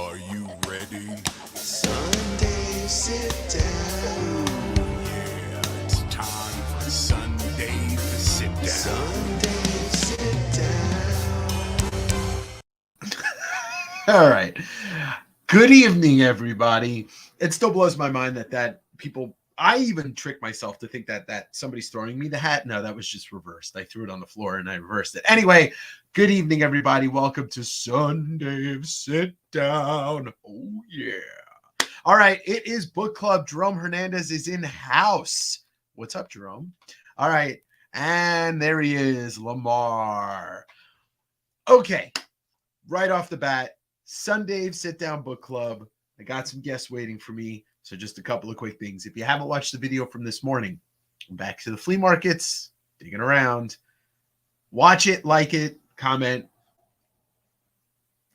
Are you ready? SunDAVE, sit down. Yeah, it's time for SunDAVE to sit down. SunDAVE, sit down. All right. Good evening, everybody. It still blows my mind that people. I even trick myself to think that somebody's throwing me the hat. No, that was just reversed. I threw it on the floor and I reversed it. Anyway, good evening, everybody. Welcome to SunDAVE Sit Down. Oh yeah. All right. It is book club. Jerome Hernandez is in house. What's up, Jerome? All right. And there he is, Lamar. Okay. Right off the bat, SunDAVE Sit Down Book Club. I got some guests waiting for me. So just a couple of quick things. If you haven't watched the video from this morning, back to the flea markets, digging around. Watch it, like it, comment,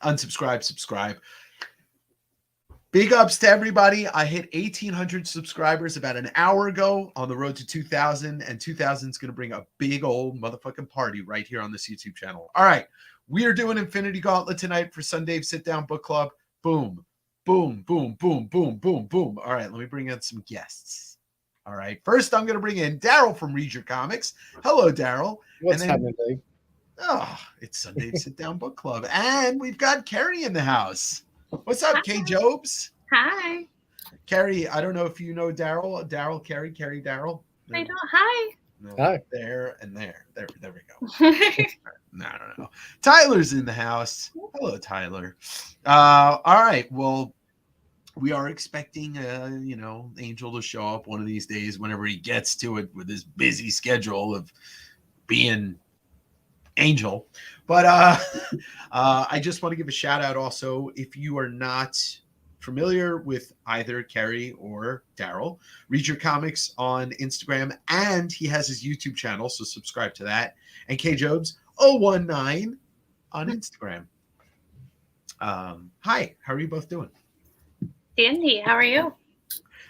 unsubscribe, subscribe. Big ups to everybody. I hit 1,800 subscribers about an hour ago on the road to 2,000. And 2,000 is going to bring a big old motherfucking party right here on this YouTube channel. All right. We are doing Infinity Gauntlet tonight for SunDAVE Sit Down Book Club. Boom, boom, boom, boom, boom, boom, boom. All right, let me bring in some guests. All right, first I'm going to bring in Daryl from Read Your Comics. Hello, Daryl. What's happening, Dave? Oh, it's SunDAVE Sit Down Book Club. And we've got Carrie in the house. What's up, Kay Jobs? Hi. Carrie, I don't know if you know Daryl. Daryl, Carrie, Daryl. I don't. Hi. No, Hi. there and there. There we go. No. Tyler's in the house. Hello, Tyler. All right. Well, we are expecting, Angel to show up one of these days whenever he gets to it with his busy schedule of being Angel. But I just want to give a shout out also. If you are not familiar with either Carrie or Daryl, Read Your Comics on Instagram, and he has his YouTube channel, so subscribe to that. And K Jobs 019 on Instagram. Hi, how are you both doing? Dandy, how are you?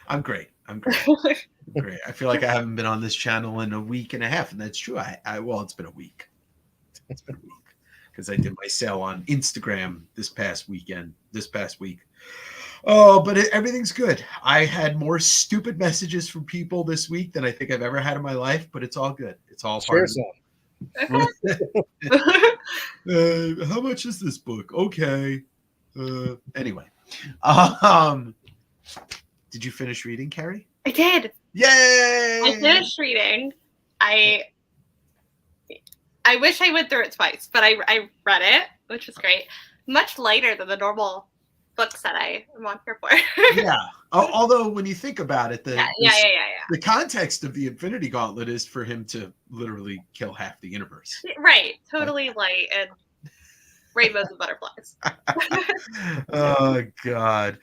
I'm great. Great. I feel like I haven't been on this channel in a week and a half, and that's true. Well, it's been a week. It's been a week because I did my sale on Instagram this past week. Oh, but everything's good. I had more stupid messages from people this week than I think I've ever had in my life, but it's all good. It's all part of it. How much is this book? Okay. Anyway. Did you finish reading, Carrie? I did. Yay! I finished reading. I wish I went through it twice, but I read it, which was great. Much lighter than the normal books that I am on here for. Yeah. Although when you think about it, the context of the Infinity Gauntlet is for him to literally kill half the universe. Right. Totally light and rainbows and butterflies. Oh, God.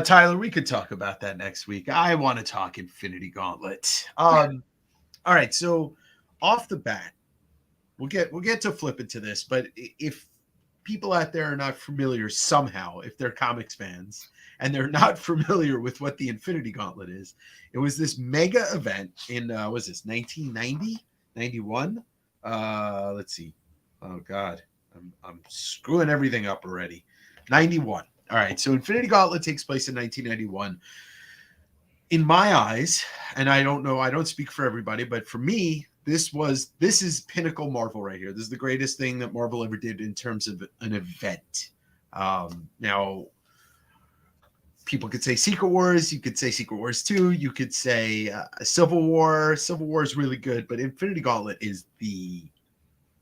Tyler, we could talk about that next week. I want to talk Infinity Gauntlet. All right. So off the bat, we'll get to flip into this, but if people out there are not familiar somehow, if they're comics fans and they're not familiar with what the Infinity Gauntlet is, it was this mega event in, was this 1990, 91? Let's see. Oh God, I'm screwing everything up already. 91. All right. So Infinity Gauntlet takes place in 1991. In my eyes, and I don't know, I don't speak for everybody, but for me, this is pinnacle Marvel right here. This is the greatest thing that Marvel ever did in terms of an event. Now, people could say Secret Wars. You could say Secret Wars 2. You could say Civil War. Civil War is really good, but Infinity Gauntlet is the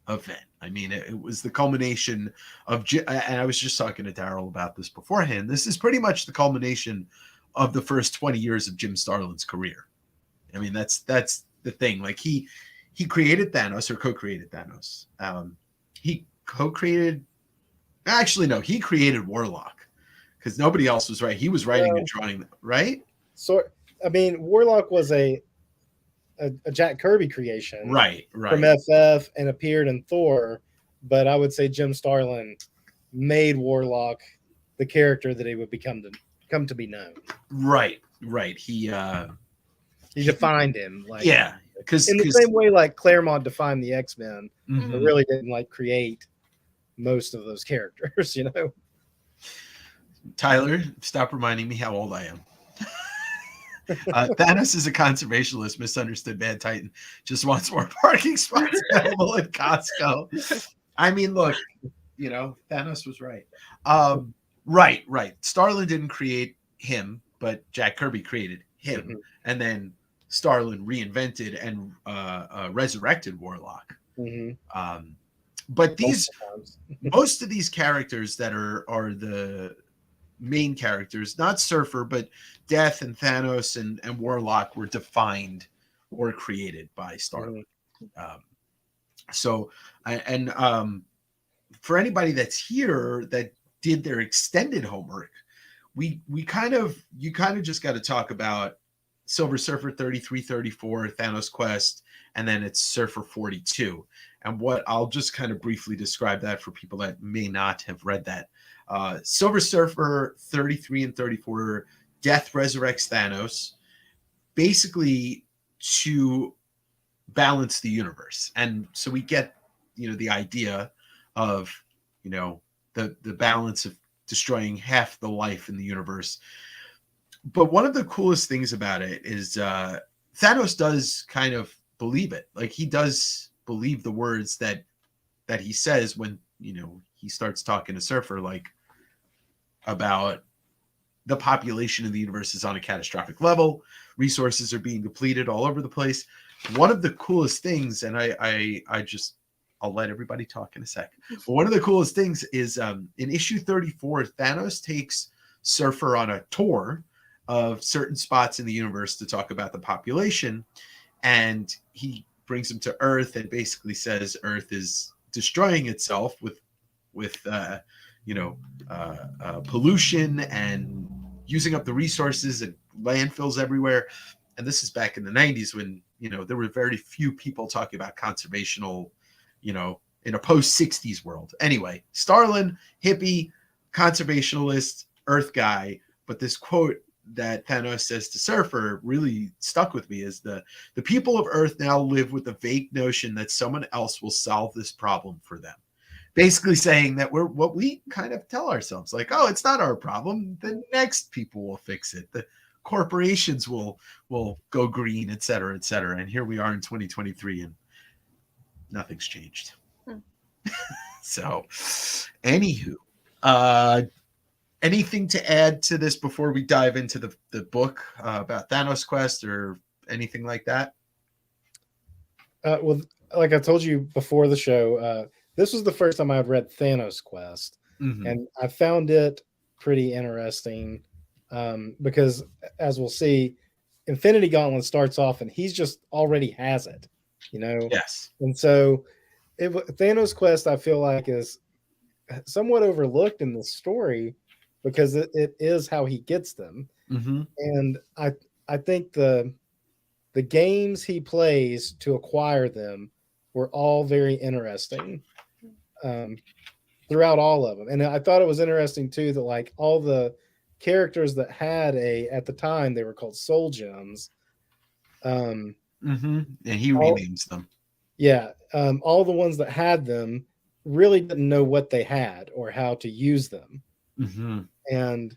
event. I mean, it was the culmination of, and I was just talking to Daryl about this beforehand. This is pretty much the culmination of the first 20 years of Jim Starlin's career. I mean, that's the thing. Like he created Thanos, or co-created Thanos. He created Warlock because nobody else was right. He was writing and drawing, right? So, I mean, Warlock was a Jack Kirby creation, right, from FF and appeared in Thor, but I would say Jim Starlin made Warlock the character that he would come to be known. Right. He defined him, like, yeah, because in the same way like Claremont defined the X-Men, mm-hmm. but really didn't like create most of those characters, you know. Tyler, stop reminding me how old I am. Thanos is a conservationist, misunderstood Mad Titan. Just wants more parking spots available at Costco. I mean, look, Thanos was right. Right. Starlin didn't create him, but Jack Kirby created him, Mhm. and then Starlin reinvented and resurrected Warlock. Mhm. But these Multiple times. most of these characters that are the main characters, not Surfer, but Death and Thanos and Warlock were defined or created by Starlin. Mhm. So, for anybody that's here that did their extended homework, you kind of just got to talk about Silver Surfer 33, 34, Thanos Quest, and then it's Surfer 42. And what I'll just kind of briefly describe that for people that may not have read that. Silver Surfer 33 and 34, Death resurrects Thanos, basically to balance the universe. And so we get, the idea of, the balance of destroying half the life in the universe. But one of the coolest things about it is Thanos does kind of believe it. Like, he does believe the words that he says when, he starts talking to Surfer, like, about the population of the universe is on a catastrophic level. Resources are being depleted all over the place. One of the coolest things, and I'll let everybody talk in a sec. But one of the coolest things is in issue 34, Thanos takes Surfer on a tour of certain spots in the universe to talk about the population. And he brings him to Earth and basically says Earth is destroying itself with pollution and using up the resources and landfills everywhere. And this is back in the 90s when, there were very few people talking about conservational, in a post-60s world. Anyway, Starlin, hippie, conservationalist, Earth guy. But this quote that Thanos says to Surfer really stuck with me is the people of Earth now live with the vague notion that someone else will solve this problem for them. Basically saying that we're what we kind of tell ourselves, like, oh, it's not our problem. The next people will fix it. The corporations will go green, et cetera, et cetera. And here we are in 2023 and nothing's changed. So, anywho, anything to add to this before we dive into the book about Thanos Quest or anything like that? Well, like I told you before the show, this was the first time I had read Thanos Quest, and I found it pretty interesting because, as we'll see, Infinity Gauntlet starts off and he's just already has it, Yes. And so Thanos Quest, I feel like, is somewhat overlooked in the story because it is how he gets them. And I think the games he plays to acquire them were all very interesting throughout all of them. And I thought it was interesting too that, like, all the characters that had at the time, they were called soul gems. And he renames them. Yeah. All the ones that had them really didn't know what they had or how to use them. And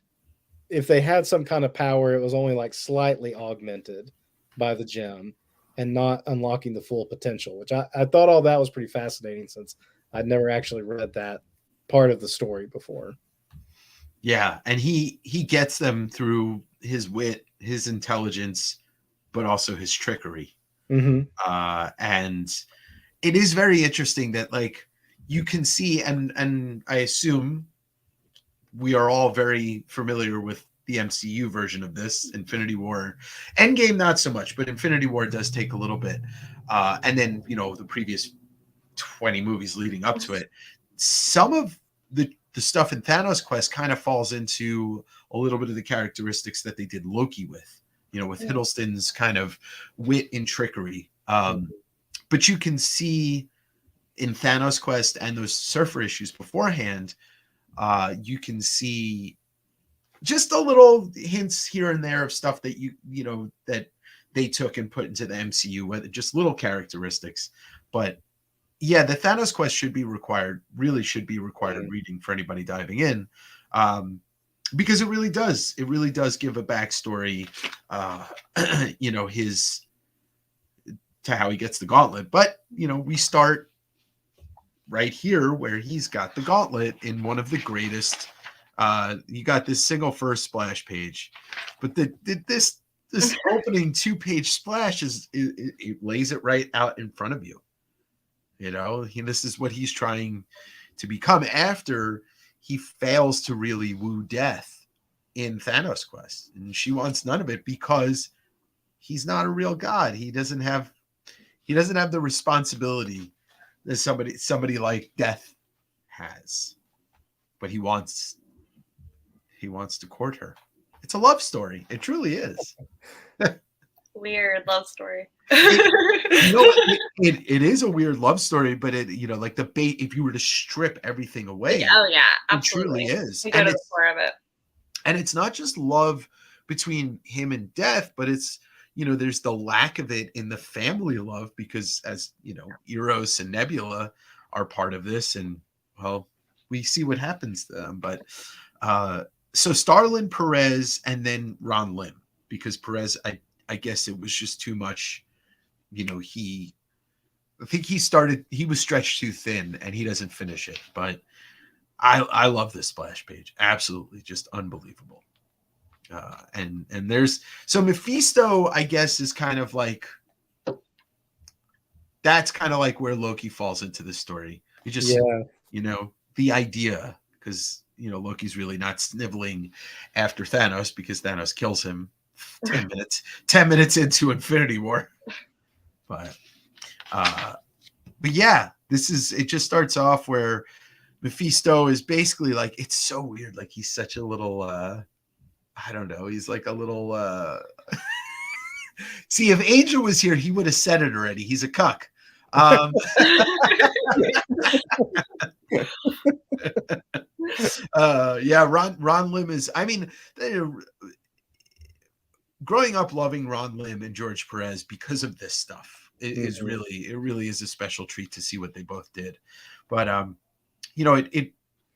if they had some kind of power, it was only like slightly augmented by the gem and not unlocking the full potential, which I thought all that was pretty fascinating since I'd never actually read that part of the story before. Yeah, and he gets them through his wit, his intelligence, but also his trickery. And it is very interesting that, like, you can see, and I assume we are all very familiar with the MCU version of this, Infinity War. Endgame, not so much, but Infinity War does take a little bit. And then, the previous 20 movies leading up to it. Some of the stuff in Thanos Quest kind of falls into a little bit of the characteristics that they did Loki with, with Hiddleston's kind of wit and trickery. But you can see in Thanos Quest and those Surfer issues beforehand, you can see just a little hints here and there of stuff that that they took and put into the MCU, whether just little characteristics. But yeah, the Thanos Quest should be required reading for anybody diving in. because it really does. It really does give a backstory, his to how he gets the gauntlet. But we start right here where he's got the gauntlet in one of the greatest. You got this single first splash page, but this opening 2-page splash it lays it right out in front of you. This is what he's trying to become after he fails to really woo Death in Thanos Quest, and she wants none of it because he's not a real god. He doesn't have the responsibility that somebody like Death has, but he wants to court her. It's a love story. It truly is. Weird love story. It is a weird love story, but like the bait, if you were to strip everything away, Oh yeah, it absolutely. truly is. We go to the core of it. And it's not just love between him and Death, but it's there's the lack of it in the family love, because as Eros and Nebula are part of this, and well, we see what happens to them. But so Starlin, Perez, and then Ron Lim, because Perez, I guess it was just too much. I think he was stretched too thin, and he doesn't finish it. But I love this splash page. Absolutely, just unbelievable. And there's so Mephisto, I guess, is kind of like, that's kind of like where Loki falls into the story. You just the idea, because Loki's really not sniveling after Thanos, because Thanos kills him 10 minutes into Infinity War. But yeah, it just starts off where Mephisto is basically like, it's so weird, like he's such a little I don't know, he's like a little see, if Angel was here, he would have said it already. He's a cuck. Yeah, Ron Lim is, I mean, growing up loving Ron Lim and George Perez because of this stuff is really is a special treat to see what they both did. But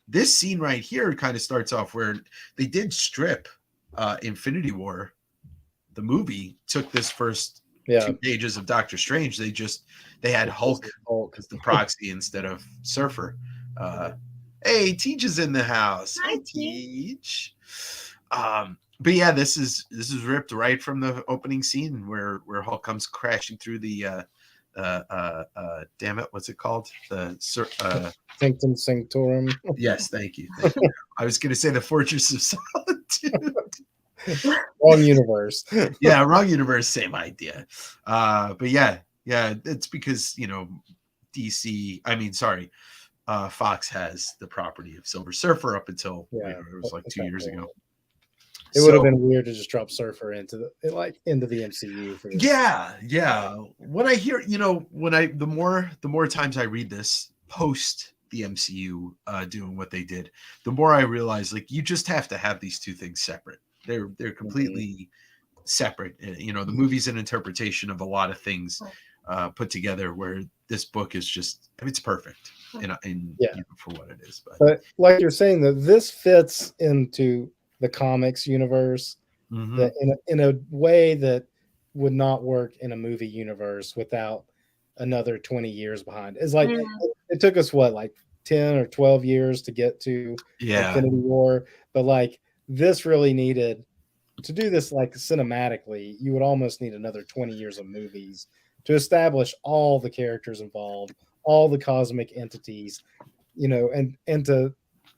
this scene right here kind of starts off where they did strip Infinity War. The movie took this first 2 pages of Doctor Strange. They had Hulk as the proxy instead of Surfer. Hey, Teach is in the house. Hi, Teach. But yeah, this is ripped right from the opening scene where Hulk comes crashing through the damn it, what's it called? The Sanctum Sanctorum. Yes, thank you. I was going to say the Fortress of Solitude. Wrong universe. Yeah, wrong universe, same idea. But yeah, it's because Fox has the property of Silver Surfer up until it was like 2 years ago. It would have been weird to just drop Surfer into the MCU for this. Yeah. When I hear, the more times I read this post the MCU doing what they did, the more I realize, like, you just have to have these two things separate. They're completely separate. The movie's an interpretation of a lot of things put together, where this book is just, it's perfect for what it is. But like you're saying, that this fits into the comics universe that in a way that would not work in a movie universe without another 20 years behind. It's like it took us like 10 or 12 years to get to Infinity War, but like this really needed to do this, like, cinematically. You would almost need another 20 years of movies to establish all the characters involved, all the cosmic entities, and to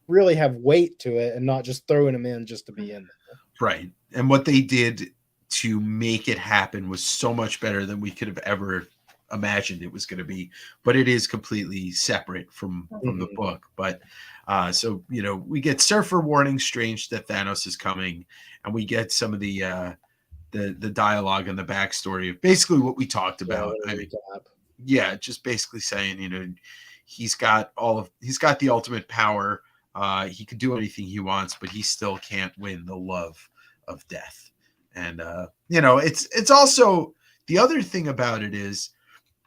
really have weight to it and not just throwing them in just to be in there. Right. And what they did to make it happen was so much better than we could have ever imagined it was going to be. But it is completely separate from the book. But so we get Surfer warning Strange that Thanos is coming, and we get some of the dialogue and the backstory of basically what we talked about. Just basically saying, he's got the ultimate power. He could do anything he wants, but he still can't win the love of Death. And it's also, the other thing about it is,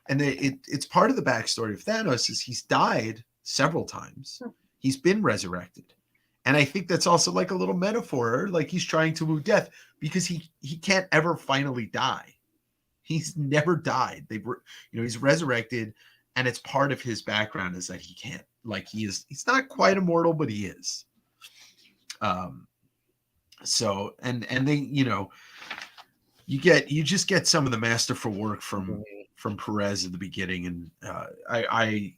and it's part of the backstory of Thanos, is he's died several times. He's been resurrected, And I think that's also like a little metaphor, like he's trying to woo death because he can't ever finally die. He's never died. He's resurrected, and it's part of his background is that he can't, like, he's not quite immortal, but he is. So and they, you just get some of the masterful work from Perez at the beginning, and I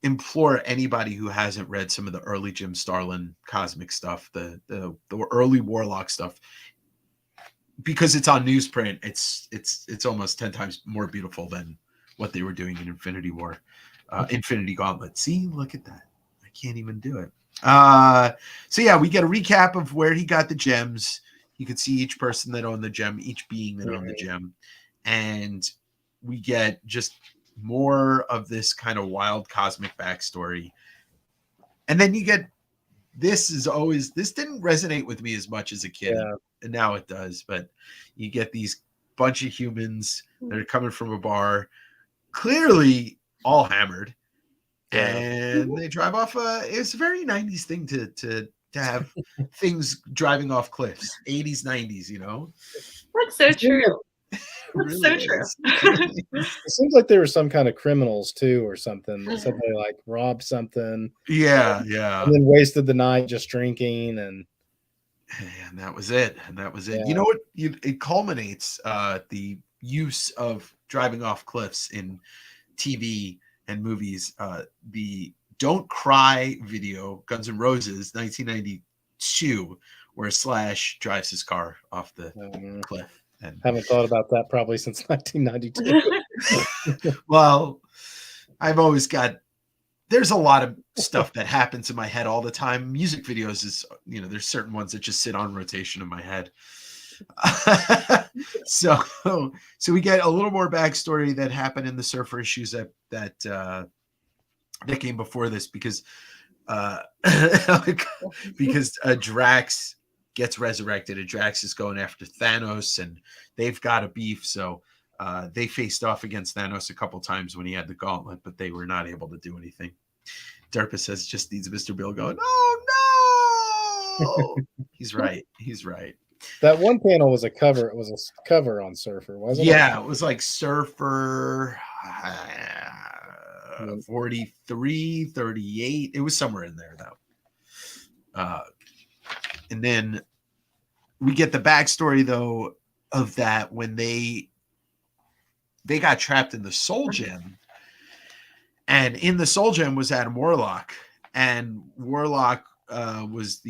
implore anybody who hasn't read some of the early Jim Starlin cosmic stuff, the early Warlock stuff, because it's on newsprint, it's almost 10 times more beautiful than what they were doing in Infinity War, Infinity Gauntlet. See, look at that. I can't even do it. So yeah, we get a recap of where he got the gems. You can see each person that owned the gem, each being that owned the gem, and we get just more of this kind of wild cosmic backstory. And then you get this didn't resonate with me as much as a kid, and now it does. But you get these bunch of humans that are coming from a bar, clearly all hammered, and they drive off. It's a very 90s thing to have things driving off cliffs. 80s, 90s, That's so true. Really so true. It seems like there were some kind of criminals too, or something. Somebody like robbed something. Yeah. And then wasted the night just drinking, and that was it. Yeah. You know what? It culminates the use of driving off cliffs in TV and movies. The Don't Cry video, Guns N' Roses, 1992, where Slash drives his car off the cliff. And haven't thought about that probably since 1992. well, I've always there's a lot of stuff that happens in my head all the time. Music videos is, there's certain ones that just sit on rotation in my head. So we get a little more backstory that happened in the Surfer issues that came before this, because Drax gets resurrected, and Drax is going after Thanos, and they've got a beef. So they faced off against Thanos a couple times when he had the gauntlet, but they were not able to do anything. Derpa says just needs Mr. Bill going, oh no. He's right. That one panel was a cover. It was a cover on Surfer, wasn't it? Yeah, it was like Surfer 43, 38. It was somewhere in there though. And then we get the backstory though of that when they got trapped in the Soul Gem, and in the Soul Gem was Adam Warlock, and Warlock was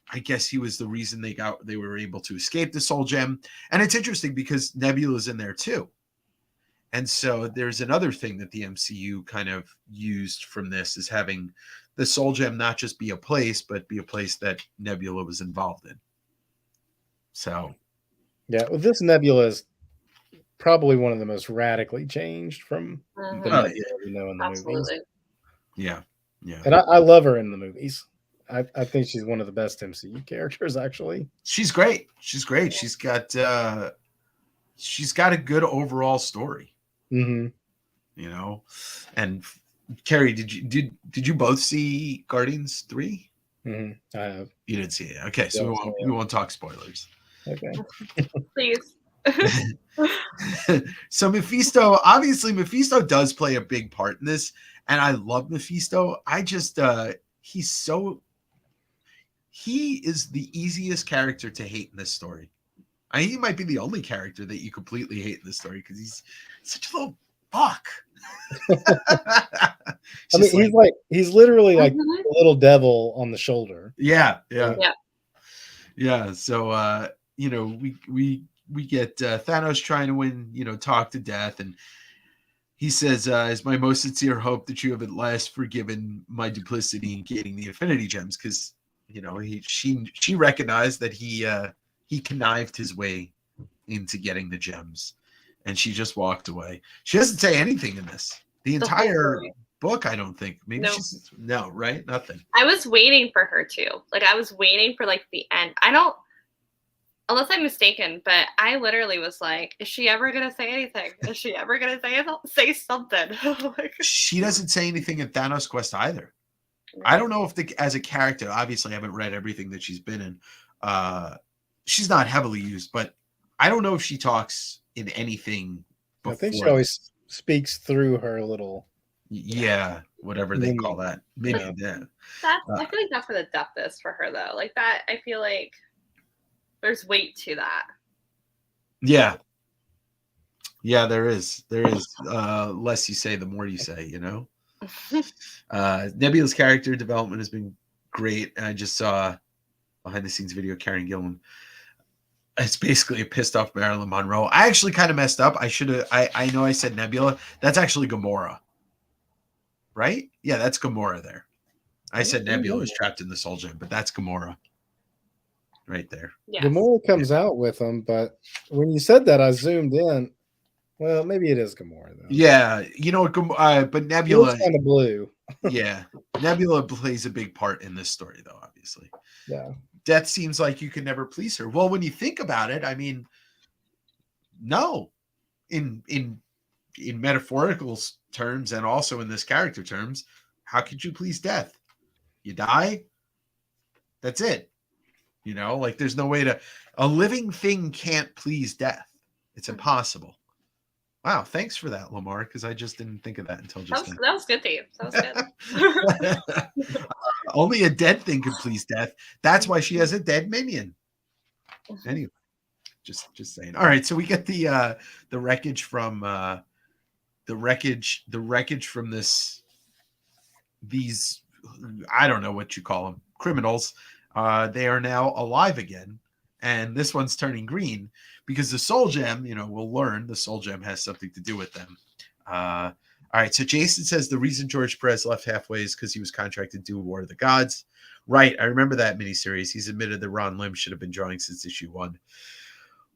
I guess he was the reason they were able to escape the Soul Gem. And it's interesting because Nebula's in there too. And so there's another thing that the MCU kind of used from this, is having the Soul Gem not just be a place, but be a place that Nebula was involved in. So, yeah, well, this Nebula is probably one of the most radically changed from the Nebula we know in the movies. Yeah. And I love her in the movies. I think she's one of the best MCU characters, actually. She's great. She's got a good overall story. Mm-hmm. And Carrie, did you both see Guardians 3? Mm-hmm. I have. You didn't see it. Okay, so we won't talk spoilers. Okay. Please. So Mephisto does play a big part in this, and I love Mephisto. I just he is the easiest character to hate in this story. He might be the only character that you completely hate in this story, because he's such a little fuck. He's literally like a little devil on the shoulder. Yeah. So we get Thanos trying to win, talk to death, and he says, "It's my most sincere hope that you have at last forgiven my duplicity in getting the Infinity Gems," because she recognized that he connived his way into getting the gems, and she just walked away. She doesn't say anything in this. The entire book, I don't think. Maybe she's right? Nothing. I was waiting for her to. I was waiting for the end. Unless I'm mistaken, but I literally was like, is she ever gonna say anything? Is she ever gonna say something? She doesn't say anything in Thanos Quest either. I don't know if as a character, obviously I haven't read everything that she's been in. She's not heavily used, but I don't know if she talks in anything I before think she this. always speaks through her little. Yeah, whatever they call that. Minion, yeah. I feel like that's where the depth is for her, though. Like that, I feel like there's weight to that. Yeah. Yeah, there is. There is. Less you say, the more you say, you know? Nebula's character development has been great. I just saw behind the scenes video Karen Gillan. It's basically a pissed off Marilyn Monroe. I actually kind of messed up. I know I said Nebula. That's actually Gamora. Right? Yeah, that's Gamora there. I said Nebula was trapped in the Soul Gem, but that's Gamora. Right there. Yes. Gamora comes out with them, but when you said that, I zoomed in. Well, maybe it is Gamora though. Yeah, you know, but Nebula kind of blue. Yeah, Nebula plays a big part in this story, though. Obviously, Yeah. Death seems like you can never please her. Well, when you think about it, I mean, no, in metaphorical terms and also in this character terms, how could you please Death? You die. That's it. You know, like there's no way to. A living thing can't please Death. It's impossible. Wow, thanks for that, Lamar, because I just didn't think of that until just then. That was good to you. That was good. Only a dead thing can please Death. That's why she has a dead minion. Anyway, just saying. All right, so we get the wreckage from the wreckage from these I don't know what you call them, criminals. They are now alive again, and this one's turning green. Because the Soul Gem, you know, we'll learn the Soul Gem has something to do with them. All right, so Jason says the reason George Perez left halfway is because he was contracted to do War of the Gods. Right, I remember that miniseries. He's admitted that Ron Lim should have been drawing since issue 1.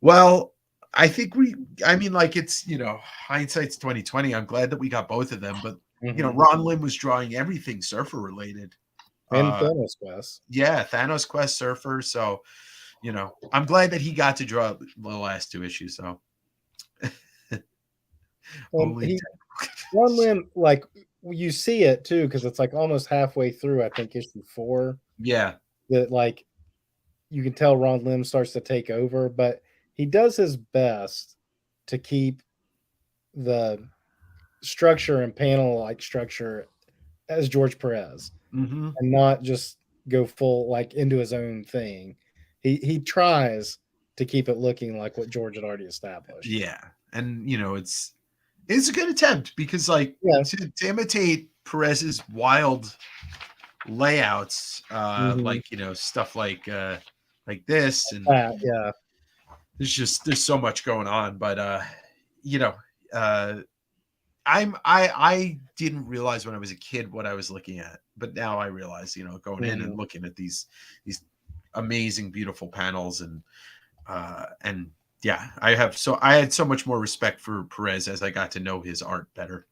Well, I think it's, you know, hindsight's 2020. I'm glad that we got both of them, but you know, Ron Lim was drawing everything Surfer related. And Thanos Quest. Yeah, Thanos Quest, Surfer. So, you know, I'm glad that he got to draw the last 2 issues. So, Ron Lim, like you see it too, because it's like almost halfway through. I think issue 4. Yeah, that like you can tell Ron Lim starts to take over, but he does his best to keep the structure and panel like structure as George Perez, and not just go full like into his own thing. He tries to keep it looking like what George had already established. Yeah, and you know it's a good attempt because like to imitate Perez's wild layouts, like you know stuff like this and yeah. There's so much going on, but you know, I didn't realize when I was a kid what I was looking at, but now I realize, you know, going in and looking at these amazing, beautiful panels and yeah, I had so much more respect for Perez as I got to know his art better.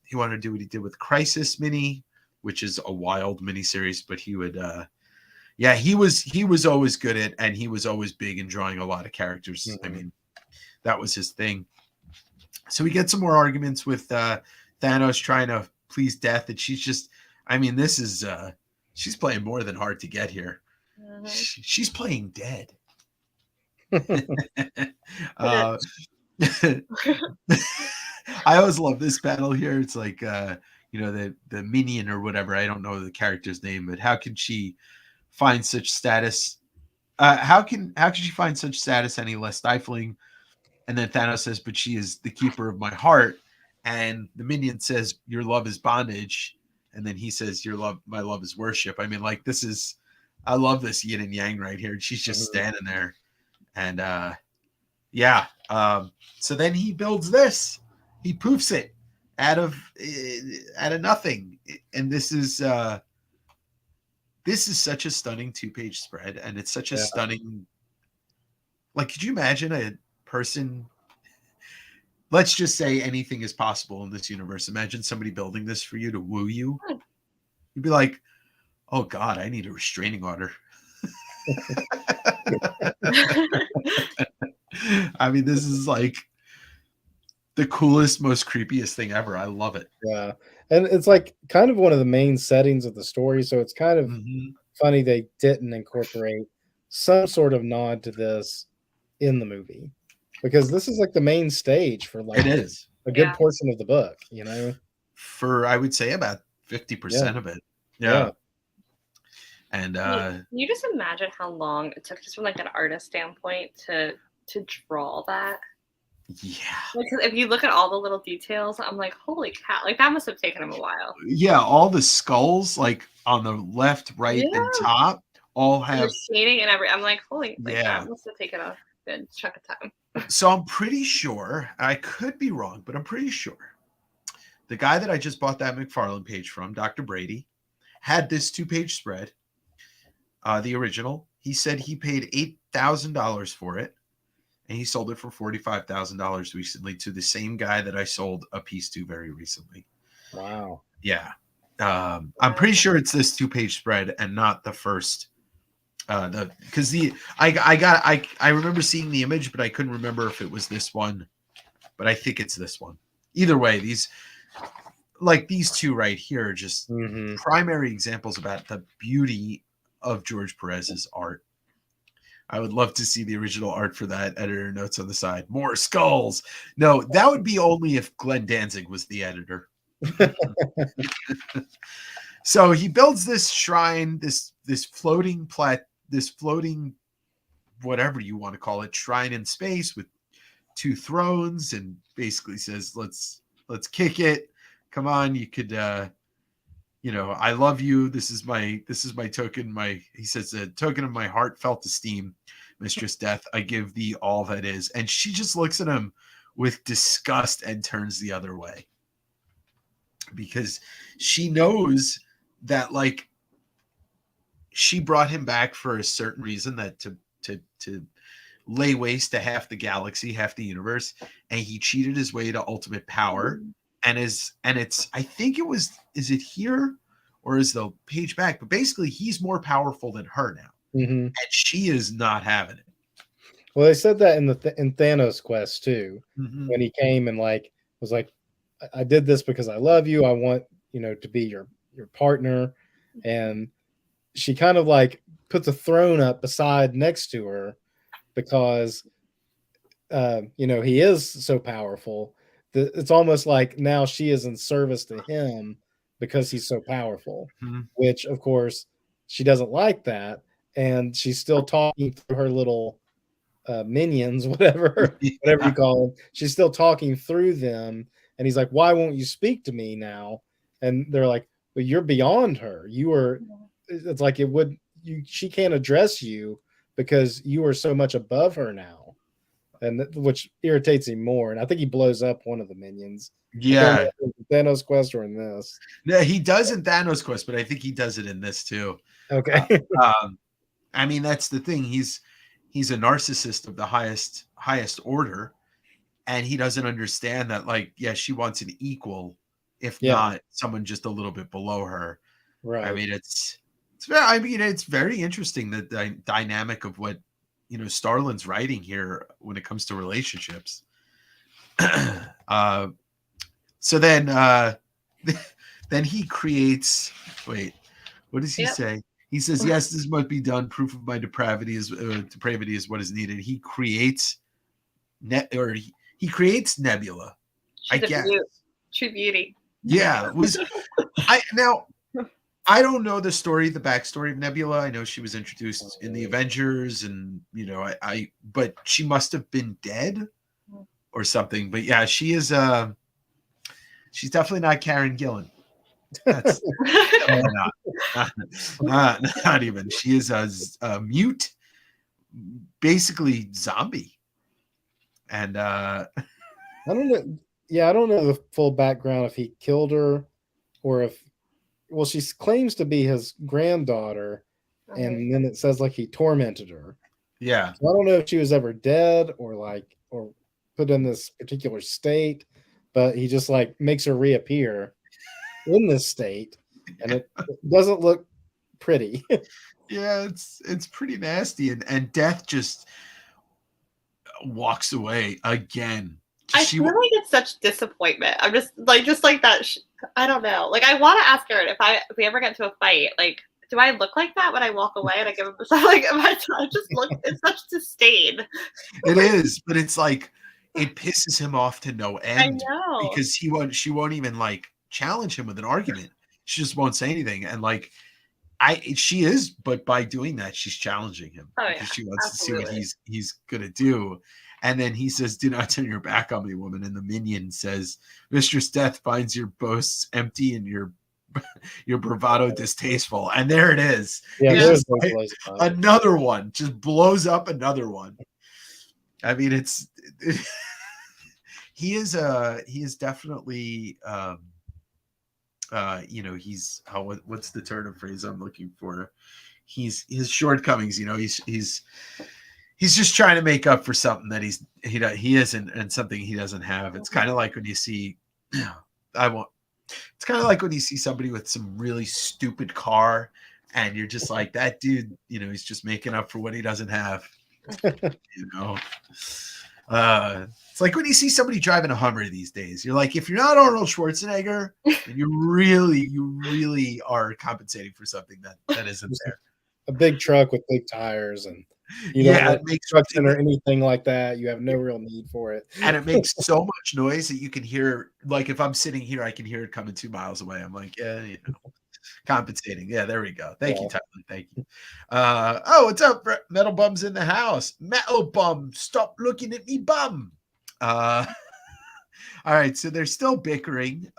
He wanted to do what he did with Crisis Mini, which is a wild mini series, but he would yeah, he was always good at, and he was always big in drawing a lot of characters. I mean, that was his thing. So we get some more arguments with Thanos trying to please Death, and she's just, I mean, this is she's playing more than hard to get here. She's playing dead. I always love this battle here. It's like you know, the minion or whatever. I don't know the character's name, but how can she find such status? How can she find such status any less stifling? And then Thanos says, but she is the keeper of my heart. And the minion says, your love is bondage. And then he says, my love is worship. I mean, like, I love this yin and yang right here. She's just standing there. And yeah. So then he builds this. He poofs it out of nothing. And this is such a stunning 2-page spread. And it's such a stunning, like, could you imagine a person, let's just say anything is possible in this universe. Imagine somebody building this for you to woo you. You'd be like, oh God, I need a restraining order. I mean, this is like the coolest, most creepiest thing ever. I love it. Yeah. And it's like kind of one of the main settings of the story, so it's kind of Mhm. funny they didn't incorporate some sort of nod to this in the movie, because this is like the main stage for It like is a good Yeah. portion of the book, you know? for I would say about 50% of it. Yeah. Yeah. And Can you just imagine how long it took, just from like an artist standpoint, to draw that? yeah. Because if you look at all the little details, I'm like, holy cow! Like that must have taken him a while. Yeah, all the skulls like on the left, right, Yeah. and top all And have the shading and I'm like, holy, like yeah. that must have taken a good chunk of time. So I'm pretty sure, I could be wrong, but I'm pretty sure the guy that I just bought that McFarlane page from, Dr. Brady, had this 2-page spread, the original. He said he paid $8,000 for it, and he sold it for $45,000 recently to the same guy that I sold a piece to very recently. Wow. Yeah. I'm pretty sure it's this 2-page spread and not the first. Because I remember seeing the image, but I couldn't remember if it was this one. But I think it's this one. Either way, these two right here are just Mhm. primary examples about the beauty of George Perez's art. I would love to see the original art for that. Editor notes on the side. More skulls. No, that would be only if Glenn Danzig was the editor. So he builds this shrine, this floating whatever you want to call it, shrine in space with 2 thrones, and basically says, let's kick it. Come on, you could I love you. This is my token. He says, a token of my heartfelt esteem, Mistress Death. I give thee all that is. And she just looks at him with disgust and turns the other way. Because she knows that like she brought him back for a certain reason, that to lay waste to half the galaxy, half the universe, and he cheated his way to ultimate power. And it's I think it was, is it here or is the page back? But basically he's more powerful than her now. Mhm. And she is not having it. Well, they said that in in Thanos Quest too, Mhm. when he came and like was like, I did this because I love you. I want, to be your partner. And she kind of like puts a throne up beside next to her because he is so powerful that it's almost like now she is in service to him because he's so powerful, Mhm. which of course she doesn't like that. And she's still talking through her little minions, whatever you call them. She's still talking through them, and he's like, "Why won't you speak to me now?" And they're like, "Well, you're beyond her. You are." It's like it would. She can't address you because you are so much above her now, and which irritates him more. And I think he blows up one of the minions. I can't remember Yeah. if it was in Thanos Quest or in this. No, he does in Thanos Quest, but I think he does it in this too. Okay. I mean, that's the thing. He's a narcissist of the highest order, and he doesn't understand that, like, yeah, she wants an equal, if Yeah. not someone just a little bit below her. Right. I mean, it's very interesting, the dynamic of what Starlin's writing here when it comes to relationships. So then then he creates. Wait, what does he say? He says, "Yes, this must be done. Proof of my depravity is what is needed." He creates he creates Nebula. She's I guess. True beauty. Yeah, I don't know the backstory of Nebula. I know she was introduced in the Avengers, and but she must have been dead or something. But yeah, she is. She's definitely not Karen Gillan. That's definitely not even. She is a mute, basically zombie. And I don't know. Yeah, I don't know the full background if he killed her or if, well, she claims to be his granddaughter, and then it says like he tormented her. Yeah. So I don't know if she was ever dead or put in this particular state, but he just like makes her reappear in this state, and it doesn't look pretty. Yeah, it's pretty nasty, and Death just walks away again, I feel like it's such disappointment. I'm just like that. I don't know. Like, I want to ask her if we ever get into a fight, like, do I look like that when I walk away and I give him like, I just look, it's such disdain. It is, but it's like, it pisses him off to no I end know. because she won't even like challenge him with an argument. She just won't say anything. And like, she is, but by doing that, she's challenging him because she wants to see what he's gonna do. And then he says, "Do not turn your back on me, woman." And the minion says, "Mistress Death finds your boasts empty and your bravado distasteful." And there it is. Yeah, It's there's just like, another one just blows up another one. I mean, he is definitely he's what's the turn of phrase I'm looking for? His shortcomings, he's just trying to make up for something that he isn't, and something he doesn't have. It's kind of like when you see it's kind of like when you see somebody with some really stupid car and you're just like, that dude, he's just making up for what he doesn't have. It's like when you see somebody driving a Hummer these days, you're like, if you're not Arnold Schwarzenegger, then you really are compensating for something that isn't there. A big truck with big tires, and you don't have construction or anything like that. You have no real need for it, and it makes so much noise that you can hear. Like, if I'm sitting here, I can hear it coming 2 miles away. I'm like, yeah, compensating. Yeah, there we go. Thank you, Tyler. Thank you. What's up? Metal Bum's in the house. Metal Bum, stop looking at me, bum. All right, so they're still bickering,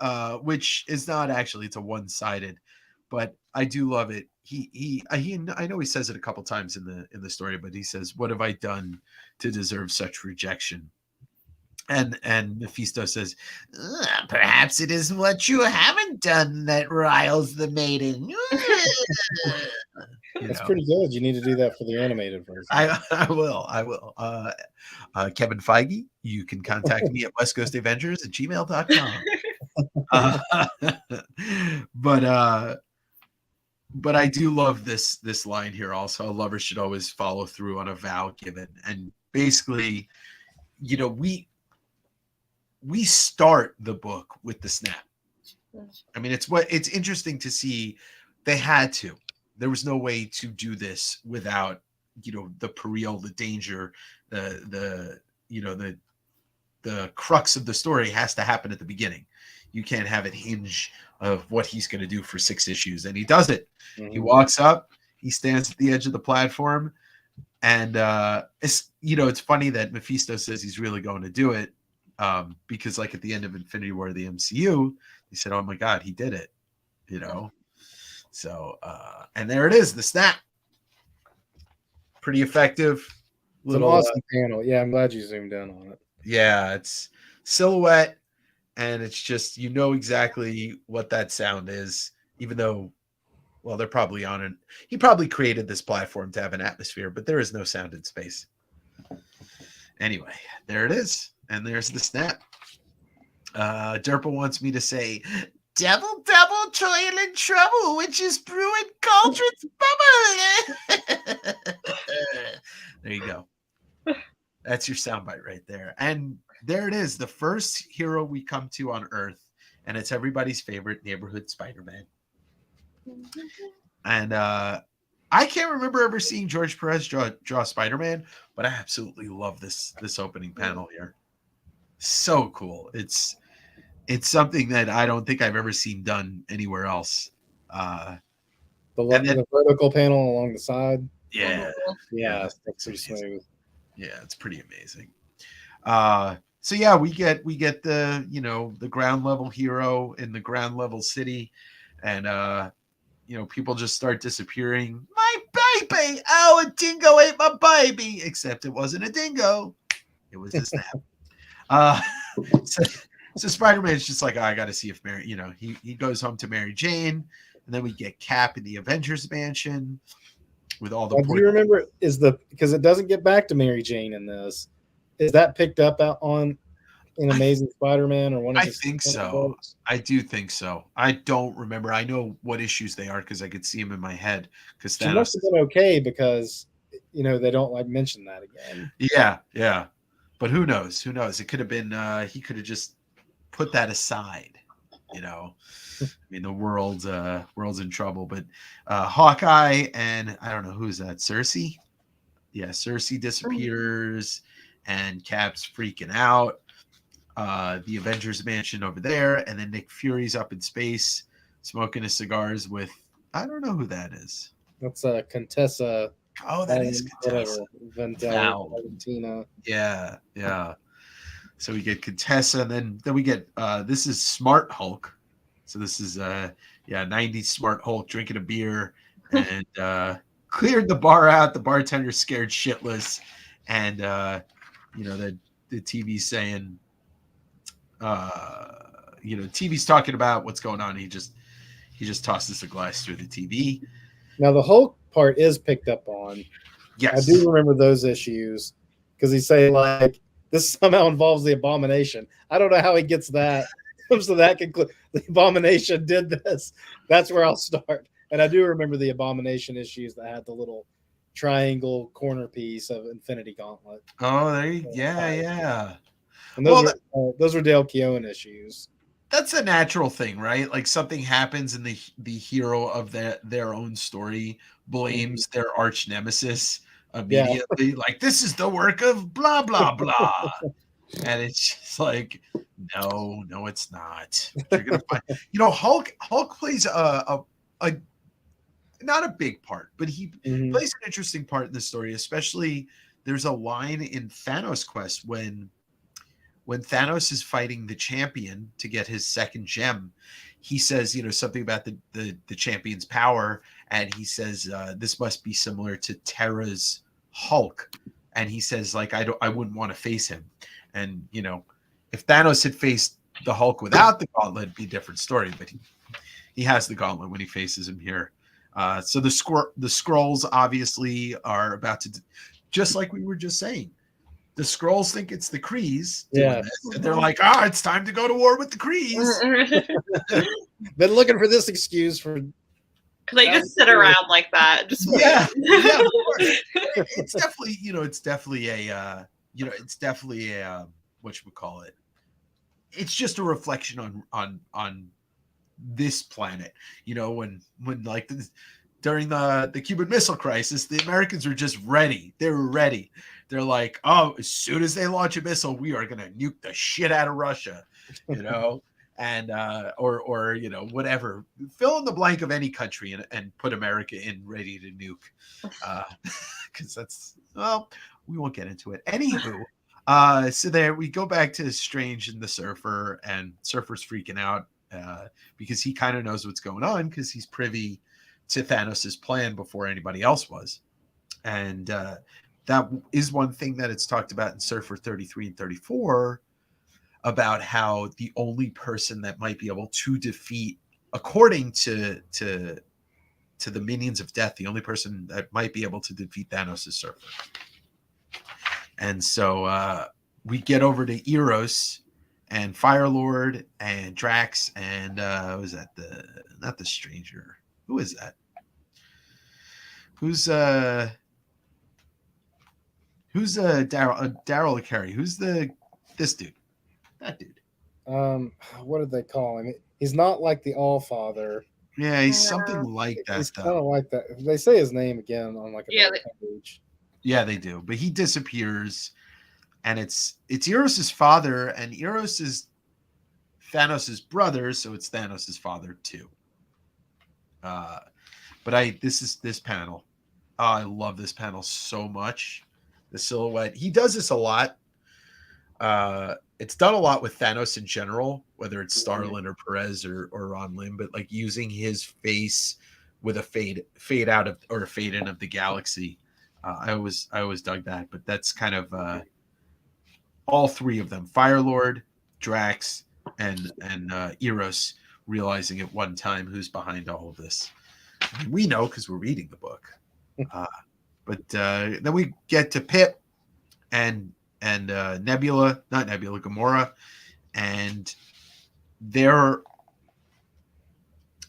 which is not actually, it's a one-sided, but I do love it. I know he says it a couple times in the story, but he says, "What have I done to deserve such rejection?" And Mephisto says, "Perhaps it is what you haven't done that riles the maiden." That's pretty good. You need to do that for the animated version. I will. Kevin Feige, you can contact me at westcoastavengers@gmail.com. But I do love this line here also. A lover should always follow through on a vow given. And basically, we start the book with the snap. I mean, it's interesting to see they had to. There was no way to do this without, the peril, the danger, the crux of the story has to happen at the beginning. You can't have it hinge of what he's going to do for 6 issues. And he does it. Mm-hmm. He walks up, he stands at the edge of the platform. And it's funny that Mephisto says he's really going to do it. Because like at the end of Infinity War of the MCU, he said, "Oh my God, he did it," So, and there it is, the snap. Pretty effective. It's an awesome panel. Yeah, I'm glad you zoomed in on it. Yeah, it's silhouette, and it's just, exactly what that sound is, even though, well, they're probably on it. He probably created this platform to have an atmosphere, but there is no sound in space. Anyway, there it is. And there's the snap. Derpa wants me to say, "Double, double, toil and trouble, which is brewing cauldrons bubble." There you go. That's your soundbite right there. And there it is, the first hero we come to on Earth, and it's everybody's favorite neighborhood Spider-Man. And I can't remember ever seeing George Perez draw Spider-Man, but I absolutely love this opening panel here. So cool. It's something that I don't think I've ever seen done anywhere else. The vertical panel along the side. Yeah. That's pretty smooth. Yeah, it's pretty amazing. So yeah, we get the the ground level hero in the ground level city, and people just start disappearing. My baby! Oh, a dingo ate my baby! Except it wasn't a dingo. It was a snap. So Spider-Man's just like, I got to see if Mary, he goes home to Mary Jane, and then we get Cap in the Avengers mansion with all the. Do you remember because it doesn't get back to Mary Jane in this? Is that picked up out on in Amazing Spider-Man or one of? I think so. Books? I do think so. I don't remember. I know what issues they are because I could see them in my head. Because Thanos must have been okay because they don't mention that again. Yeah. But who knows? Who knows? It could have been he could have just put that aside, you know. I mean, the world's in trouble. But Hawkeye and I don't know who's that. Cersei. Yeah, Cersei disappears, and Cap's freaking out. The Avengers mansion over there, and then Nick Fury's up in space smoking his cigars with I don't know who that is. That's Contessa. Oh, that is Contessa. Valentina. Yeah, yeah. So we get Contessa, and then we get this is Smart Hulk. So this is 90s Smart Hulk drinking a beer and cleared the bar out. The bartender's scared shitless, and the TV's saying TV's talking about what's going on. He just tosses the glass through the TV. Now the Hulk part is picked up on. Yes, I do remember those issues because he's saying like this somehow involves the Abomination. I don't know how he gets that. Comes to that conclusion. The Abomination did this. That's where I'll start. And I do remember the Abomination issues that had the little triangle corner piece of Infinity Gauntlet. Oh, there you yeah. And those were Dale Keown issues. That's a natural thing, right? Like something happens and the hero of their own story blames their arch nemesis immediately. Yeah. Like, this is the work of blah, blah, blah. And it's just like, no, it's not. You're gonna find, Hulk plays a not a big part, but he plays an interesting part in the story, especially there's a line in Thanos Quest when Thanos is fighting the champion to get his second gem. He says, something about the champion's power, and he says this must be similar to Terra's Hulk, and he says like I wouldn't want to face him, and if Thanos had faced the Hulk without the gauntlet, it'd be a different story, but he has the gauntlet when he faces him here. So the Skrulls obviously are about to, just like we were just saying, the Skrulls think it's the Krees doing this, and they're like, it's time to go to war with the Krees. Been looking for this excuse for. They just sit around like that. Just yeah. It's definitely, it's definitely a whatchamacallit. It's just a reflection on this planet. When like during the Cuban Missile Crisis, the Americans were just ready. They were ready. They're like, as soon as they launch a missile, we are gonna nuke the shit out of Russia, and or whatever. Fill in the blank of any country and put America in ready to nuke, because that's we won't get into it. Anywho, so there we go back to Strange and the Surfer, and Surfer's freaking out because he kind of knows what's going on because he's privy to Thanos's plan before anybody else was, and that is one thing that it's talked about in Surfer 33 and 34 about how the only person that might be able to defeat, according to the Minions of Death, the only person that might be able to defeat Thanos is Surfer. And so we get over to Eros and Firelord and Drax and was that not the Stranger? Who is that? Who's Daryl Carey? Who's this dude? That dude. What did they call him? He's not like the All-Father. Yeah, he's something like that. He's kind of like that. They say his name again on like a page. Yeah, they do. But he disappears, and it's Eros' father, and Eros is Thanos' brother, so it's Thanos' father too. But this panel. Oh, I love this panel so much. The silhouette. He does this a lot. It's done a lot with Thanos in general, whether it's Starlin or Perez or Ron Lim, but like using his face with a fade out of or a fade in of the galaxy. I always dug that, but that's kind of all three of them: Firelord, Drax, and Eros realizing at one time who's behind all of this. I mean, we know because we're reading the book. But then we get to Pip and Nebula, not Nebula, Gamora, and they're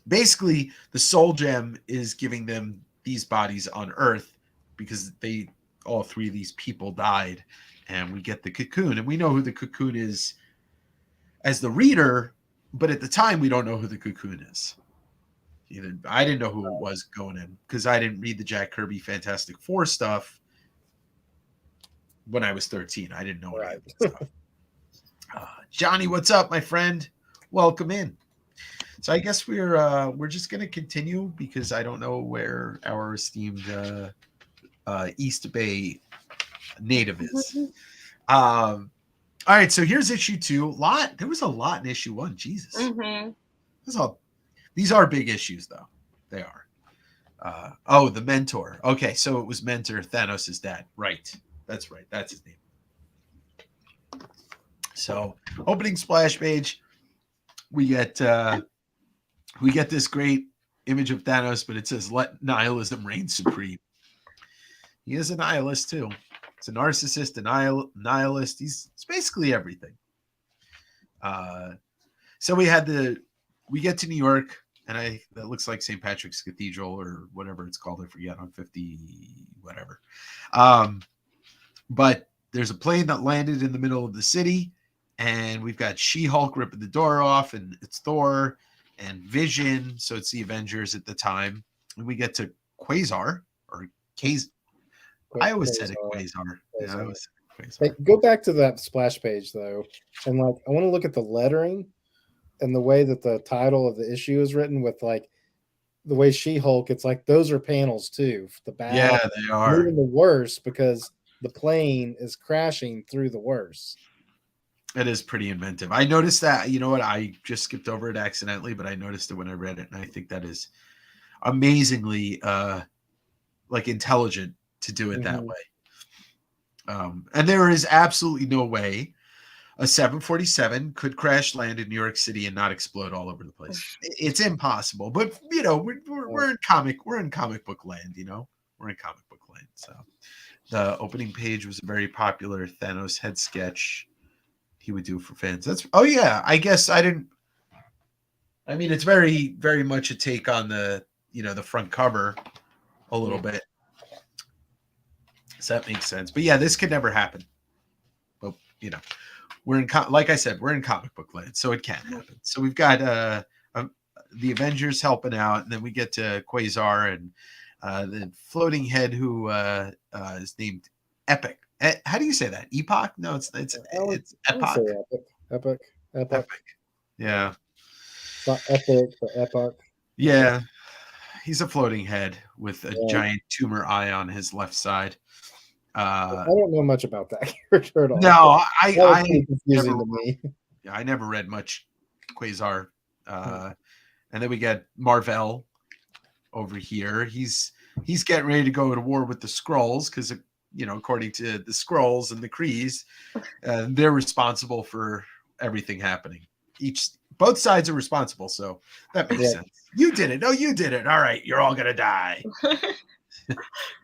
basically the Soul Gem is giving them these bodies on Earth because they all three of these people died, and we get the Cocoon, and we know who the Cocoon is as the reader, but at the time we don't know who the Cocoon is. Even I didn't know who it was going in because I didn't read the Jack Kirby Fantastic Four stuff when I was 13. I didn't know any of that stuff. Johnny, what's up, my friend? Welcome in. So I guess we're just gonna continue because I don't know where our esteemed East Bay native is. All right, so here's issue 2. There was a lot in issue 1. Jesus, these are big issues though. They are. The mentor. Okay, so it was Mentor, Thanos' dad. Right. That's right. That's his name. So opening splash page, we get this great image of Thanos, but it says "Let nihilism reign supreme." He is a nihilist too. He's a narcissist, a nihilist. He's basically everything. So we get to New York, and that looks like St. Patrick's Cathedral or whatever it's called. I forget, on 50 whatever. But there's a plane that landed in the middle of the city, and we've got She-Hulk ripping the door off, and it's Thor and Vision. So it's the Avengers at the time. And we get to Quasar or Kaz. I always said it Quasar. Yeah, I always said Quasar. Hey, go back to that splash page though, and like I want to look at the lettering and the way that the title of the issue is written with like the way She-Hulk. It's like those are panels too. The bad, yeah, they are. even the worse because the plane is crashing through the worse. It is pretty inventive. I noticed that. You know what? I just skipped over it accidentally, but I noticed it when I read it, and I think that is amazingly like intelligent to do it that way. And there is absolutely no way a 747 could crash land in New York City and not explode all over the place. It's impossible. But you know, we're in comic book land. You know, we're in comic book land. So the opening page was a very popular Thanos head sketch he would do for fans. I guess I didn't. I mean, it's very, very much a take on the front cover a little bit. So that makes sense. But yeah, this could never happen. But we're in like I said, we're in comic book land, so it can happen. So we've got the Avengers helping out, and then we get to Quasar and the floating head who is named Epic. How do you say that? Epoch? No, it's Epoch. Epic. Yeah. It's not epic, but Epoch. Yeah. He's a floating head with a giant tumor eye on his left side. I don't know much about that character at all. No, I confusing to me. I never read much Quasar. And then we get Marvel over here. He's getting ready to go to war with the Skrulls because according to the Skrulls and the Krees, they're responsible for everything happening. Both sides are responsible, so that makes sense. You did it. No, you did it. All right, you're all gonna die.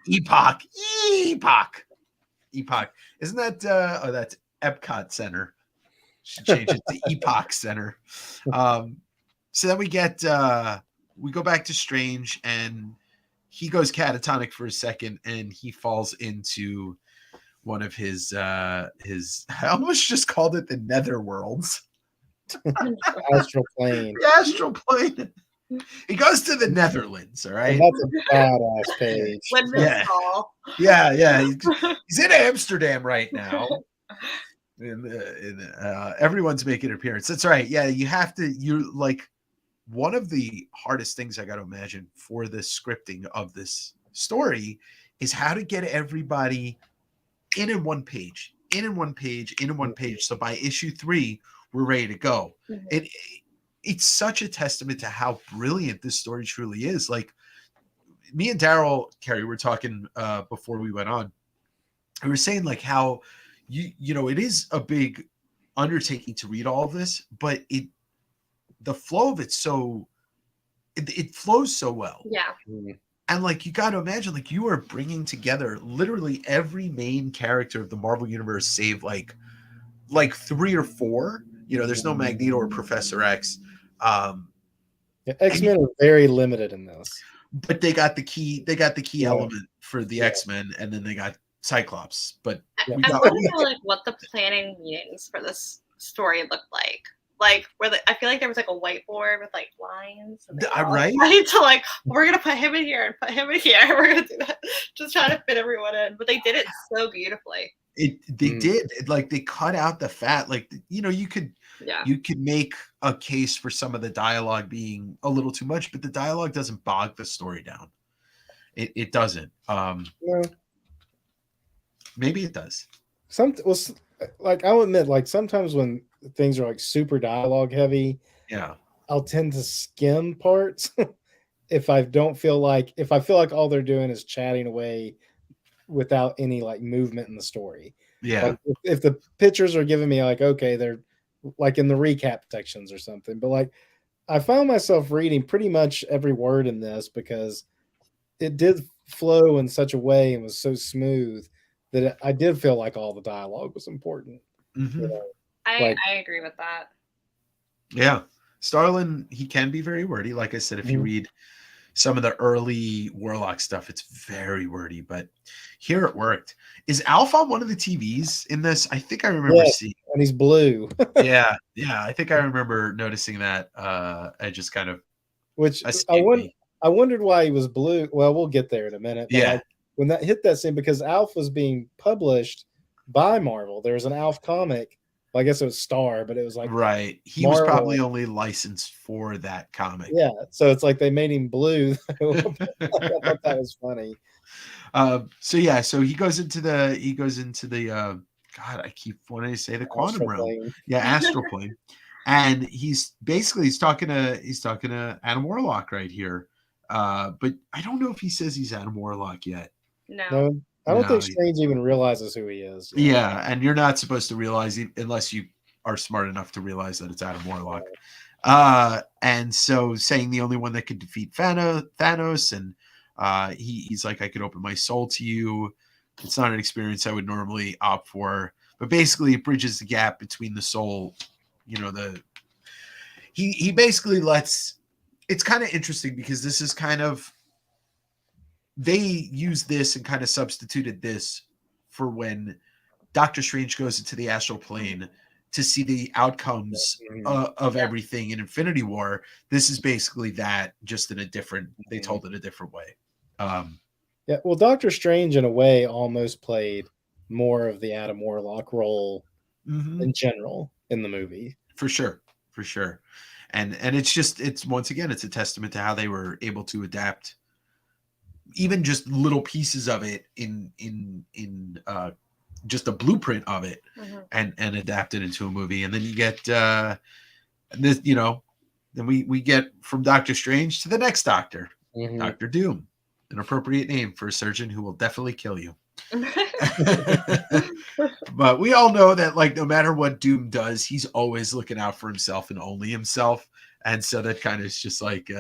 Epoch. Isn't that? That's Epcot Center. Should change it to Epoch Center. So then we go back to Strange, and he goes catatonic for a second, and he falls into one of his I almost just called it the nether worlds. Astral plane. The astral plane. He goes to the Netherlands, all right? And that's a badass page. Yeah. He's in Amsterdam right now. And everyone's making an appearance. That's right. Yeah, you're like, one of the hardest things I got to imagine for the scripting of this story is how to get everybody in one page. So by issue 3, we're ready to go. Mm-hmm. It's such a testament to how brilliant this story truly is. Like, me and Daryl, Carrie, were talking before we went on. We were saying like how it is a big undertaking to read all of this, but the flow of it it flows so well. Yeah. And like, you got to imagine, like, you are bringing together literally every main character of the Marvel universe, save like 3 or 4. There's no Magneto or Professor X. X-Men are very limited in this, but they got the key element for the X-Men, and then they got Cyclops, but Yeah. we I got want to know like what the planning meetings for this story looked like. Like where I feel like there was like a whiteboard with like lines. And they were all right. trying to like, we're gonna put him in here and put him in here. We're gonna do that. Just trying to fit everyone in, but they did it so beautifully. They did like they cut out the fat. Like you could Yeah. make a case for some of the dialogue being a little too much, but the dialogue doesn't bog the story down. It doesn't. No. Maybe it does. Like I'll admit, like sometimes when things are like super dialogue heavy, Yeah. I'll tend to skim parts if I feel like all they're doing is chatting away without any like movement in the story. Yeah. Like if the pictures are giving me like, okay, they're like in the recap sections or something, but like I found myself reading pretty much every word in this because it did flow in such a way and was so smooth that I did feel like all the dialogue was important. Mhm. I agree with that. Yeah. Starlin, he can be very wordy. Like I said, if you read some of the early Warlock stuff, it's very wordy, but here it worked. Is Alpha on one of the TVs in this? I think I remember seeing. And he's blue. Yeah. I think I remember noticing that. I just kind of, which escaped I wondered why he was blue. Well, we'll get there in a minute. But Yeah. like, when that hit that scene, because Alf was being published by Marvel. There was an Alf comic. Well, I guess it was Star, but it was like right. He Marvel. was probably only licensed for that comic. Yeah, so it's like they made him blue. I thought that was funny. So he goes into the God, I keep wanting to say the quantum realm. Plane. Yeah, astral plane. And he's talking to Adam Warlock right here. But I don't know if he says he's Adam Warlock yet. No. I don't think Strange even realizes who he is. Yeah, and you're not supposed to realize it unless you are smart enough to realize that it's Adam Warlock. And so saying the only one that could defeat Thanos, and he's like, I could open my soul to you. It's not an experience I would normally opt for, but basically it bridges the gap between the soul. He basically lets. It's kind of interesting because this is kind of. They use this and kind of substituted this for when Doctor Strange goes into the astral plane to see the outcomes of everything in Infinity War. This is basically that, just in a different. They told it a different way. Yeah, well, Doctor Strange in a way almost played more of the Adam Warlock role in general in the movie. For sure. And it's once again, it's a testament to how they were able to adapt even just little pieces of it in just a blueprint of it and adapt it into a movie. And then you get then we get from Doctor Strange to the next Doctor, Dr. Doom, an appropriate name for a surgeon who will definitely kill you. But we all know that, like, no matter what Doom does, he's always looking out for himself and only himself. And so that kind of is just like,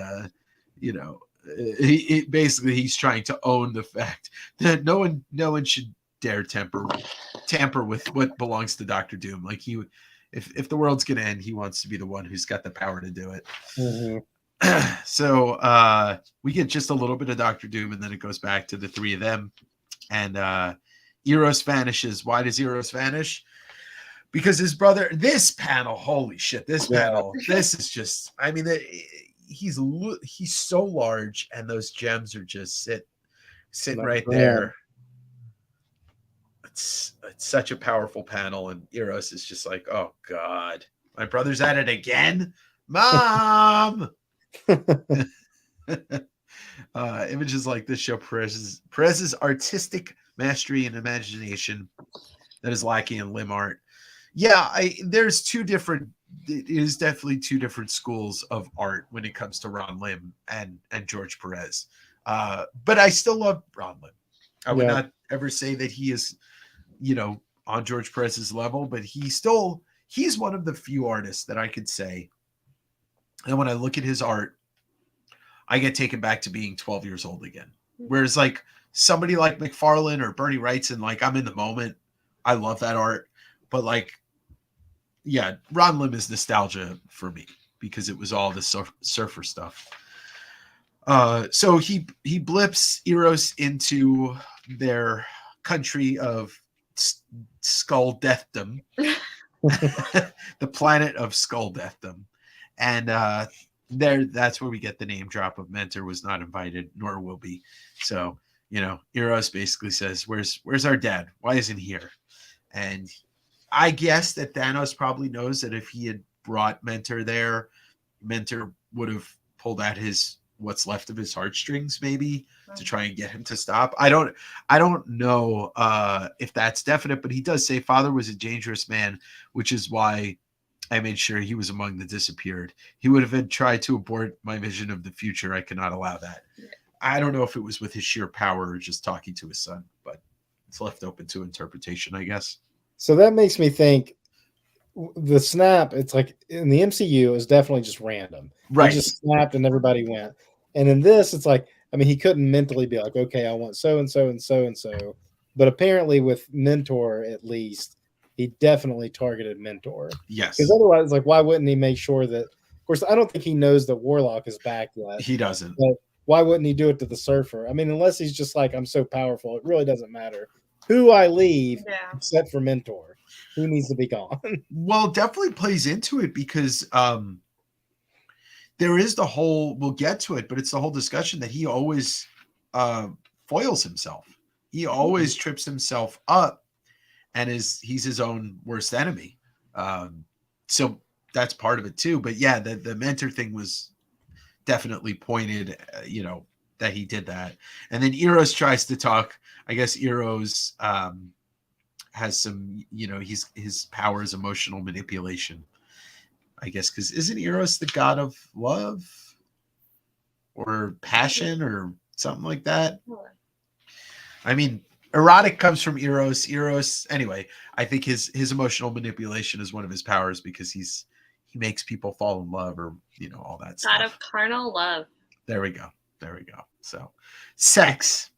he's trying to own the fact that no one should dare tamper with what belongs to Dr. Doom. Like, if the world's gonna end, he wants to be the one who's got the power to do it. So we get just a little bit of Dr. Doom, and then it goes back to the three of them. And Eros vanishes. Why does Eros vanish? Because his brother. This panel, holy shit! This panel. This is just. I mean, he's so large, and those gems are just sitting right there. It's such a powerful panel, and Eros is just like, oh God, my brother's at it again, Mom. Images like this show Perez's artistic mastery and imagination that is lacking in limb art. Yeah, there's two different. It is definitely two different schools of art when it comes to Ron Lim and George Perez. But I still love Ron Lim. I would not ever say that he is, on George Perez's level, but he's one of the few artists that I could say. And when I look at his art, I get taken back to being 12 years old again. Whereas like somebody like McFarlane or Bernie Wrightson, like, I'm in the moment. I love that art. But like, yeah, Ron Lim is nostalgia for me because it was all the surfer stuff. So he blips Eros into their country of skull deathdom, the planet of skull deathdom, and that's where we get the name drop of Mentor was not invited, nor will be. So Eros basically says, "Where's our dad? Why isn't he here?" And I guess that Thanos probably knows that if he had brought Mentor there, Mentor would have pulled out what's left of his heartstrings, maybe, to try and get him to stop. I don't know if that's definite, but he does say father was a dangerous man, which is why I made sure he was among the disappeared. He would have tried to abort my vision of the future. I cannot allow that. I don't know if it was with his sheer power or just talking to his son, but it's left open to interpretation, I guess. So that makes me think the snap, it's like in the MCU, it was definitely just random. Right. He just snapped and everybody went. And in this, it's like, I mean, he couldn't mentally be like, okay, I want so and so and so and so. But apparently with Mentor, at least, he definitely targeted Mentor. Yes. Because otherwise, like, why wouldn't he make sure that, of course, I don't think he knows that Warlock is back yet. He doesn't. But why wouldn't he do it to the Surfer? I mean, unless he's just like, I'm so powerful, it really doesn't matter who I leave except for Mentor. Who needs to be gone? Well, it definitely plays into it because there is the whole, we'll get to it, but it's the whole discussion that he always foils himself. He always trips himself up and he's his own worst enemy. So that's part of it too. But yeah, the Mentor thing was definitely pointed, that he did that. And then Eros tries to talk. I guess Eros has some, his power is emotional manipulation. I guess because isn't Eros the god of love or passion or something like that? I mean, erotic comes from Eros. Anyway, I think his emotional manipulation is one of his powers because he makes people fall in love or all that stuff. God of carnal love. There we go. So, sex.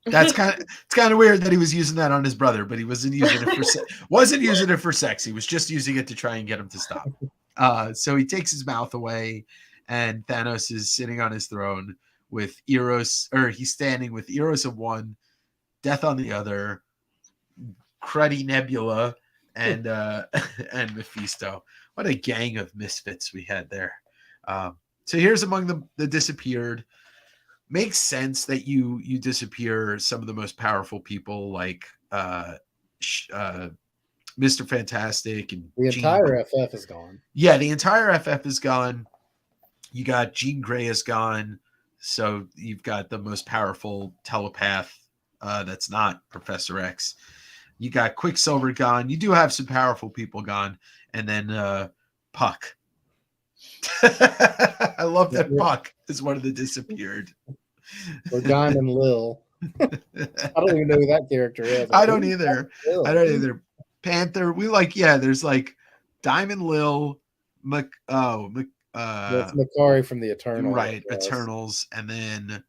It's kind of weird that he was using that on his brother, but he wasn't using it for sex. He was just using it to try and get him to stop. So he takes his mouth away, and Thanos is sitting on his throne with Eros, or he's standing with Eros of one, Death on the other, cruddy Nebula, and and Mephisto. What a gang of misfits we had there. So here's among the disappeared. Makes sense that you disappear some of the most powerful people like Mr. Fantastic and the entire FF is gone. Yeah, the entire FF is gone. You got Jean Grey is gone. So you've got the most powerful telepath that's not Professor X. You got Quicksilver gone. You do have some powerful people gone. And then Puck. I love that Puck is one of the disappeared. Or Diamond Lil. I don't even know who that character is. I don't either. Panther. There's like Diamond Lil, that's Makari from the Eternals. Right, Eternals, and then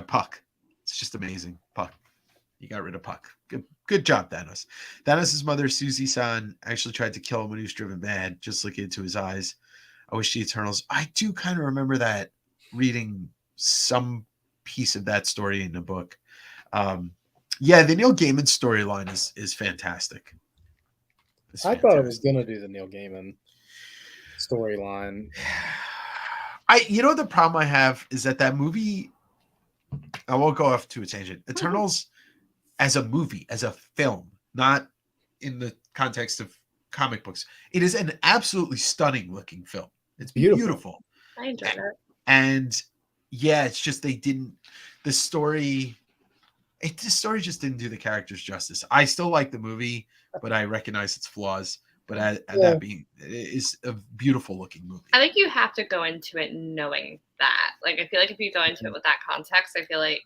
Puck. It's just amazing. Puck. You got rid of Puck. Good job, Thanos. Thanos' mother, Susie-san, actually tried to kill him when he was driven mad. Just look into his eyes. I wish the Eternals. I do kind of remember that, reading some piece of that story in the book. The Neil Gaiman storyline is fantastic. I thought it was going to do the Neil Gaiman storyline. The problem I have is that movie, I won't go off to a tangent. Eternals as a movie, as a film, not in the context of comic books. It is an absolutely stunning looking film. It's beautiful. I enjoyed it. And it's just the story just didn't do the characters justice. I still like the movie, but I recognize its flaws. But that being, it is a beautiful looking movie. I think you have to go into it knowing that. Like, I feel like if you go into it with that context, I feel like,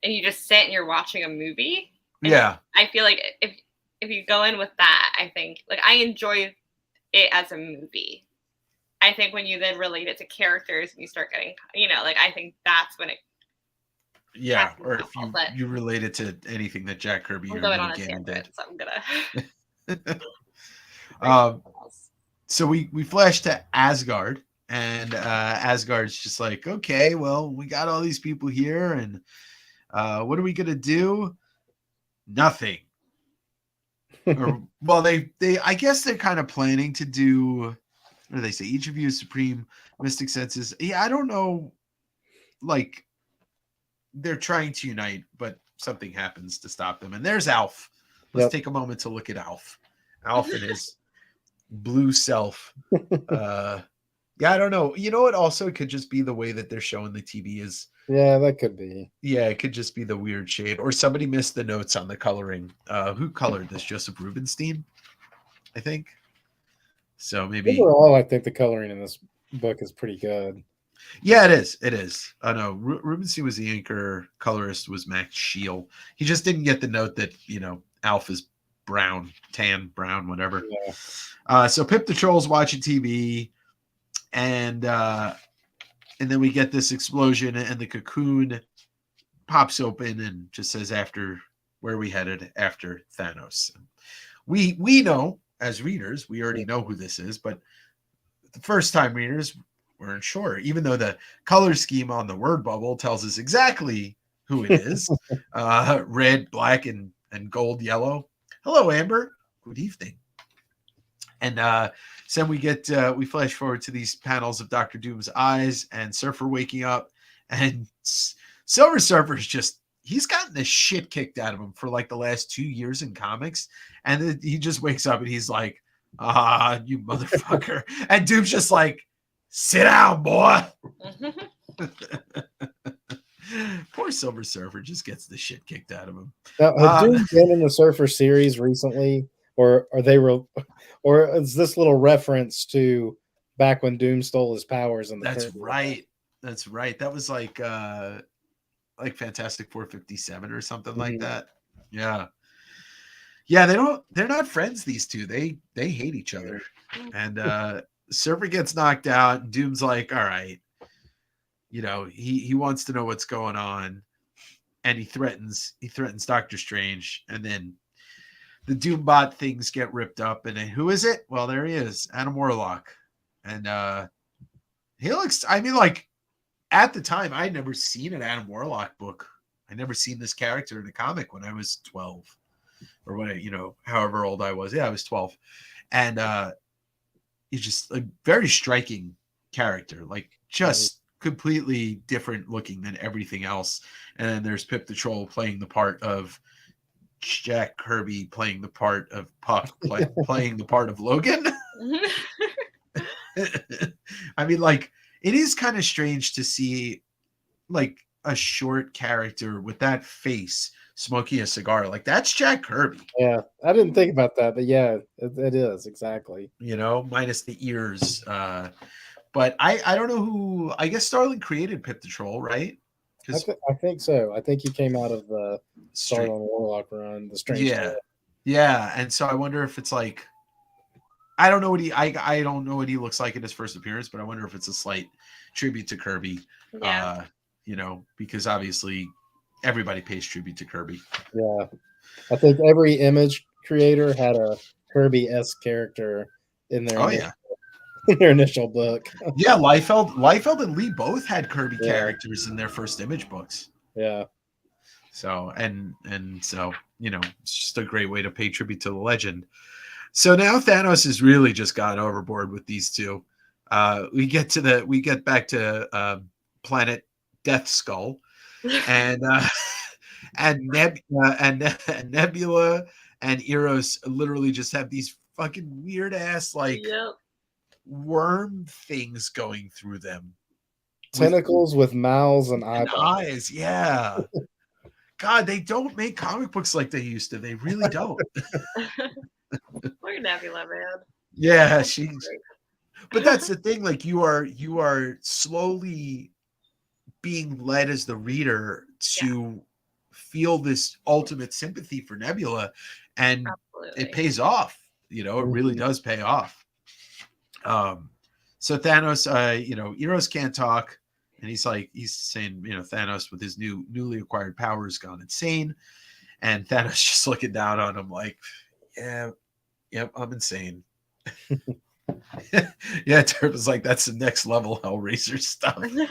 and you just sit and you're watching a movie. I feel like if you go in with that, I think, like, I enjoy it as a movie. I think when you then relate it to characters and you start getting, I think that's when it. Yeah, or if you relate it to anything that Jack Kirby or Neil Gaiman did. So I'm gonna. So we flash to Asgard, and Asgard's just like, okay, well, we got all these people here, and What are we gonna do? Nothing. Or well, they I guess they're kind of planning to do. What do they say? Each of you is supreme mystic senses. Yeah, I don't know. Like they're trying to unite, but something happens to stop them. And there's Alf. Let's Yep. take a moment to look at Alf. Alf and his blue self. Yeah, I don't know. You know what? Also, it could just be the way that they're showing the TV is. Yeah, that could be. Yeah, it could just be the weird shade, or somebody missed the notes on the coloring. Who colored this? Joseph Rubinstein, I think. So maybe. Overall, I think the coloring in this book is pretty good. Yeah, it is. It is. I know. Rubinstein was the inker. Colorist was Max Scheel. He just didn't get the note that Alf is brown, tan, brown, whatever. Yeah. So Pip the Troll's watching TV, and then we get this explosion, and the cocoon pops open and just says, "After where we headed after Thanos." We know as readers, we already know who this is, but the first time readers weren't sure, even though the color scheme on the word bubble tells us exactly who it is. Red, black, and gold, yellow. Hello, Amber. Good evening. And so we flash forward to these panels of Doctor Doom's eyes and Surfer waking up, and Silver Surfer's he's gotten the shit kicked out of him for like the last 2 years in comics, and he just wakes up and he's like, you motherfucker. And Doom's just like, sit down, boy. Poor Silver Surfer just gets the shit kicked out of him. Now, have Doom been in the Surfer series recently, or or is this little reference to back when Doom stole his powers? In the That's Kirby right. event? That's right. That was like Fantastic 457 or something like that. Yeah. Yeah, they're not friends, these two. They hate each other. And Surfer gets knocked out, and Doom's like, all right. He wants to know what's going on, and he threatens Doctor Strange, and then the Doombot things get ripped up, and then who is it? Well, there he is, Adam Warlock. And he looks, I mean, like, at the time, I'd never seen an Adam Warlock book. I never seen this character in a comic when I was 12, or when however old I was. Yeah, I was 12. And he's just a very striking character, like just completely different looking than everything else. And then there's Pip the Troll playing the part of Jack Kirby, playing the part of Puck, playing the part of Logan. I mean, like, it is kind of strange to see like a short character with that face smoking a cigar. Like, that's Jack Kirby. Yeah, I didn't think about that, but yeah, it is exactly. Minus the ears. But I don't know who. I guess Starlin created Pip the Troll, right? I think so. I think he came out of the Starlin Warlock run, the Strange. Yeah. And so I wonder if it's like, I don't know what I don't know what he looks like in his first appearance, but I wonder if it's a slight tribute to Kirby. Yeah. Because obviously everybody pays tribute to Kirby. Yeah, I think every Image creator had a Kirby-esque character in their their initial book. Yeah, Liefeld and Lee both had Kirby characters in their first Image books. Yeah. So and so it's just a great way to pay tribute to the legend. So now Thanos has really just gone overboard with these two. We get back to planet Death Skull, and Nebula and Eros literally just have these fucking weird ass worm things going through them. Tentacles with mouths and eyeballs. Yeah. God, they don't make comic books like they used to. They really don't. Poor Nebula, man. Yeah, but that's the thing. Like, you are slowly being led as the reader to feel this ultimate sympathy for Nebula, and it pays off. It really does pay off. So Thanos, Eros can't talk, and he's saying, Thanos with his newly acquired powers gone insane, and Thanos just looking down on him like, yeah, yep, I'm insane. Yeah, Turb was like, that's the next level Hellraiser stuff. Yeah.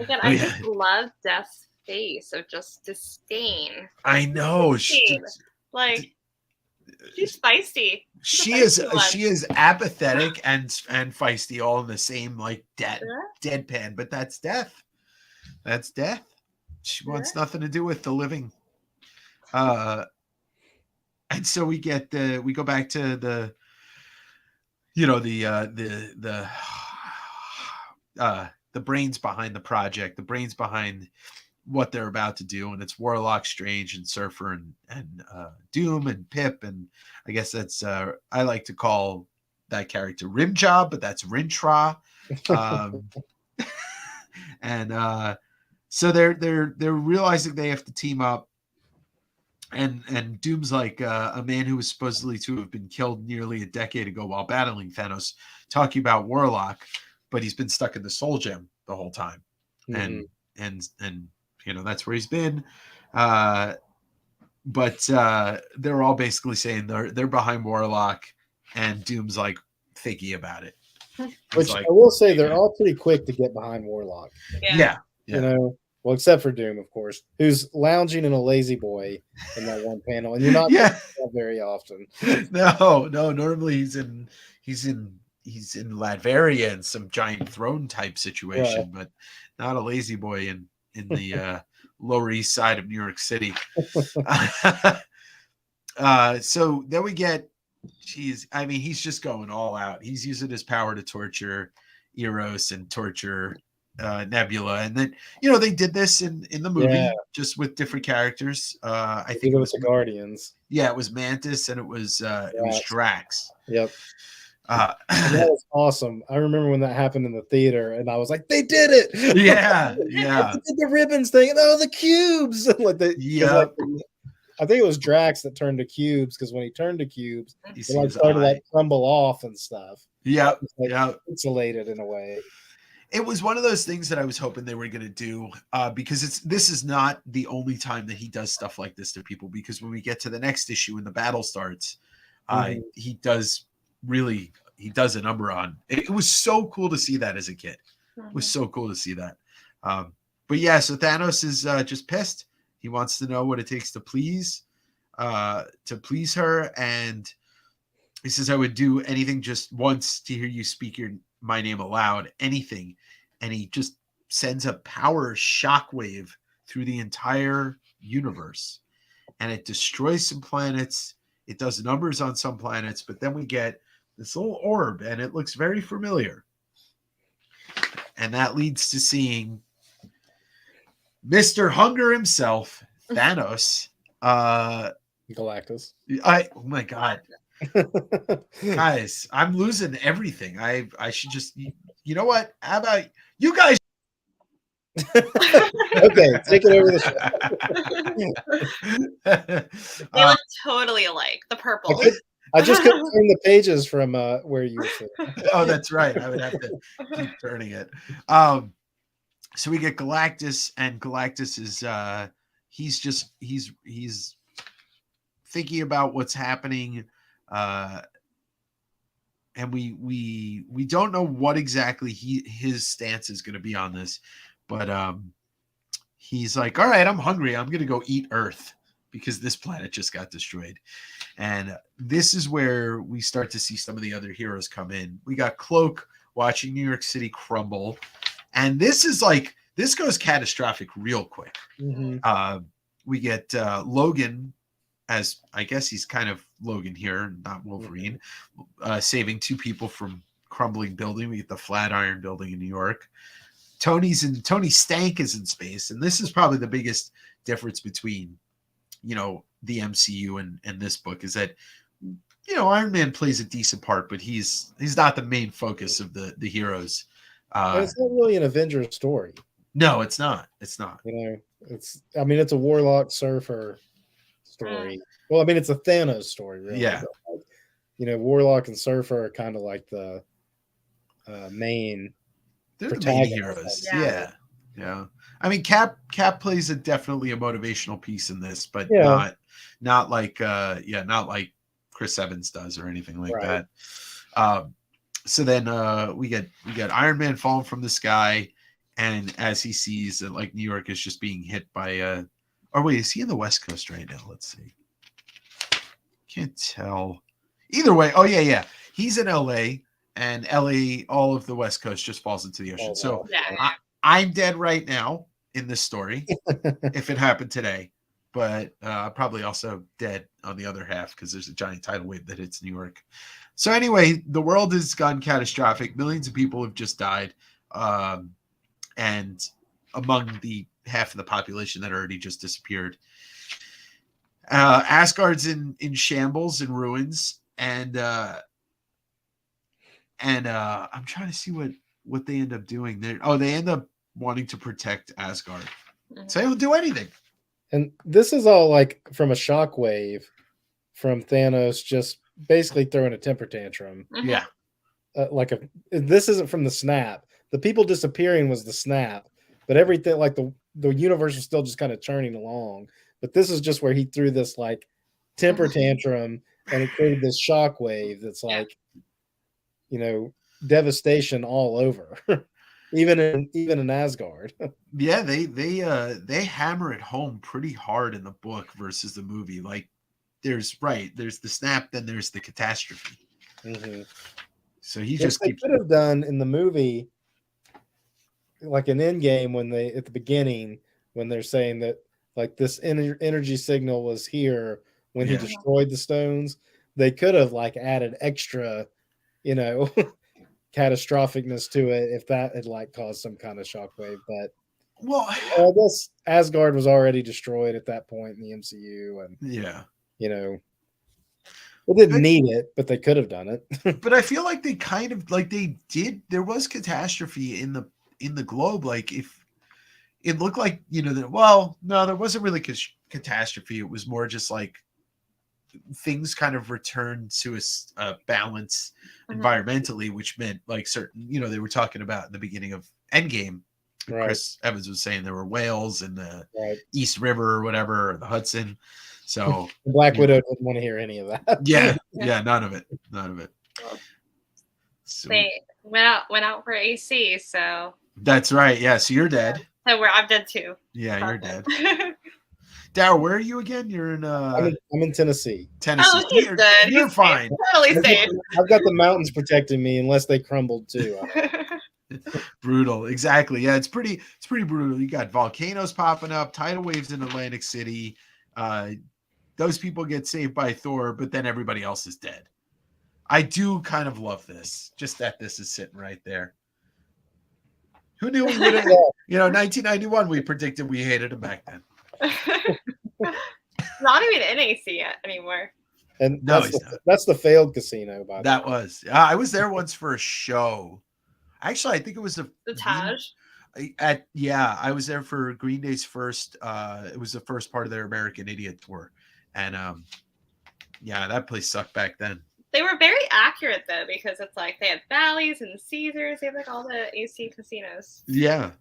Again, Oh, I yeah. just love Death's face of just disdain. I know. Disdain. Like, she's feisty. She a is feisty one. she is apathetic and feisty all in the same like deadpan, but that's Death. That's Death. She wants nothing to do with the living. And so we go back to the brains behind the project, the brains behind what they're about to do, and it's Warlock, Strange, and Surfer, and Doom, and Pip, and I guess that's I like to call that character Rimjob, but that's Rintra. And so they're realizing they have to team up, and Doom's like a man who was supposedly to have been killed nearly a decade ago while battling Thanos, talking about Warlock, but he's been stuck in the Soul Gem the whole time, and that's where he's been. But they're all basically saying they're behind Warlock, and Doom's like thinking about it. Which I will say, they're all pretty quick to get behind Warlock. Yeah. You know, well, except for Doom, of course, who's lounging in a lazy boy in that one panel, and you're not seeing that very often. No. Normally he's in Latveria in some giant throne type situation, but not a lazy boy in the Lower East Side of New York City. So then we get, he's just going all out. He's using his power to torture Eros and torture Nebula, and then they did this in the movie, just with different characters. I think it was the Guardians. Yeah, it was Mantis, and it was Drax. Yep. That was awesome. I remember when that happened in the theater, and I was like, "They did it!" Yeah. They did the ribbons thing, and the cubes. I think it was Drax that turned to cubes, because when he turned to cubes, he started to crumble off and stuff. Yeah, insulated in a way. It was one of those things that I was hoping they were going to do, because this is not the only time that he does stuff like this to people. Because when we get to the next issue and the battle starts, he does a number on. It was so cool to see that as a kid. It was so cool to see that. But yeah, so Thanos is just pissed. He wants to know what it takes to please her, and he says, "I would do anything just once to hear you speak my name aloud, anything." And he just sends a power shockwave through the entire universe, and it destroys some planets. It does numbers on some planets, but then we get this little orb, and it looks very familiar. And that leads to seeing Mr. Hunger himself, Thanos. Galactus. Oh my God. Guys, I'm losing everything. I should just, you know what? How about you guys? Okay, take it over the show. They look totally alike. The purple. I just couldn't turn the pages from where you were sitting. Oh, that's right. I would have to keep turning it. So we get Galactus, and Galactus is he's thinking about what's happening. And we don't know what exactly his stance is going to be on this, but he's like, all right, I'm hungry. I'm going to go eat Earth because this planet just got destroyed. And this is where we start to see some of the other heroes come in. We got Cloak watching New York City crumble. And this goes catastrophic real quick. Mm-hmm. We get Logan, as I guess he's kind of Logan here, not Wolverine, saving two people from crumbling building. We get the Flatiron building in New York. Tony Stank is in space, and this is probably the biggest difference between, the MCU and this book, is that, Iron Man plays a decent part, but he's not the main focus of the heroes. It's not really an Avengers story. No, it's not. It's not. It's a Warlock Surfer story. Well, it's a Thanos story, really. Yeah. But, Warlock and Surfer are kind of like the main heroes. Yeah. Cap plays definitely a motivational piece in this, but not like Chris Evans does or anything like Right. that. So then we get Iron Man falling from the sky, and as he sees that like New York is just being hit by or wait, is he in the West Coast right now? Let's see. Can't tell. Either way, oh yeah. He's in LA, and LA, all of the West Coast just falls into the ocean. Oh, So wow. Yeah. I'm dead right now in this story if it happened today, but probably also dead on the other half because there's a giant tidal wave that hits New York. So anyway, the world has gone catastrophic. Millions of people have just died, and among the half of the population that already just disappeared, Asgard's in shambles and ruins, and I'm trying to see what they end up doing there. Oh, they end up wanting to protect Asgard, so they'll do anything. And this is all like from a shockwave from Thanos just basically throwing a temper tantrum. Mhm. Yeah, This isn't from the snap. The people disappearing was the snap, but everything like the universe was still just kind of churning along. But this is just where he threw this like temper tantrum, and it created this shockwave that's like, devastation all over, even in Asgard. yeah. They hammer it home pretty hard in the book versus the movie. Like, there's the snap, then there's the catastrophe. Mm-hmm. So he Which just they keeps. could have done in the movie, like an Endgame, when they at the beginning when they're saying that like this energy signal was here when he Yeah. destroyed the stones. They could have like added extra, catastrophicness to it if that had like caused some kind of shockwave. But Well, I guess Asgard was already destroyed at that point in the MCU, and yeah. they didn't need it, but they could have done it. But I feel like they kind of like they did. There was catastrophe in the globe. Like, if it looked like no, there wasn't really catastrophe. It was more just like things kind of returned to a balance environmentally, which meant like certain they were talking about in the beginning of Endgame. Right. Chris Evans was saying there were whales in the Right. East River or whatever, or the Hudson. So Black Widow didn't want to hear any of that. yeah, none of it. So, They went out for AC, so that's right. Yeah, so you're dead. so I'm dead too. Yeah, you're dead. Darryl, where are you again? You're in I'm in Tennessee. Tennessee. Oh, he's good. You're He's fine. Totally safe. I've got the mountains protecting me unless they crumbled too. Brutal. Exactly. Yeah, it's pretty brutal. You got volcanoes popping up, tidal waves in Atlantic City. Those people get saved by Thor, but then everybody else is dead. I do kind of love this. Just that this is sitting right there. Who knew we would have, 1991, we predicted we hated him back then. Not even in AC yet anymore. And No, that's the failed casino, by the way. That was. I was there once for a show. Actually, I think it was The Taj. I was there for Green Day's first. It was the first part of their American Idiot tour, and that place sucked back then. They were very accurate though, because it's like they had Bally's and Caesars. They had like all the AC casinos. Yeah,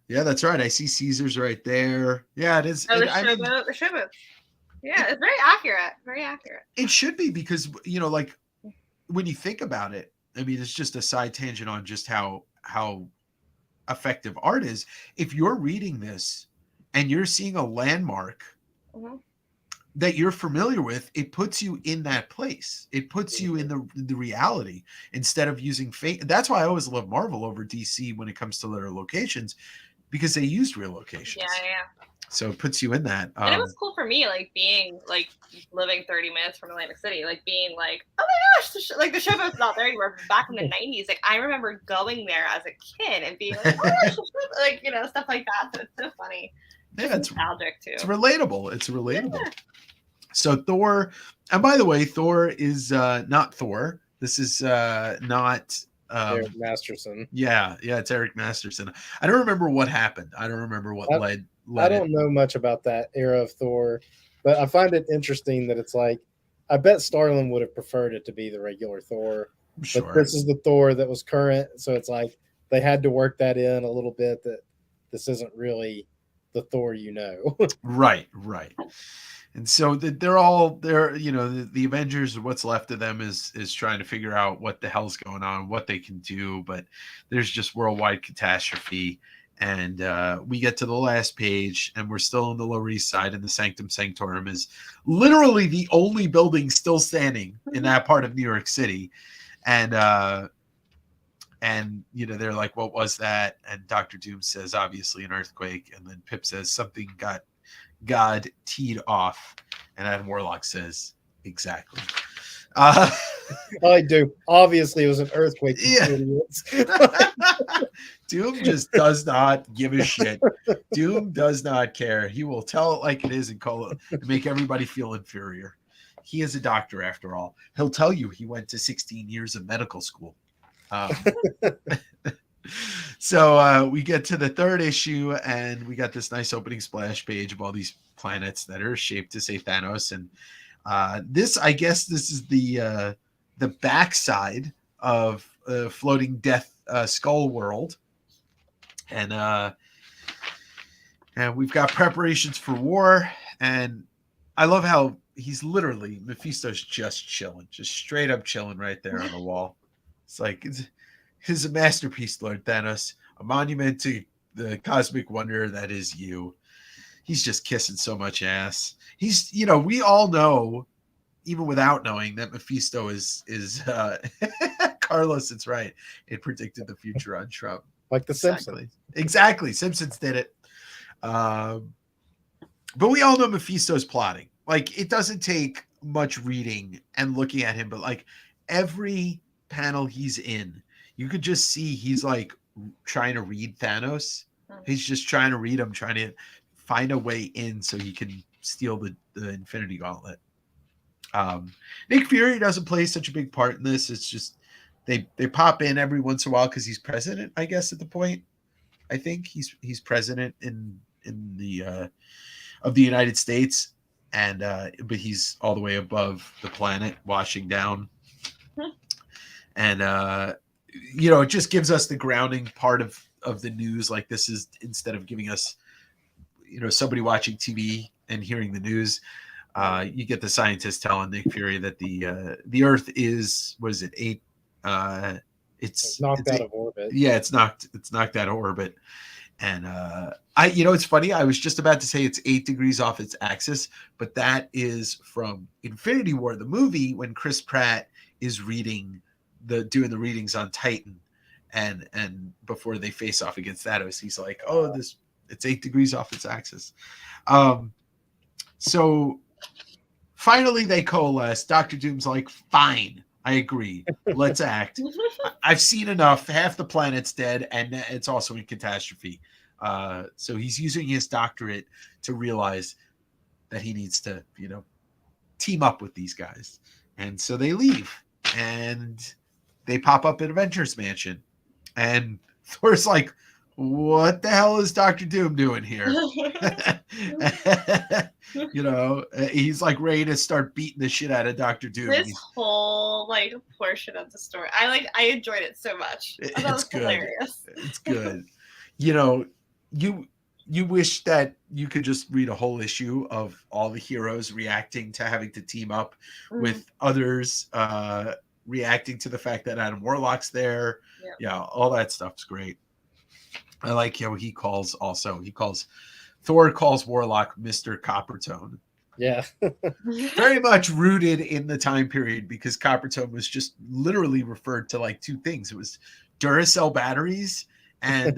that's right. I see Caesars right there. Yeah, it is. Oh, the Showboat. Yeah, it's very accurate. Very accurate. It should be, because like when you think about it, I mean, it's just a side tangent on just how effective art is. If you're reading this and you're seeing a landmark that you're familiar with, it puts you in that place. It puts you in the reality instead of using fake. That's why I always love Marvel over DC when it comes to their locations, because they used real locations. Yeah. So it puts you in that. And it was cool for me, like being like living 30 minutes from Atlantic City, like being like, oh my gosh, the Showboat's not there anymore. Back in the 90s, like I remember going there as a kid and being like, oh my gosh, like stuff like that. So it's so funny. Yeah, it's nostalgic too. It's relatable. Yeah. So Thor, and by the way, Thor is not Thor. This is not Eric Masterson. Yeah, it's Eric Masterson. I don't remember what happened. I don't remember what led I don't know much about that era of Thor, but I find it interesting that it's like, I bet Starlin would have preferred it to be the regular Thor. Sure. But this is the Thor that was current, so it's like they had to work that in a little bit, that this isn't really the Thor you know. Right. And so they're the Avengers, what's left of them is trying to figure out what the hell's going on, what they can do, but there's just worldwide catastrophe. And we get to the last page, and we're still on the Lower East Side, and the Sanctum Sanctorum is literally the only building still standing in that part of New York City. And they're like, what was that? And Dr. Doom says, obviously an earthquake. And then Pip says something got God teed off, and Adam Warlock says, exactly. I do. Obviously, it was an earthquake. Yeah. Idiots. Doom just does not give a shit. Doom does not care. He will tell it like it is and call it and make everybody feel inferior. He is a doctor, after all. He'll tell you he went to 16 years of medical school. So we get to the third issue, and we got this nice opening splash page of all these planets that are shaped to say Thanos. And I guess this is the backside of floating death skull world. And we've got preparations for war. And I love how he's literally, Mephisto's just chilling, just straight up chilling right there on the wall. It's like, it's a masterpiece, Lord Thanos, a monument to the cosmic wonder that is you. He's just kissing so much ass. He's, we all know, even without knowing, that Mephisto is Carlos. It's right. It predicted the future on Trump. Like the Simpsons. Exactly. Simpsons did it. But we all know Mephisto's plotting. Like, it doesn't take much reading and looking at him, but like every panel he's in, you could just see he's like trying to read Thanos. He's just trying to read him, trying to find a way in so he can steal the Infinity Gauntlet. Nick Fury doesn't play such a big part in this. It's just they pop in every once in a while because he's president, I guess, at the point. I think he's president in the of the United States, and but he's all the way above the planet, washing down. And it just gives us the grounding part of the news. Like, this is, instead of giving us somebody watching TV and hearing the news, you get the scientists telling Nick Fury that the Earth is, what is it, it's knocked out of orbit. Yeah, it's knocked out of orbit. And it's funny, I was just about to say it's 8 degrees off its axis, but that is from Infinity War, the movie, when Chris Pratt is doing the readings on Titan, and before they face off against Thanos, he's like, it's 8 degrees off its axis. So finally they coalesce. Dr. Doom's like, fine, I agree, let's act. I've seen enough. Half the planet's dead, and it's also in catastrophe. So he's using his doctorate to realize that he needs to team up with these guys. And so they leave, and they pop up at Avengers Mansion, and Thor's like, what the hell is Dr. Doom doing here? He's like ready to start beating the shit out of Dr. Doom. This whole portion of the story, I enjoyed it so much. I thought it was good. Hilarious. It's good. You wish that you could just read a whole issue of all the heroes reacting to having to team up with others, reacting to the fact that Adam Warlock's there. Yeah, all that stuff's great. I like how Thor calls Warlock Mr. Coppertone. Yeah. Very much rooted in the time period, because Coppertone was just literally referred to like 2 things. It was Duracell batteries and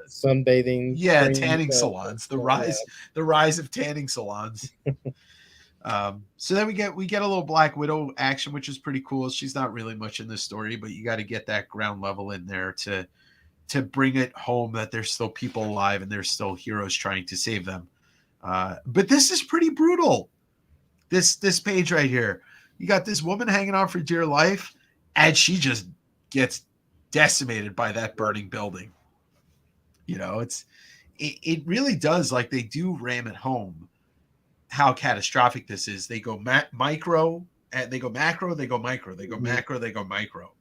sunbathing. Yeah, tanning salons. The rise of tanning salons. So then we get a little Black Widow action, which is pretty cool. She's not really much in this story, but you got to get that ground level in there to bring it home that there's still people alive and there's still heroes trying to save them. But this is pretty brutal. This page right here, you got this woman hanging on for dear life, and she just gets decimated by that burning building. It really does, like, they do ram it home how catastrophic this is. They go micro, and they go macro, they go micro, they go macro, they go micro,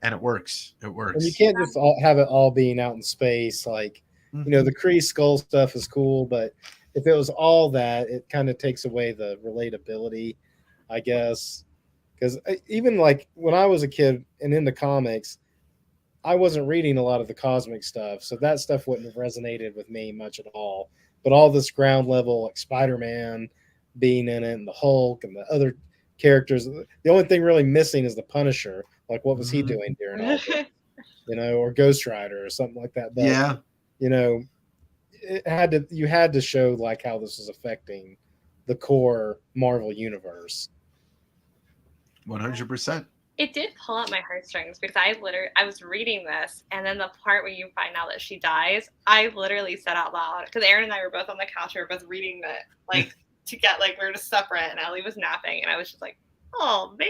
and it works. And you can't just have it all being out in space. Like, You know, the Kree skull stuff is cool, but if it was all that, it kind of takes away the relatability, I guess. Because even like when I was a kid and into comics, I wasn't reading a lot of the cosmic stuff, so that stuff wouldn't have resonated with me much at all. But all this ground level, like Spider-Man being in it, and the Hulk, and the other characters, the only thing really missing is the Punisher. Like, what was he doing during all this? You know, or Ghost Rider or something like that. But Yeah. you know, you had to show like how this was affecting the core Marvel universe. 100%. It did pull at my heartstrings because I was reading this, and then the part where you find out that she dies, I literally said out loud, because Aaron and I were both on the couch, we were both reading it, like, to get, like, we were just separate, and Ellie was napping, and I was just like, oh, man.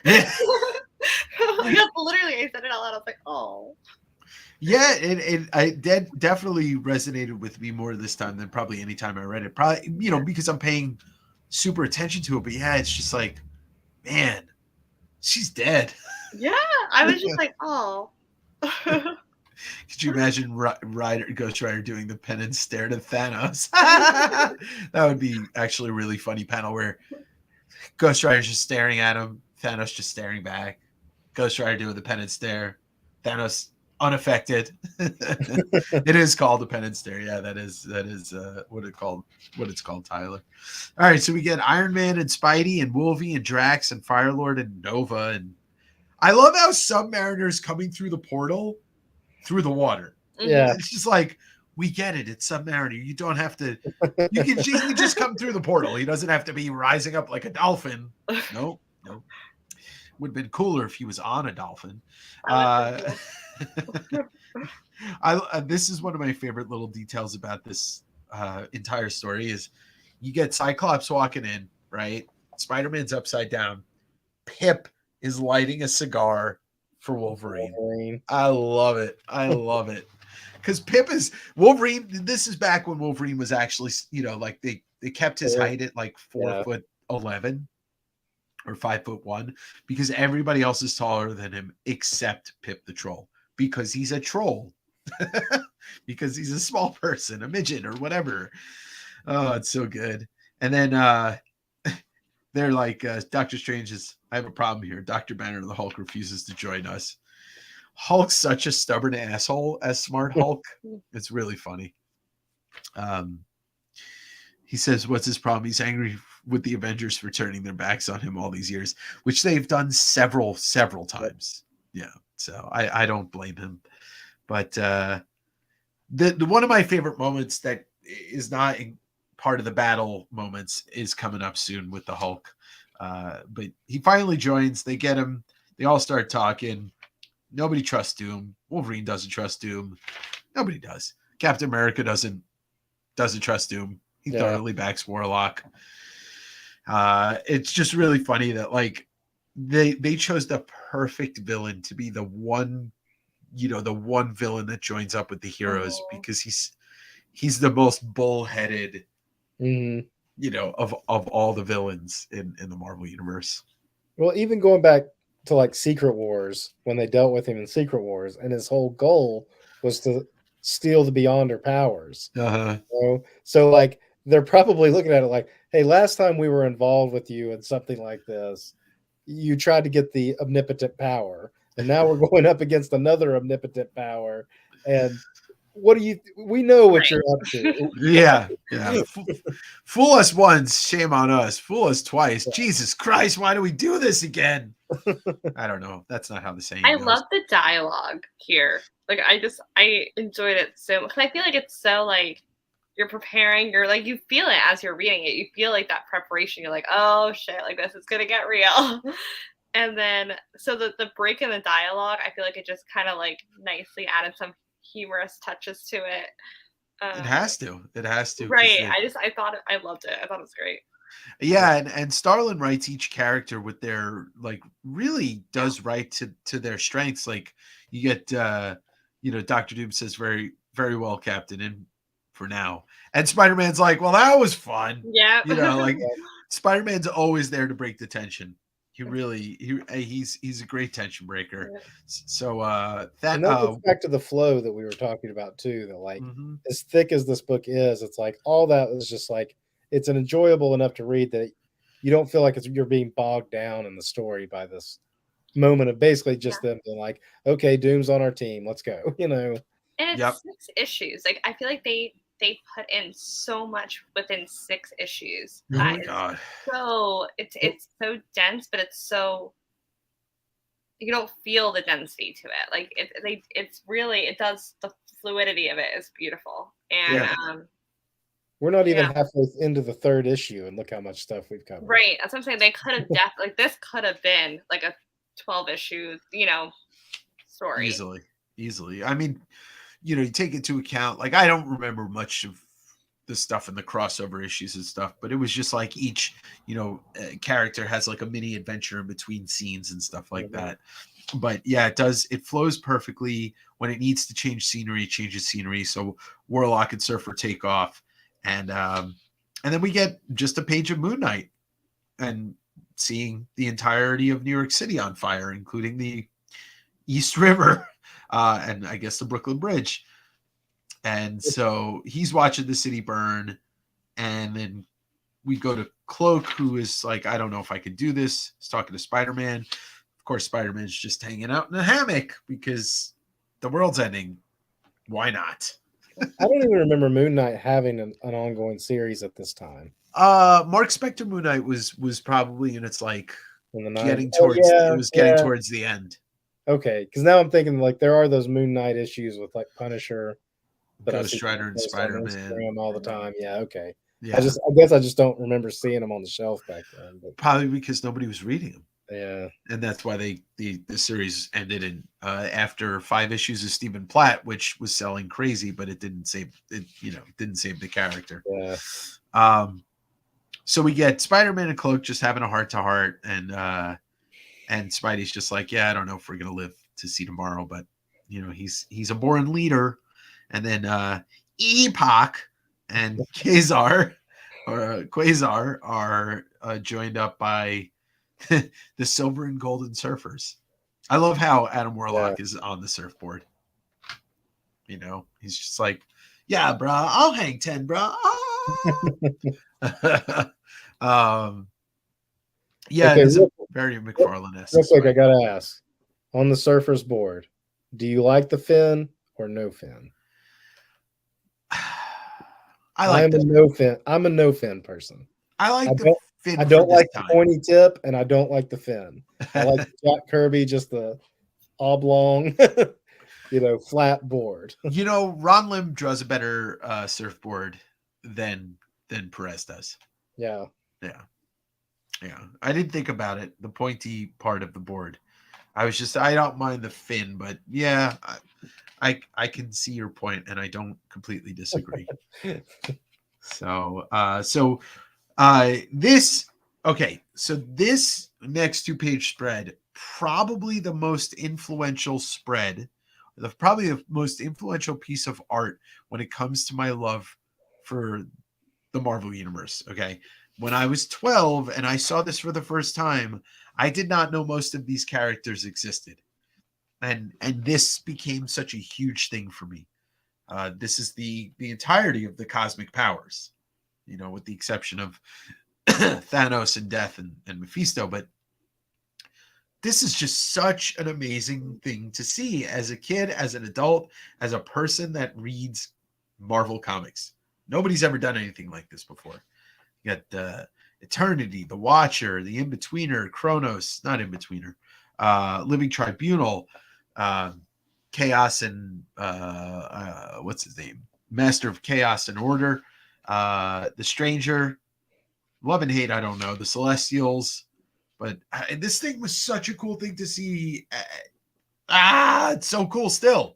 Yes, literally, I said it out loud. I was like, oh. Yeah, it definitely resonated with me more this time than probably any time I read it. Probably, you know, because I'm paying super attention to it. But yeah, it's just like, man, she's dead. Yeah, I was just like, oh. Could you imagine Ghost Rider doing the penance stare to Thanos? That would be actually a really funny panel where Ghost Rider's just staring at him, Thanos just staring back. Ghost Rider doing the penance stare, Thanos unaffected. It is called a penance stare. Yeah, that is what it's called, Tyler. All right, so we get Iron Man and Spidey and Wolvie and Drax and Firelord and Nova, and I love how Submariner's coming through the portal through the water. Yeah, It's just like, we get it. It's Submariner. You don't have to. You can just come through the portal. He doesn't have to be rising up like a dolphin. Nope. Would have been cooler if he was on a dolphin. This is one of my favorite little details about this entire story is you get Cyclops walking in, right? Spider-Man's upside down. Pip is lighting a cigar for Wolverine. I love it. Because Pip is Wolverine. This is back when Wolverine was actually, you know, like they kept his height at like 4'11" or 5'1", because everybody else is taller than him except Pip the Troll, because he's a troll, because he's a small person, a midget or whatever. Oh, it's so good. And then they're like, Doctor Strange is, I have a problem here. Dr. Banner of the Hulk refuses to join us. Hulk's such a stubborn asshole as Smart Hulk. It's really funny. He says, what's his problem? He's angry with the Avengers for turning their backs on him all these years, which they've done several times. Yeah. So I don't blame him. But the one of my favorite moments that is not part of the battle moments is coming up soon with the Hulk. But he finally joins. They get him. They all start talking. Nobody trusts Doom. Wolverine doesn't trust Doom. Nobody does. Captain America doesn't trust Doom. He thoroughly backs Warlock. It's just really funny that like they chose the perfect villain to be the one villain that joins up with the heroes, because he's the most bullheaded, you know, of all the villains in the Marvel universe. Well, even going back to like Secret Wars, when they dealt with him in Secret Wars, and his whole goal was to steal the Beyonder powers. So like they're probably looking at it like, hey, last time we were involved with you in something like this, you tried to get the omnipotent power, and now we're going up against another omnipotent power, and we know what you're up to. Yeah. Fool us once, shame on us. Fool us twice. Jesus Christ, why do we do this again? I don't know. That's not how the saying goes. love the dialogue here. Like, I enjoyed it so much. I feel like it's so like you're preparing. You're like, you feel it as you're reading it. You feel like that preparation. You're like, oh shit, like this is gonna get real. And then so the break in the dialogue, I feel like it just kind of like nicely added some humorous touches to it. It has to. Right. I thought I loved it. I thought it was great. Yeah, and Starlin writes each character with their like really does write to their strengths. Like you get Dr. Doom says very, very well, Captain, and for now. And Spider-Man's like, well, that was fun. Yeah. You know, like Spider-Man's always there to break the tension. he's a great tension breaker. Yeah. So And that gets back to the flow that we were talking about too. That like mhm. as thick as this book is, it's like all that is just like it's an enjoyable enough to read that you don't feel like you're being bogged down in the story by this moment of basically just them being like, okay, Doom's on our team, let's go. You know. And it's Yep. 6 issues. Like I feel like they put in so much within 6 issues. Oh That my is god. so it's so dense, but it's so you don't feel the density to it. Like it's really it does the fluidity of it is beautiful. And Yeah. We're not even Yeah. halfway into the 3rd issue, and look how much stuff we've covered. Right. That's what I'm saying. They could have like this could have been like a 12 issue, story. Easily. I mean, you take into account, like, I don't remember much of the stuff in the crossover issues and stuff, but it was just like each, character has like a mini adventure in between scenes and stuff like that. But yeah, it flows perfectly. When it needs to change scenery, it changes scenery. So Warlock and Surfer take off. And then we get just a page of Moon Knight and seeing the entirety of New York City on fire, including the East River and I guess the Brooklyn Bridge. And so he's watching the city burn. And then we go to Cloak, who is like, I don't know if I could do this. He's talking to Spider-Man. Of course, Spider-Man's just hanging out in a hammock because the world's ending. Why not? I don't even remember Moon Knight having an ongoing series at this time. Mark Spector Moon Knight was probably in its like In the getting 90s. towards it was getting towards the end. Okay, because now I'm thinking like there are those Moon Knight issues with like Punisher, but Ghost Rider and Spider-Man all the time. Yeah, okay. Yeah. I guess I just don't remember seeing them on the shelf back then. But Probably because nobody was reading them. yeah, And that's why the series ended in after 5 issues of Stephen Platt, which was selling crazy, but it didn't save it. Didn't save the character. yeah. So we get Spider-Man and Cloak just having a heart-to-heart, and Spidey's just like, yeah, I don't know if we're gonna live to see tomorrow, but he's a born leader. And then Epoch and Quasar are joined up by the Silver and Golden Surfers. I love how Adam Warlock is on the surfboard. He's just like, yeah, bro, I'll hang 10, bro. Yeah, Okay, it's a very McFarlane-esque. Real quick, I gotta ask: on the Surfer's board, do you like the fin or no fin? I'm a no fin person. I like the fin. I don't like the pointy tip, and I don't like the fin. I like Jack Kirby, just the oblong, flat board. Ron Lim draws a better surfboard than Perez does. Yeah. I didn't think about it. The pointy part of the board. I don't mind the fin, but yeah, I can see your point, and I don't completely disagree. So this next 2-page spread, probably the most influential spread, probably the most influential piece of art when it comes to my love for the Marvel Universe. Okay. When I was 12 and I saw this for the first time, I did not know most of these characters existed. And this became such a huge thing for me. This is the entirety of the cosmic powers, with the exception of Thanos and Death and Mephisto. But this is just such an amazing thing to see as a kid, as an adult, as a person that reads Marvel comics. Nobody's ever done anything like this before. You got Eternity, the Watcher, the In-Betweener, Kronos, not In-Betweener, Living Tribunal, Chaos and what's his name? Master of Chaos and Order, the Stranger, Love and Hate, I don't know, the Celestials. But this thing was such a cool thing to see. It's so cool still.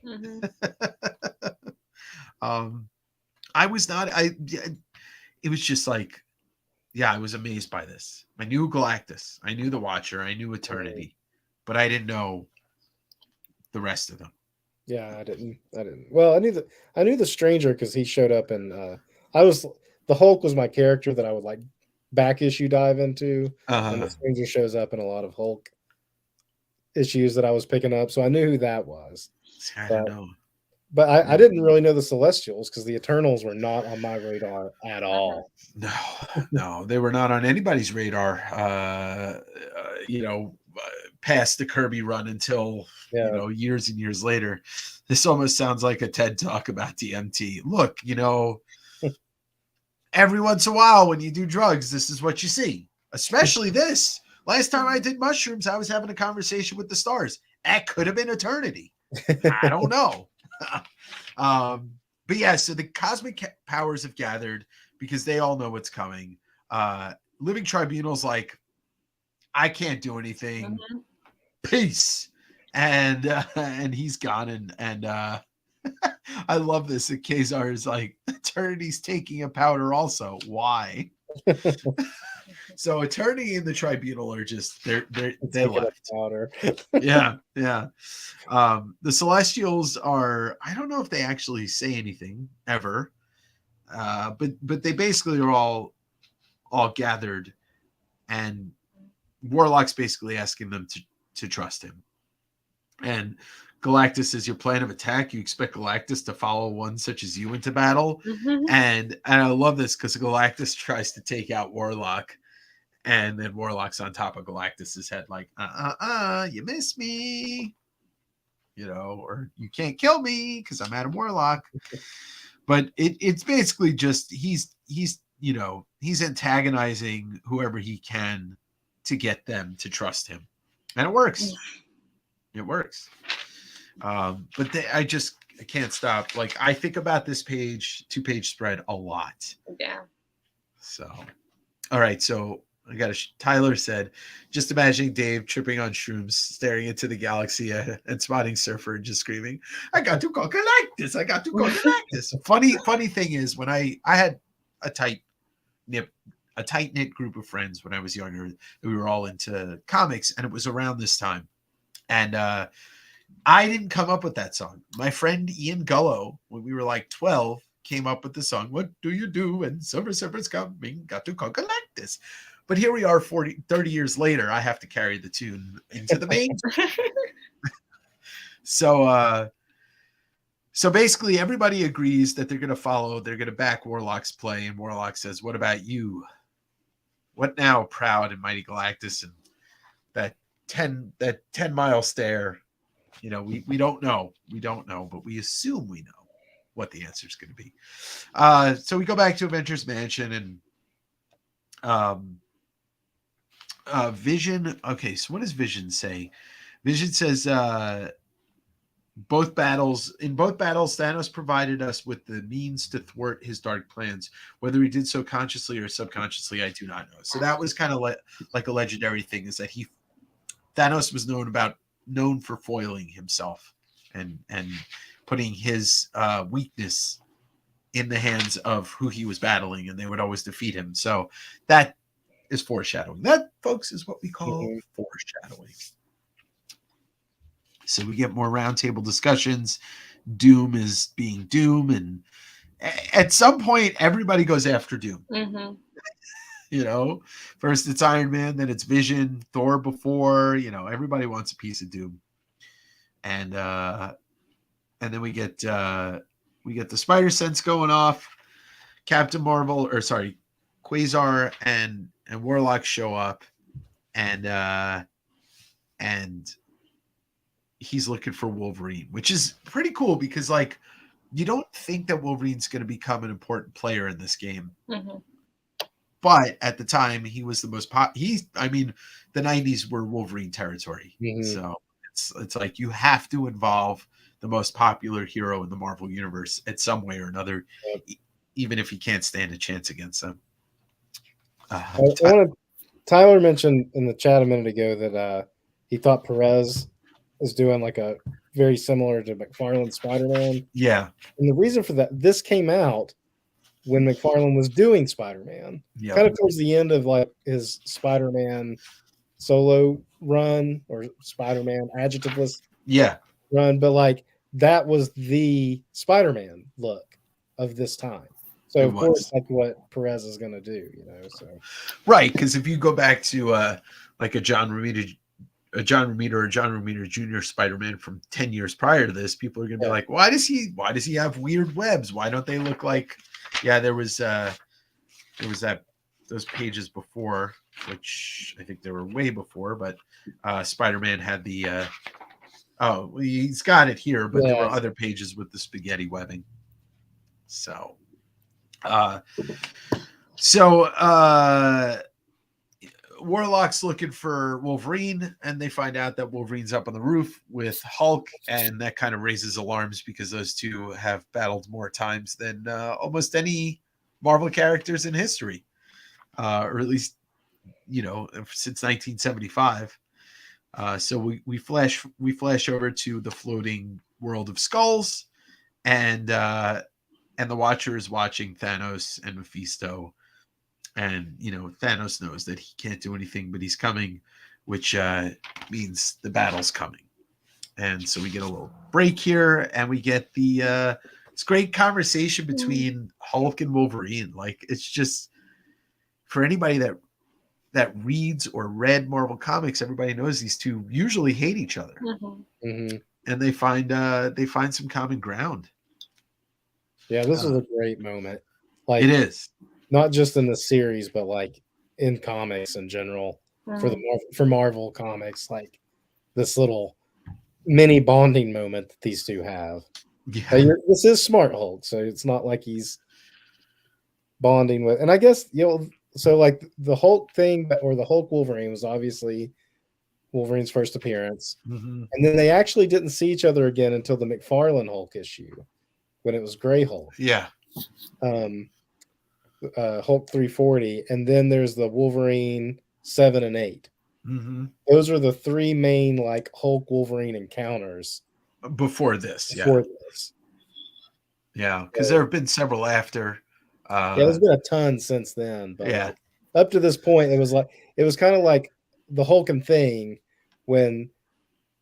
Mm-hmm. It was just like, yeah, I was amazed by this. I knew Galactus, I knew the Watcher, I knew Eternity, but I didn't know the rest of them. Yeah, I didn't. Well, I knew the Stranger because he showed up, and the Hulk was my character that I would like back issue dive into, and the Uh, stranger shows up in a lot of Hulk issues that I was picking up, so I knew who that was. I But don't know. But I didn't really know the Celestials because the Eternals were not on my radar at all. No, no, they were not on anybody's radar. Past the Kirby run until Yeah. years and years later. This almost sounds like a TED talk about DMT. Look, every once in a while when you do drugs, this is what you see. Especially this. Last time I did mushrooms, I was having a conversation with the stars. That could have been eternity. I don't know. But yeah, so the cosmic powers have gathered because they all know what's coming. Living Tribunal's like, I can't do anything. Mhm. Peace. And he's gone and I love this. That Kazar is like, Eternity's taking a powder also. Why? So Eternity and the Tribunal are just they Taking a left. powder. Yeah. The Celestials are, I don't know if they actually say anything ever, but they basically are all gathered, and Warlock's basically asking them to trust him. And Galactus says, your plan of attack, you expect Galactus to follow one such as you into battle. Mhm. And I love this because Galactus tries to take out Warlock, and then Warlock's on top of Galactus's head, like, you miss me, or you can't kill me because I'm Adam Warlock. But it's basically just he's antagonizing whoever he can to get them to trust him, and it works. It works. But I can't stop. Like, I think about this 2-page spread a lot. Yeah. So, all right. So I got Tyler said, just imagining Dave tripping on shrooms, staring into the galaxy and spotting Surfer and just screaming, I got to go Galactus. I got to go Galactus. Funny thing is, when I had a tight knit group of friends when I was younger, we were all into comics, and it was around this time. And I didn't come up with that song. My friend Ian Gullo, when we were like 12, came up with the song, What Do You Do When Surfer's Coming? Got to go Galactus. But here we are 30 years later. I have to carry the tune into the main. So basically everybody agrees that they're going to back Warlock's play. And Warlock says, what about you? What now, proud and mighty Galactus? And that 10-mile stare, we don't know. We don't know, but we assume we know what the answer is going to be. So we go back to Avengers Mansion, and Vision. Okay, so what does Vision say? Vision says, in both battles, Thanos provided us with the means to thwart his dark plans. Whether he did so consciously or subconsciously, I do not know. So that was kind of like a legendary thing, is that Thanos was known for foiling himself and putting his weakness in the hands of who he was battling, and they would always defeat him. So that is foreshadowing. That, folks, is what we call foreshadowing. So we get more roundtable discussions. Doom is being Doom, and at some point, everybody goes after Doom. Mm-hmm. First it's Iron Man, then it's Vision, Thor before, everybody wants a piece of Doom. And then we get the spider sense going off. Captain Marvel, Quasar and Warlock show up, and he's looking for Wolverine, which is pretty cool because, like, you don't think that Wolverine's going to become an important player in this game. Mm-hmm. But at the time, he was the most the 90s were Wolverine territory. Mhm. So it's like you have to involve the most popular hero in the Marvel universe in some way or another, even if you can't stand a chance against them. Tyler mentioned in the chat a minute ago that he thought Perez is doing like a very similar to McFarlane's Spider-Man. Yeah. And the reason for that, this came out when McFarlane was doing Spider-Man, kind of towards the end of like his Spider-Man solo run or Spider-Man adjectiveless run, but like that was the Spider-Man look of this time. So It of course, was. that's what Perez is going to do. So Right, because if you go back to like a John Romita or John Romita Jr. Spider-Man from 10 years prior to this, people are gonna be Yeah. like, why does he have weird webs? Why don't they look like there was those pages before, which I think they were way before, but Spider-Man had the he's got it here, but there were other pages with the spaghetti webbing. So Warlock's looking for Wolverine, and they find out that Wolverine's up on the roof with Hulk, and that kind of raises alarms because those two have battled more times than almost any Marvel characters in history, or at least since 1975. So we flash over to the floating world of skulls, and the Watcher is watching Thanos and Mephisto. And, Thanos knows that he can't do anything, but he's coming, which means the battle's coming. And so we get a little break here, and we get it's great conversation between Hulk and Wolverine. Like, it's just, for anybody that reads or read Marvel Comics, everybody knows these two usually hate each other. Mm-hmm. And they find some common ground. Yeah, this was a great moment. Like, it is. Not just in the series, but like in comics in general for Marvel Comics, like this little mini bonding moment that these two have. Yeah. This is Smart Hulk, so it's not like he's bonding with. And I guess so like the Hulk thing, or the Hulk Wolverine was obviously Wolverine's first appearance, and then they actually didn't see each other again until the McFarlane Hulk issue, when it was Gray Hulk. Yeah. Hulk 340, and then there's the Wolverine 7 and 8. Mm-hmm. Those are the three main like Hulk Wolverine encounters before this. Yeah, because there have been several after. There's been a ton since then, but yeah, like, up to this point, it was kind of like the Hulk thing when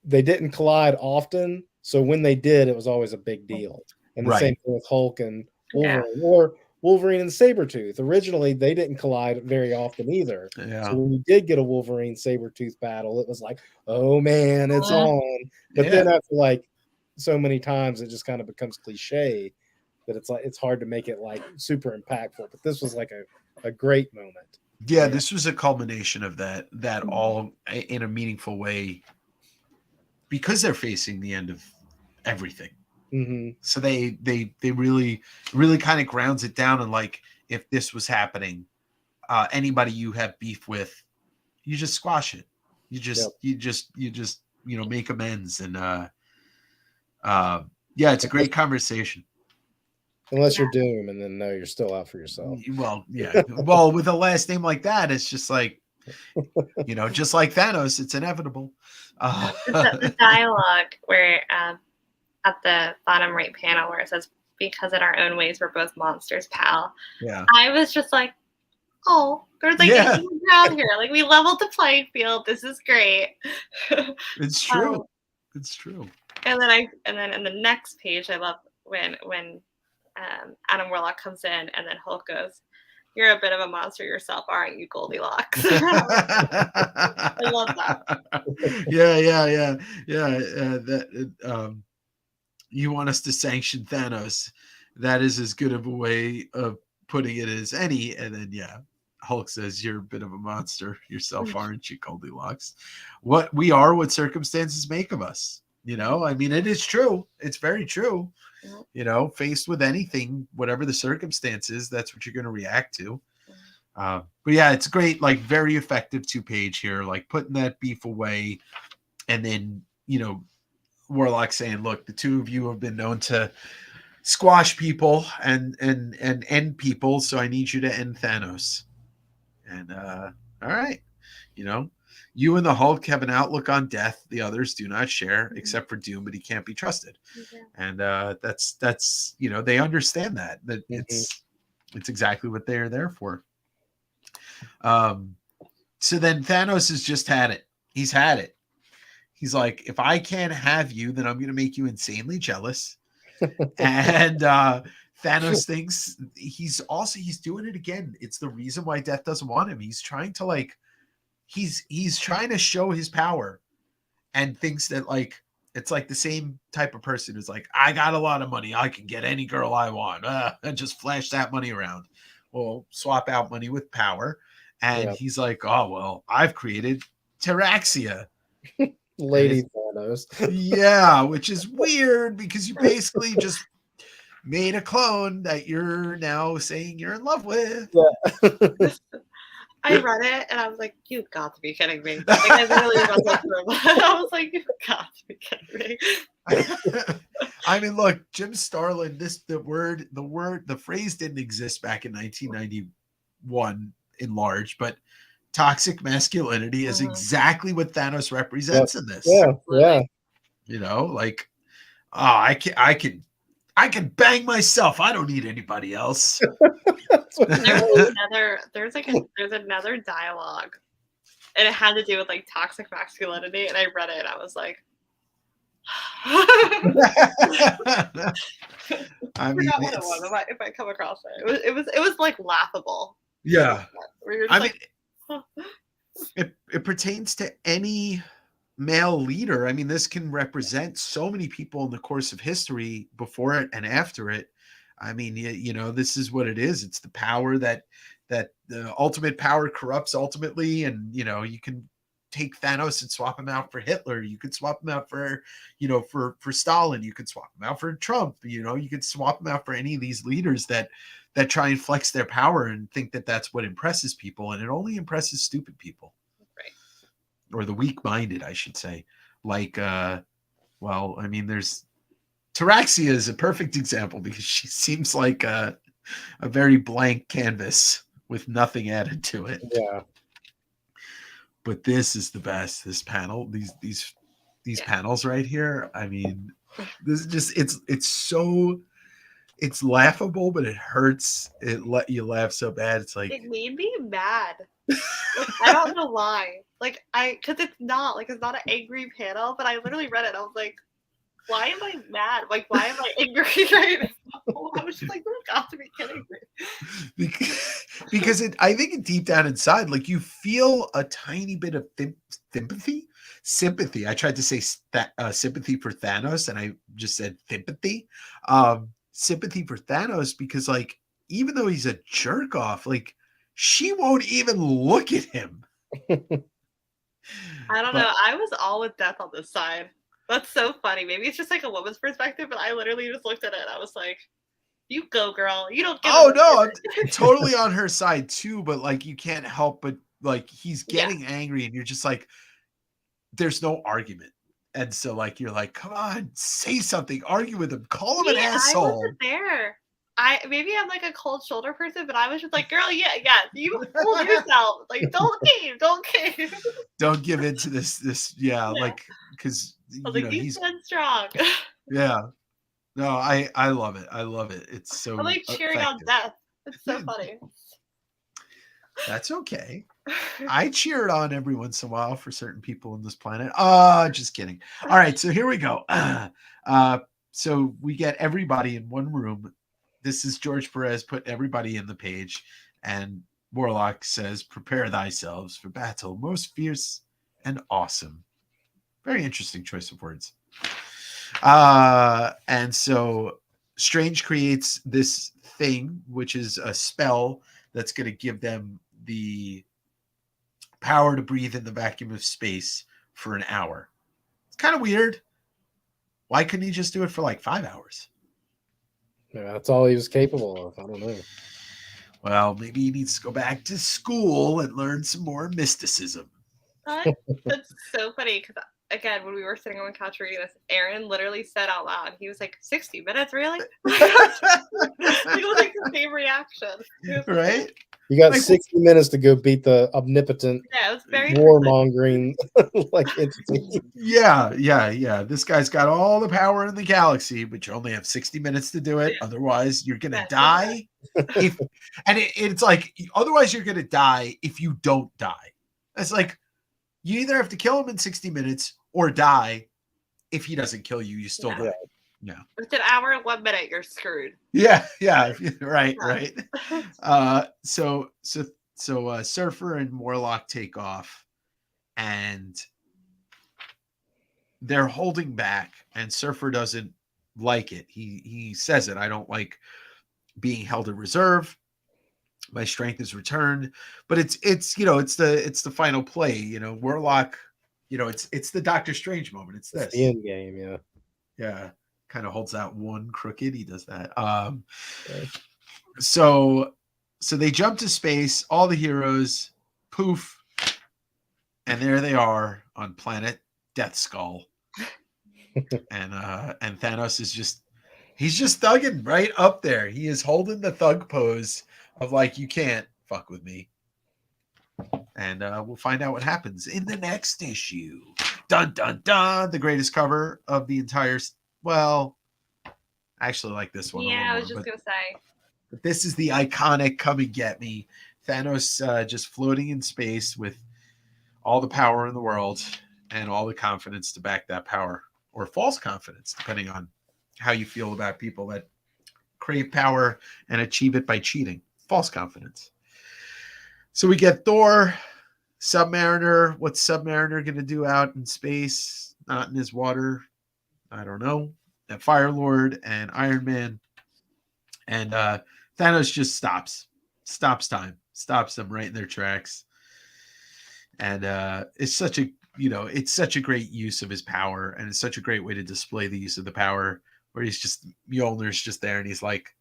they didn't collide often. So when they did, it was always a big deal. And the same thing with Hulk and Wolverine, or Wolverine and Sabretooth. Originally, they didn't collide very often either. Yeah. So when we did get a Wolverine Sabretooth battle, it was like, oh man, it's on. But then after like so many times, it just kind of becomes cliche that it's like it's hard to make it like super impactful. But this was like a great moment. Yeah, this was a culmination of that all in a meaningful way, because they're facing the end of everything. Mm-hmm. So they really kind of grounds it down. And like, if this was happening, anybody you have beef with, you just squash it. You just make amends. And it's a great conversation. Unless you're Doom, and then no, you're still out for yourself. Well, yeah. Well, with a last name like that, it's just like, just like Thanos, it's inevitable. The dialogue where at the bottom right panel where it says, "Because in our own ways, we're both monsters, pal." Yeah. I was just like, oh, there's like a huge crowd here. Like, we leveled the playing field. This is great. It's true. It's true. And then in the next page, I love when Adam Warlock comes in, and then Hulk goes, "You're a bit of a monster yourself, aren't you, Goldilocks?" I love that. Yeah. You want us to sanction Thanos? That is as good of a way of putting it as any. And then Hulk says, "You're a bit of a monster yourself, aren't you, Goldilocks?" What circumstances make of us. I mean, it is true. It's very true. Faced with anything, whatever the circumstances, that's what you're going to react to. But yeah, it's great, like very effective 2-page here, like putting that beef away. And then, Warlock saying, "Look, the two of you have been known to squash people and end people. So I need you to end Thanos." And all right, you and the Hulk have an outlook on death the others do not share, except for Doom, but he can't be trusted. And that's they understand that it's exactly what they're there for. So then Thanos has just had it. He's had it. He's like, if I can't have you, then I'm going to make you insanely jealous. And Thanos thinks he's doing it again. It's the reason why Death doesn't want him. He's trying to like he's trying to show his power and thinks that like it's like the same type of person who's like, I got a lot of money, I can get any girl I want, and just flash that money around. Well, swap out money with power. And he's like, oh well, I've created Taraxia. Lady Thanos. Yeah, which is weird because you basically just made a clone that you're now saying you're in love with. Yeah. I read it and I was like, "You got to be kidding me!" Like I really wasn't through. I was like, "You got to be kidding me!" I mean, look, Jim Starlin. The phrase didn't exist back in 1991 in large, but toxic masculinity is exactly what Thanos represents in this. Yeah, yeah. You know, like, oh, I can bang myself. I don't need anybody else. There's another dialogue, and it had to do with like toxic masculinity, and I read it and I was like, I mean, forgot what it was. If I come across it, it was like laughable. Yeah, I mean, it pertains to any male leader. I mean, this can represent so many people in the course of history, before it and after it. I mean, you know, this is what it is. It's the power that the ultimate power corrupts ultimately. And, you know, you can take Thanos and swap him out for Hitler. You could swap him out for, you know, for Stalin. You could swap him out for Trump. You know, you could swap him out for any of these leaders that try and flex their power and think that that's what impresses people. And it only impresses stupid people. Right. Or the weak-minded, I should say. Like, well, I mean, Taraxia is a perfect example because she seems like a very blank canvas with nothing added to it. Yeah. But this is the best. This panel, these panels right here. I mean, this is just it's laughable, but it hurts. It let you laugh so bad. It's like it made me mad. Like, I don't know why. Like because it's not an angry panel, but I literally read it. And I was like, why am I mad? Like, why am I angry right now? I was just like, you got to be kidding me. Because I think deep down inside, like you feel a tiny bit of sympathy. I tried to say sympathy for Thanos, and I just said sympathy. Sympathy for Thanos because, like, even though he's a jerk off, like she won't even look at him. I don't know. I was all with Death on this side. That's so funny. Maybe it's just like a woman's perspective, but I literally just looked at it and I was like, you go, girl. You don't get I'm totally on her side too, but like you can't help but like he's getting angry and you're just like, there's no argument. And so like you're like, come on, say something, argue with him, call him an asshole. I wasn't there. Maybe I'm like a cold shoulder person, but I was just like, girl, yeah, you hold yourself. Like, don't cave. Don't give in to this, like, because you stand strong. Yeah. No, I love it. I love it. It's so I'm like cheering on Death. It's so funny. That's okay. I cheer it on every once in a while for certain people on this planet. Just kidding. All right, so here we go. So we get everybody in one room. This is George Perez put everybody in the page, and Warlock says, "Prepare thyselves for battle, most fierce and awesome." Very interesting choice of words. And so Strange creates this thing, which is a spell that's going to give them the power to breathe in the vacuum of space for an hour. It's kind of weird. Why couldn't he just do it for like 5 hours? Yeah, that's all he was capable of. I don't know. Well, maybe he needs to go back to school and learn some more mysticism. That's so funny because, again, when we were sitting on the couch reading this, Aaron literally said out loud, he was like, 60 minutes, really? It was like the same reaction. Right? You got 60 minutes to go beat the omnipotent it was very warmongering like entity. Yeah. This guy's got all the power in the galaxy, but you only have 60 minutes to do it. Otherwise, you're gonna die. It's like, otherwise you're gonna die if you don't die. It's like you either have to kill him in 60 minutes or die. If he doesn't kill you, you still die. Within an hour and 1 minute, you're screwed. Yeah, right, Yeah. right. So Surfer and Morlock take off, and they're holding back, and Surfer doesn't like it. He says it. I don't like being held in reserve. My strength is returned, but it's it's the final play. Warlock. It's the Doctor Strange moment. It's this. The end game, yeah. Yeah, kind of holds out one crooked. He does that. Okay. So they jump to space. All the heroes, poof, and there they are on planet Death Skull. and Thanos is he's just thugging right up there. He is holding the thug pose of like, you can't fuck with me. And we'll find out what happens in the next issue. Dun dun dun! The greatest cover of the entire. Well, I actually like this one. Yeah, I was just gonna say. But this is the iconic "Come and Get Me." Thanos just floating in space with all the power in the world and all the confidence to back that power, or false confidence, depending on how you feel about people that crave power and achieve it by cheating. False confidence. So we get Thor, Submariner. What's Submariner going to do out in space? Not in his water. I don't know. And Firelord and Iron Man. And Thanos just stops time, stops them right in their tracks. And it's such a great use of his power, and it's such a great way to display the use of the power, where Mjolnir's just there, and he's like,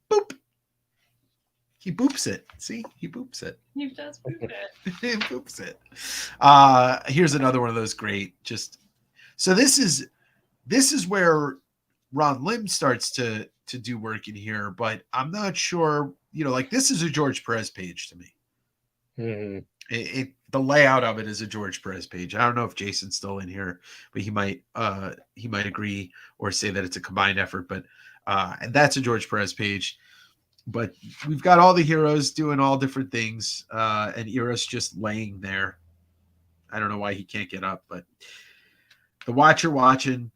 boop. He boops it. See, he boops it. He does boop it. He boops it. Here's another one of those great. So this is where Ron Lim starts to do work in here, but I'm not sure. This is a George Perez page to me. Mm-hmm. The layout of it is a George Perez page. I don't know if Jason's still in here, but he might agree or say that it's a combined effort. But and that's a George Perez page. But we've got all the heroes doing all different things, and Eros just laying there. I don't know why he can't get up, but the Watcher watching,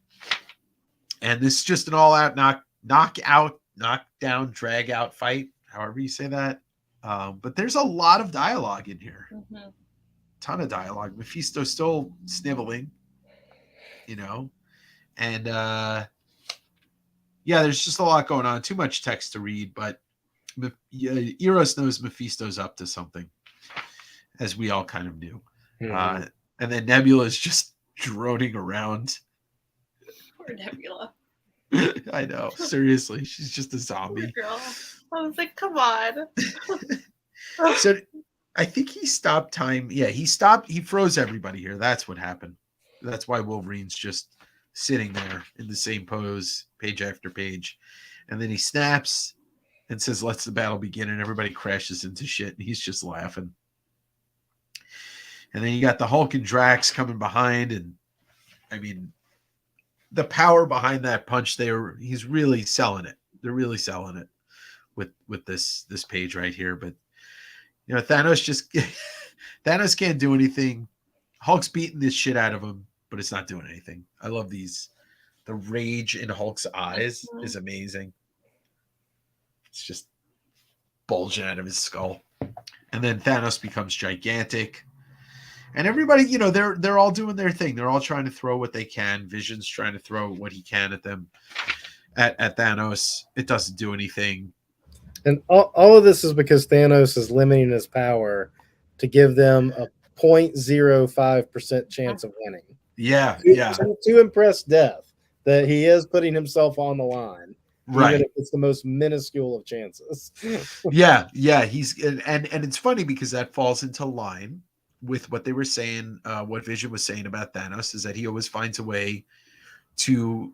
and this is just an all-out knock-down, drag-out fight, however you say that. But there's a lot of dialogue in here. Mm-hmm. Ton of dialogue. Mephisto's still sniveling, and there's just a lot going on. Too much text to read, but Eros knows Mephisto's up to something, as we all kind of knew. Mm-hmm. And then Nebula's just droning around. Poor Nebula. I know, seriously, she's just a zombie. Poor girl. I was like, come on. So I think he stopped time. Yeah, he froze everybody here. That's what happened. That's why Wolverine's just sitting there in the same pose, page after page. And then he snaps and says, "Let the battle begin," and everybody crashes into shit, and he's just laughing. And then you got the Hulk and Drax coming behind, and I mean, the power behind that punch, he's really selling it. They're really selling it with this page right here. But Thanos can't do anything. Hulk's beating this shit out of him, but it's not doing anything. I love these. The rage in Hulk's eyes is amazing. It's just bulging out of his skull. And then Thanos becomes gigantic. And everybody, they're all doing their thing. They're all trying to throw what they can. Vision's trying to throw what he can at them. At Thanos, it doesn't do anything. And all of this is because Thanos is limiting his power to give them a 0.05% chance of winning. Yeah. To impress Death, that he is putting himself on the line. Right. Even if it's the most minuscule of chances. Yeah. He's and it's funny because that falls into line with what they were saying, what Vision was saying about Thanos, is that he always finds a way to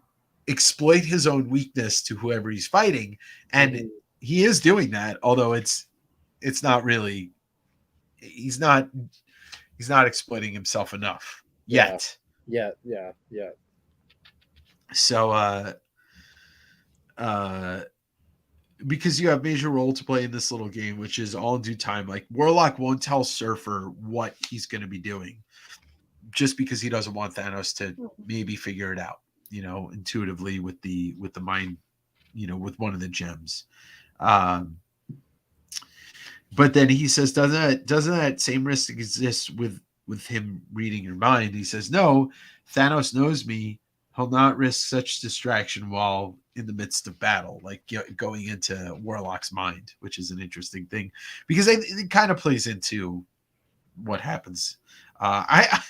exploit his own weakness to whoever he's fighting. And he is doing that, although it's not really, he's not exploiting himself enough yet. Yeah. So, because you have major role to play in this little game, which is all in due time. Like, Warlock won't tell Surfer what he's going to be doing, just because he doesn't want Thanos to maybe figure it out. intuitively with the mind, with one of the gems. Um, but then he says, doesn't that same risk exist with him reading your mind? He says, no, Thanos knows me. He'll not risk such distraction while in the midst of battle, like going into Warlock's mind, which is an interesting thing because it kind of plays into what happens. I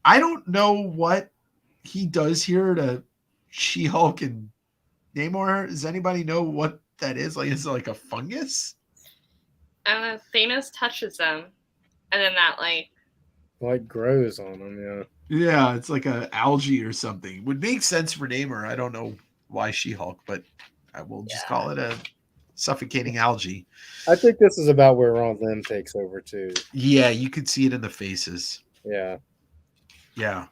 don't know what he does here to She-Hulk and Namor. Does anybody know what that is? Like, is it like a fungus? I don't know. Thanos touches them, and then that Like grows on them, yeah. Yeah, it's like a algae or something. Would make sense for Namor. I don't know why She-Hulk, but I will just call it a suffocating algae. I think this is about where Ron Lim takes over too. Yeah, you could see it in the faces. Yeah. Yeah.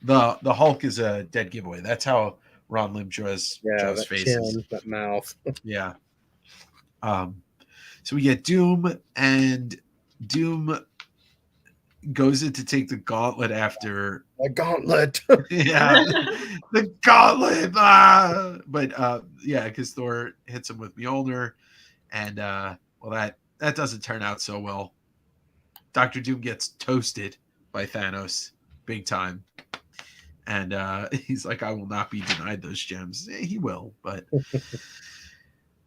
The Hulk is a dead giveaway. That's how Ron Lim draws that faces. chin, that mouth. Yeah. So we get Doom, and Doom goes in to take the gauntlet after A gauntlet. yeah, the gauntlet. But yeah, because Thor hits him with Mjolnir, and well, that doesn't turn out so well. Doctor Doom gets toasted by Thanos big time, and he's like, "I will not be denied those gems." He will, but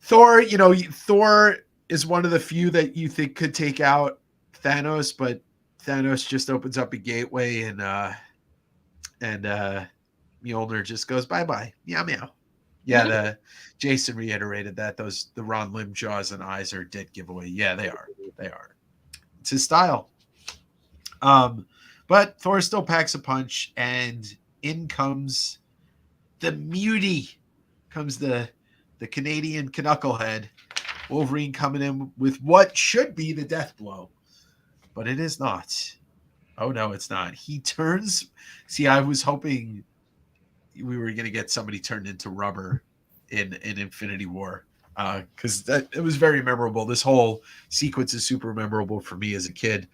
Thor, Thor is one of the few that you think could take out Thanos, but Thanos just opens up a gateway, and Mjolnir just goes bye-bye. Meow meow. Yeah, Jason reiterated that the Ron Lim jaws and eyes are dead giveaway. Yeah, they are. They are. It's his style. But Thor still packs a punch, and in comes the mutie. Comes the Canadian knucklehead. Wolverine coming in with what should be the death blow. But it is not. Oh, no, it's not. He turns. See, I was hoping we were going to get somebody turned into rubber in Infinity War, because it was very memorable. This whole sequence is super memorable for me as a kid.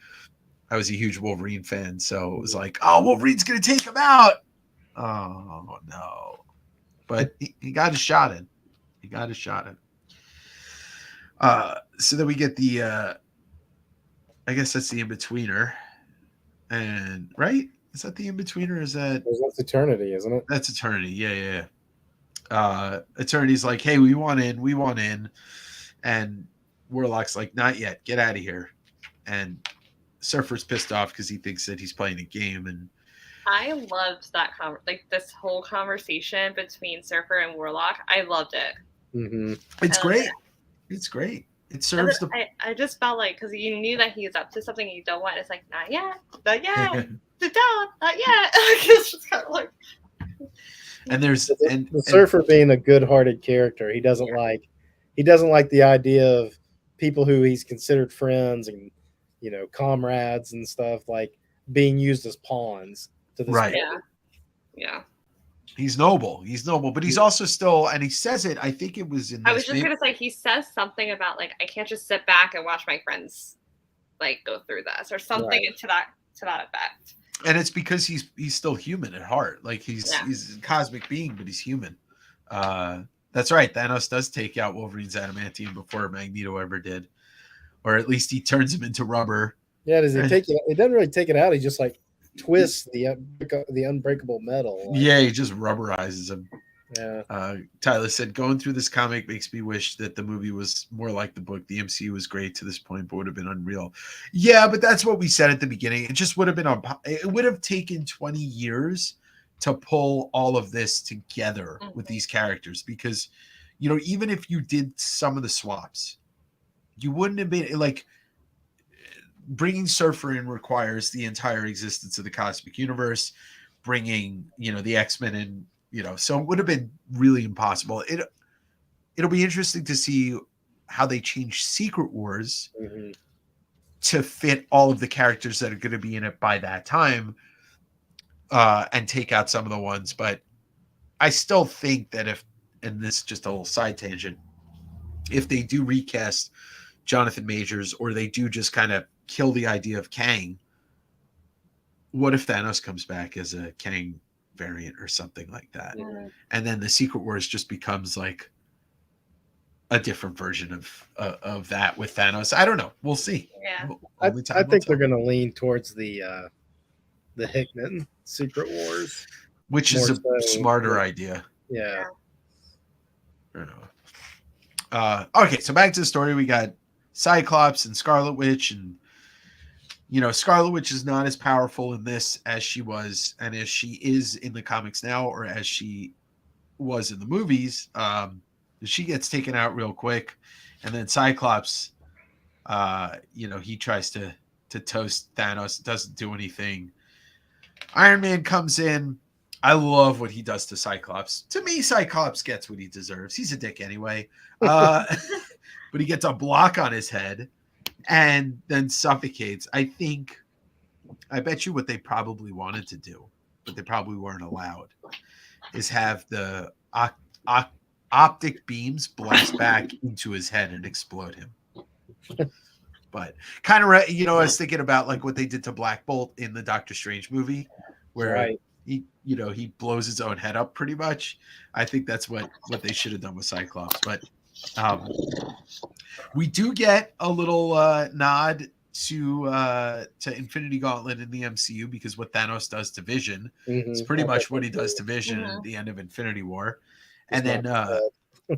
I was a huge Wolverine fan, so it was like, oh, Wolverine's going to take him out. Oh, no. But he got his shot in. He got his shot in. So then we get the... I guess that's the in-betweener. And right? Is that the in-betweener? Is that That's Eternity, isn't it? That's Eternity. Yeah. Eternity's like, hey, we want in. And Warlock's like, not yet. Get out of here. And Surfer's pissed off because he thinks that he's playing a game. And I loved that this whole conversation between Surfer and Warlock. I loved it. Mm-hmm. It's great. It's great. It serves the. I just felt like, because you knew that he's up to something you don't want. It's like, not yet. Sit down. Not yet. It's just kind of like. And there's the Surfer being a good-hearted character. He doesn't like the idea of people who he's considered friends and comrades and stuff like being used as pawns to this. Right. Yeah. He's noble, but he's also still, and he says it. I think it was in. I was just gonna say, he says something about like, I can't just sit back and watch my friends like go through this, or something to that effect. And it's because he's still human at heart. Like he's a cosmic being, but he's human. That's right. Thanos does take out Wolverine's adamantium before Magneto ever did, or at least he turns him into rubber. Yeah, does he take it? He doesn't really take it out. He just like twists the unbreakable metal. Yeah, he just rubberizes him. Yeah. Tyler said, going through this comic makes me wish that the movie was more like the book. The MCU was great to this point, but would have been unreal. Yeah, but that's what we said at the beginning. It just would have been it would have taken 20 years to pull all of this together with these characters, because even if you did some of the swaps, you wouldn't have been like bringing Surfer in requires the entire existence of the cosmic universe. Bringing the X-Men in. So it would have been really impossible. It'll be interesting to see how they change Secret Wars to fit all of the characters that are going to be in it by that time, and take out some of the ones. But I still think that and this is just a little side tangent, if they do recast Jonathan Majors, or they do just kind of kill the idea of Kang, what if Thanos comes back as a Kang variant or something like that. Mhm. And then the Secret Wars just becomes like a different version of that with Thanos. I don't know. We'll see. Yeah. Only I time will think tell. they're going to lean towards the Hickman Secret Wars Which is more a so. smarter idea. Yeah. You know. Okay, so back to the story. We got Cyclops and Scarlet Witch, and Scarlet Witch is not as powerful in this as she was, and as she is in the comics now, or as she was in the movies. She gets taken out real quick, and then Cyclops, he tries to toast Thanos. Doesn't do anything. Iron Man comes in. I love what he does to Cyclops. To me, Cyclops gets what he deserves. He's a dick anyway. But he gets a block on his head and then suffocates. I bet you what they probably wanted to do, but they probably weren't allowed, is have the optic beams blast back into his head and explode him. But kind of, I was thinking about like what they did to Black Bolt in the Doctor Strange movie, where he blows his own head up pretty much. I think that's what they should have done with Cyclops. But we do get a little nod to Infinity Gauntlet in the MCU, because what Thanos does to Vision is pretty much what he does to Vision at the end of Infinity War. And then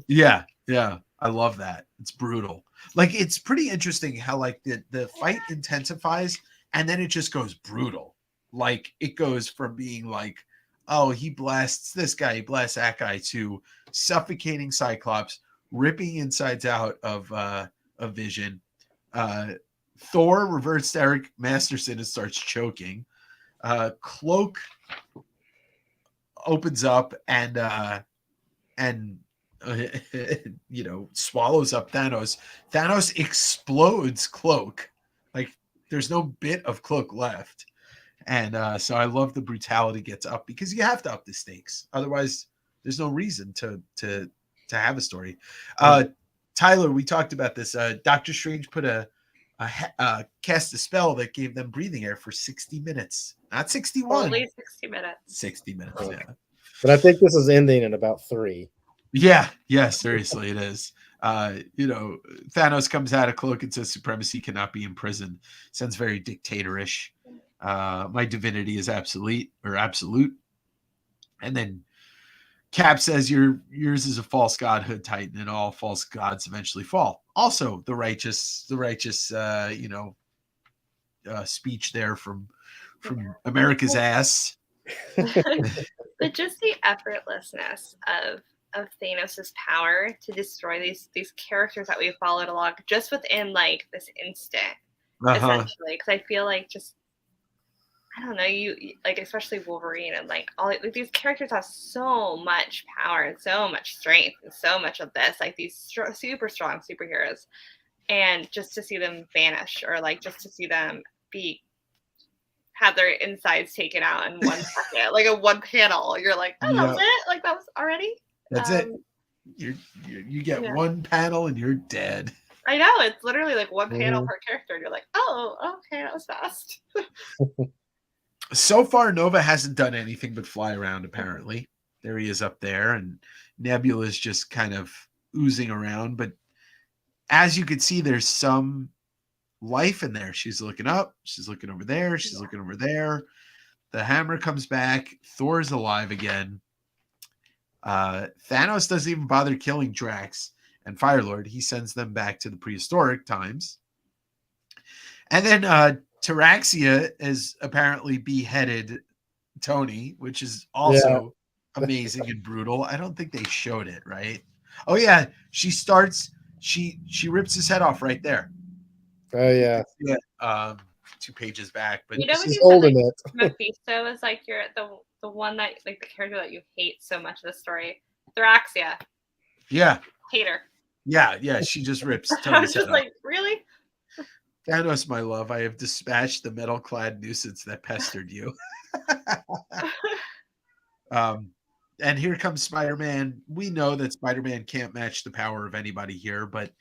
yeah, I love that. It's brutal. Like, it's pretty interesting how like the fight intensifies and then it just goes brutal. Like, it goes from being like, oh, he blasts this guy, he blasts that guy, to suffocating Cyclops, ripping insides out of Vision. Thor reverts to Eric Masterson and starts choking. Cloak opens up and swallows up Thanos. Thanos explodes Cloak. Like, there's no bit of Cloak left. And so I love the brutality gets up, because you have to up the stakes. Otherwise, there's no reason to have a story. Tyler, we talked about this. Doctor Strange put cast a spell that gave them breathing air for 60 minutes. Not 61. Only 60 minutes. 60 minutes, yeah. But I think this is ending in about 3. Yeah, seriously, it is. Thanos comes out of Cloak and says supremacy cannot be imprisoned. Sounds very dictatorish. My divinity is absolute. And then Cap says yours is a false godhood, Titan, and all false gods eventually fall. Also, the righteous speech there from America's ass. But just the effortlessness of Thanos' power to destroy these characters that we followed along just within like this instant, essentially. Because I feel like just, I don't know, you like, especially Wolverine and like all like, these characters have so much power and so much strength and so much of this, like these super strong superheroes, and just to see them vanish, or like just to see them have their insides taken out in 1 second, like in one panel, you're like, oh, that was it? Like, that was already? That's it. You get one panel and you're dead. I know, it's literally like one panel per character, and you're like, oh, okay, that was fast. So far, Nova hasn't done anything but fly around, apparently. There he is up there, and Nebula's just kind of oozing around. But as you can see, there's some life in there. She's looking up. She's looking over there. She's looking over there. The hammer comes back. Thor's alive again. Thanos doesn't even bother killing Drax and Firelord. He sends them back to the prehistoric times. And then Taraxia has apparently beheaded Tony, which is also amazing and brutal. I don't think they showed it, right? Oh yeah, she rips his head off right there. Oh yeah. 2 pages back, but she's holding it. Mephisto is like the one that, like, the character that you hate so much of the story. Thraxia. Yeah. Hate her. Yeah. She just rips Tony's I was just head like, off. Really? Thanos, my love, I have dispatched the metal-clad nuisance that pestered you. And here comes Spider-Man. We know that Spider-Man can't match the power of anybody here, but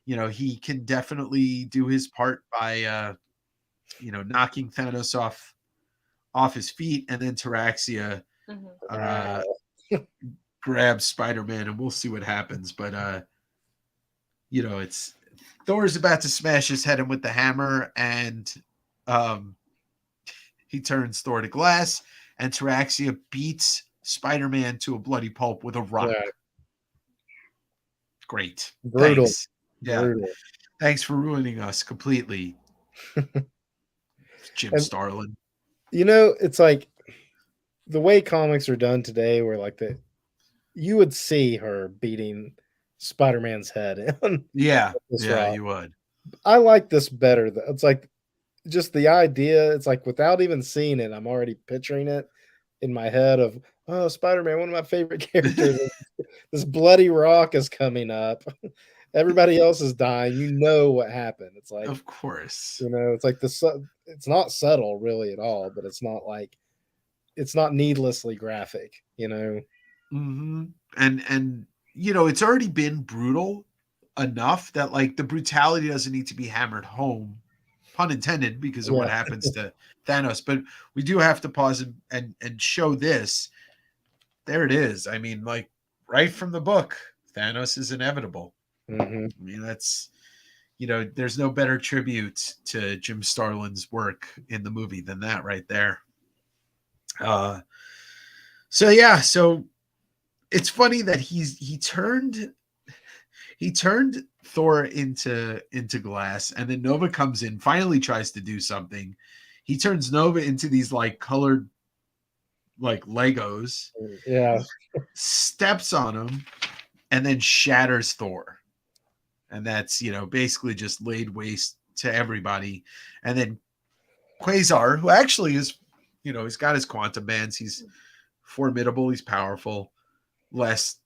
he can definitely do his part by knocking Thanos off his feet, and then Taraxia Mhm. grabs Spider-Man, and we'll see what happens. But it's Thor's about to smash his head in with the hammer, and he turns Thor to glass, and Taraxia beats Spider-Man to a bloody pulp with a rock. Yeah. Great. Brutal. Thanks. Yeah. Brutal. Thanks for ruining us completely, Jim And- Starlin. It's like the way comics are done today, where like you would see her beating Spider-Man's head in. Yeah. This Yeah, route. you would. I like this better. It's like just the idea. It's like without even seeing it, I'm already picturing it in my head of, oh, Spider-Man, one of my favorite characters. This bloody rock is coming up. Everybody else is dying. You know what happened. It's like, Of course. it's like it's not subtle really at all, but it's not needlessly graphic, Mm-hmm. And it's already been brutal enough that like the brutality doesn't need to be hammered home, pun intended, because of what Yeah. happens to Thanos. But we do have to pause and show this. There it is. I mean, like right from the book, Thanos is inevitable. Mhm. I mean, that's there's no better tribute to Jim Starlin's work in the movie than that right there. So it's funny that he turned Thor into glass, and then Nova comes in, finally tries to do something. He turns Nova into these like colored like Legos, Yeah. steps on him, and then shatters Thor. And that's basically just laid waste to everybody. And then Quasar, who actually is, he's got his quantum bands, he's formidable, he's powerful. Last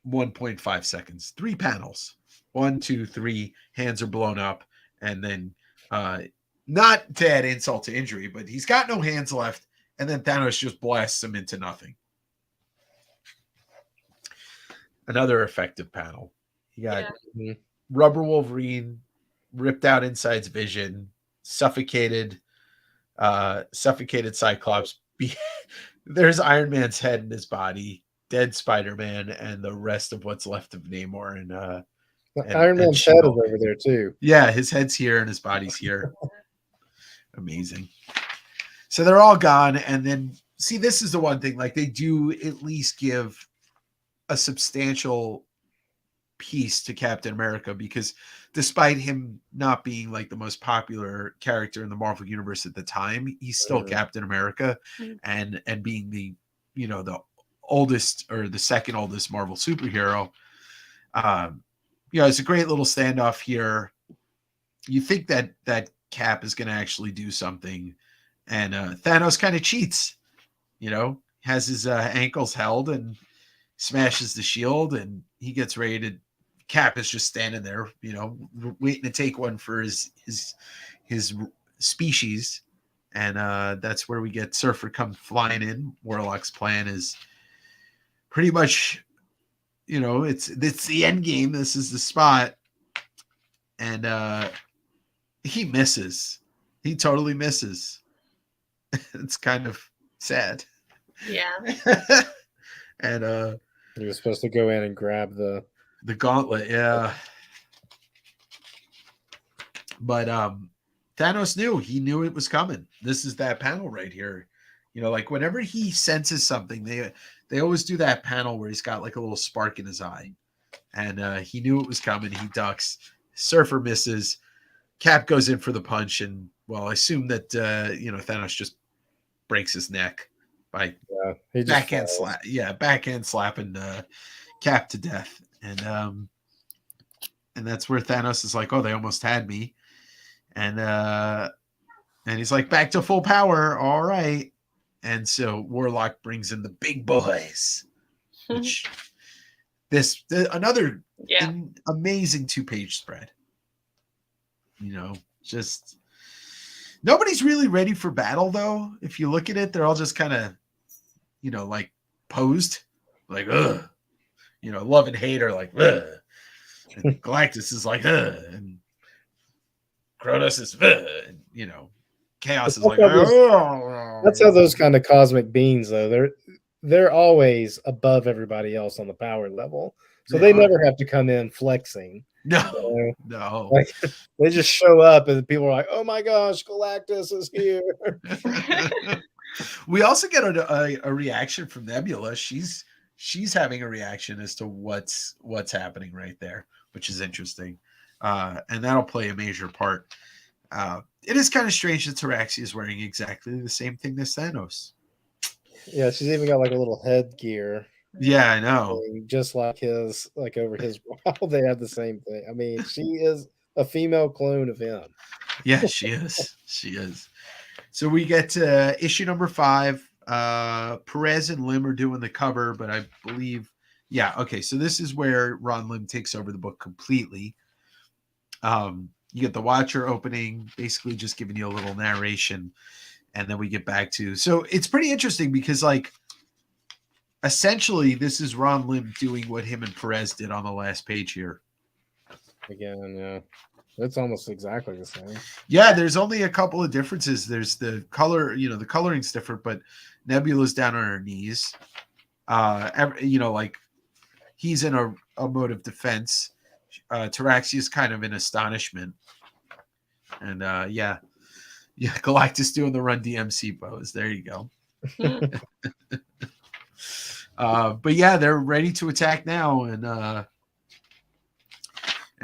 1.5 seconds, 3 panels, 1, 2, 3, hands are blown up, and then not to add insult to injury, but he's got no hands left, and then Thanos just blasts him into nothing. Another effective panel. You got Rubber Wolverine ripped out Inside's vision, suffocated Cyclops. There's Iron Man's head in his body, dead Spider-Man, and the rest of what's left of Namor and Iron Man's head is over there too. Yeah, his head's here and his body's here. Amazing. So they're all gone, and then see, this is the one thing, like they do at least give a substantial piece to Captain America, because despite him not being like the most popular character in the Marvel universe at the time, he's still Captain America, and being the the oldest or the second oldest Marvel superhero. It's a great little standoff here. You think that Cap is going to actually do something, and Thanos kind of cheats, has his ankles held and smashes the shield, and he gets ready to. Cap is just standing there, waiting to take one for his species, and that's where we get Surfer come flying in. Warlock's plan is pretty much, it's the end game. This is the spot, and he misses. He totally misses. It's kind of sad. Yeah. And he was supposed to go in and grab the gauntlet, yeah. But Thanos knew it was coming. This is that panel right here. Like whenever he senses something, they always do that panel where he's got like a little spark in his eye. And he knew it was coming. He ducks. Surfer misses. Cap goes in for the punch, and I assume that Thanos just breaks his neck by backhand slap. Yeah, backhand slapping Cap to death. And that's where Thanos is like, oh, they almost had me. And he's like, back to full power. All right. And so Warlock brings in the big boys, which another amazing 2-page spread. Just nobody's really ready for battle, though. If you look at it, they're all just kind of, like posed, like, ugh. Love and hate are like, ugh. And Galactus is like, ugh. And Kronos is, ugh. And, Chaos is like, that's how those kind of cosmic beings, though. they're always above everybody else on the power level, so They they are. never have to come in flexing. No, So, no. like, they just show up, and people are like, "Oh my gosh, Galactus is here!" We also get a reaction from Nebula. She's having a reaction as to what's happening right there, which is interesting, and that'll play a major part. It is kind of strange that Taraxia is wearing exactly the same thing as Thanos. Yeah, she's even got like a little headgear, Yeah, I know. just like his, like over his brow. They have the same thing. I mean, she is a female clone of him. Yeah, she is. She is. So we get to issue number 5. Perez and Lim are doing the cover, but I believe, yeah, okay. So this is where Ron Lim takes over the book completely. You get the Watcher opening, basically just giving you a little narration, and then we get back to. So it's pretty interesting because, like, essentially, this is Ron Lim doing what him and Perez did on the last page here. Again, yeah, it's almost exactly the same. Yeah, there's only a couple of differences. There's the color, the coloring's different, but Nebula's down on her knees. Like he's in a mode of defense. Taraxia's kind of in astonishment. And yeah, Galactus doing the Run DMC pose. There you go. But yeah, they're ready to attack now, and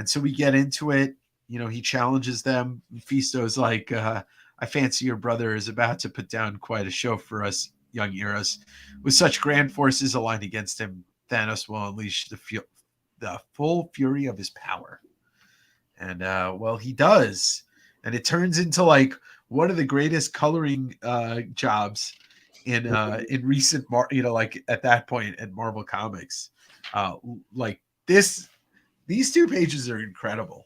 so we get into it. He challenges them. Mephisto's like, I fancy your brother is about to put down quite a show for us young Eros. With such grand forces aligned against him, Thanos will unleash the full fury of his power. And well, he does. And it turns into like one of the greatest coloring jobs in recent, like at that point at Marvel Comics. Like these 2 pages are incredible.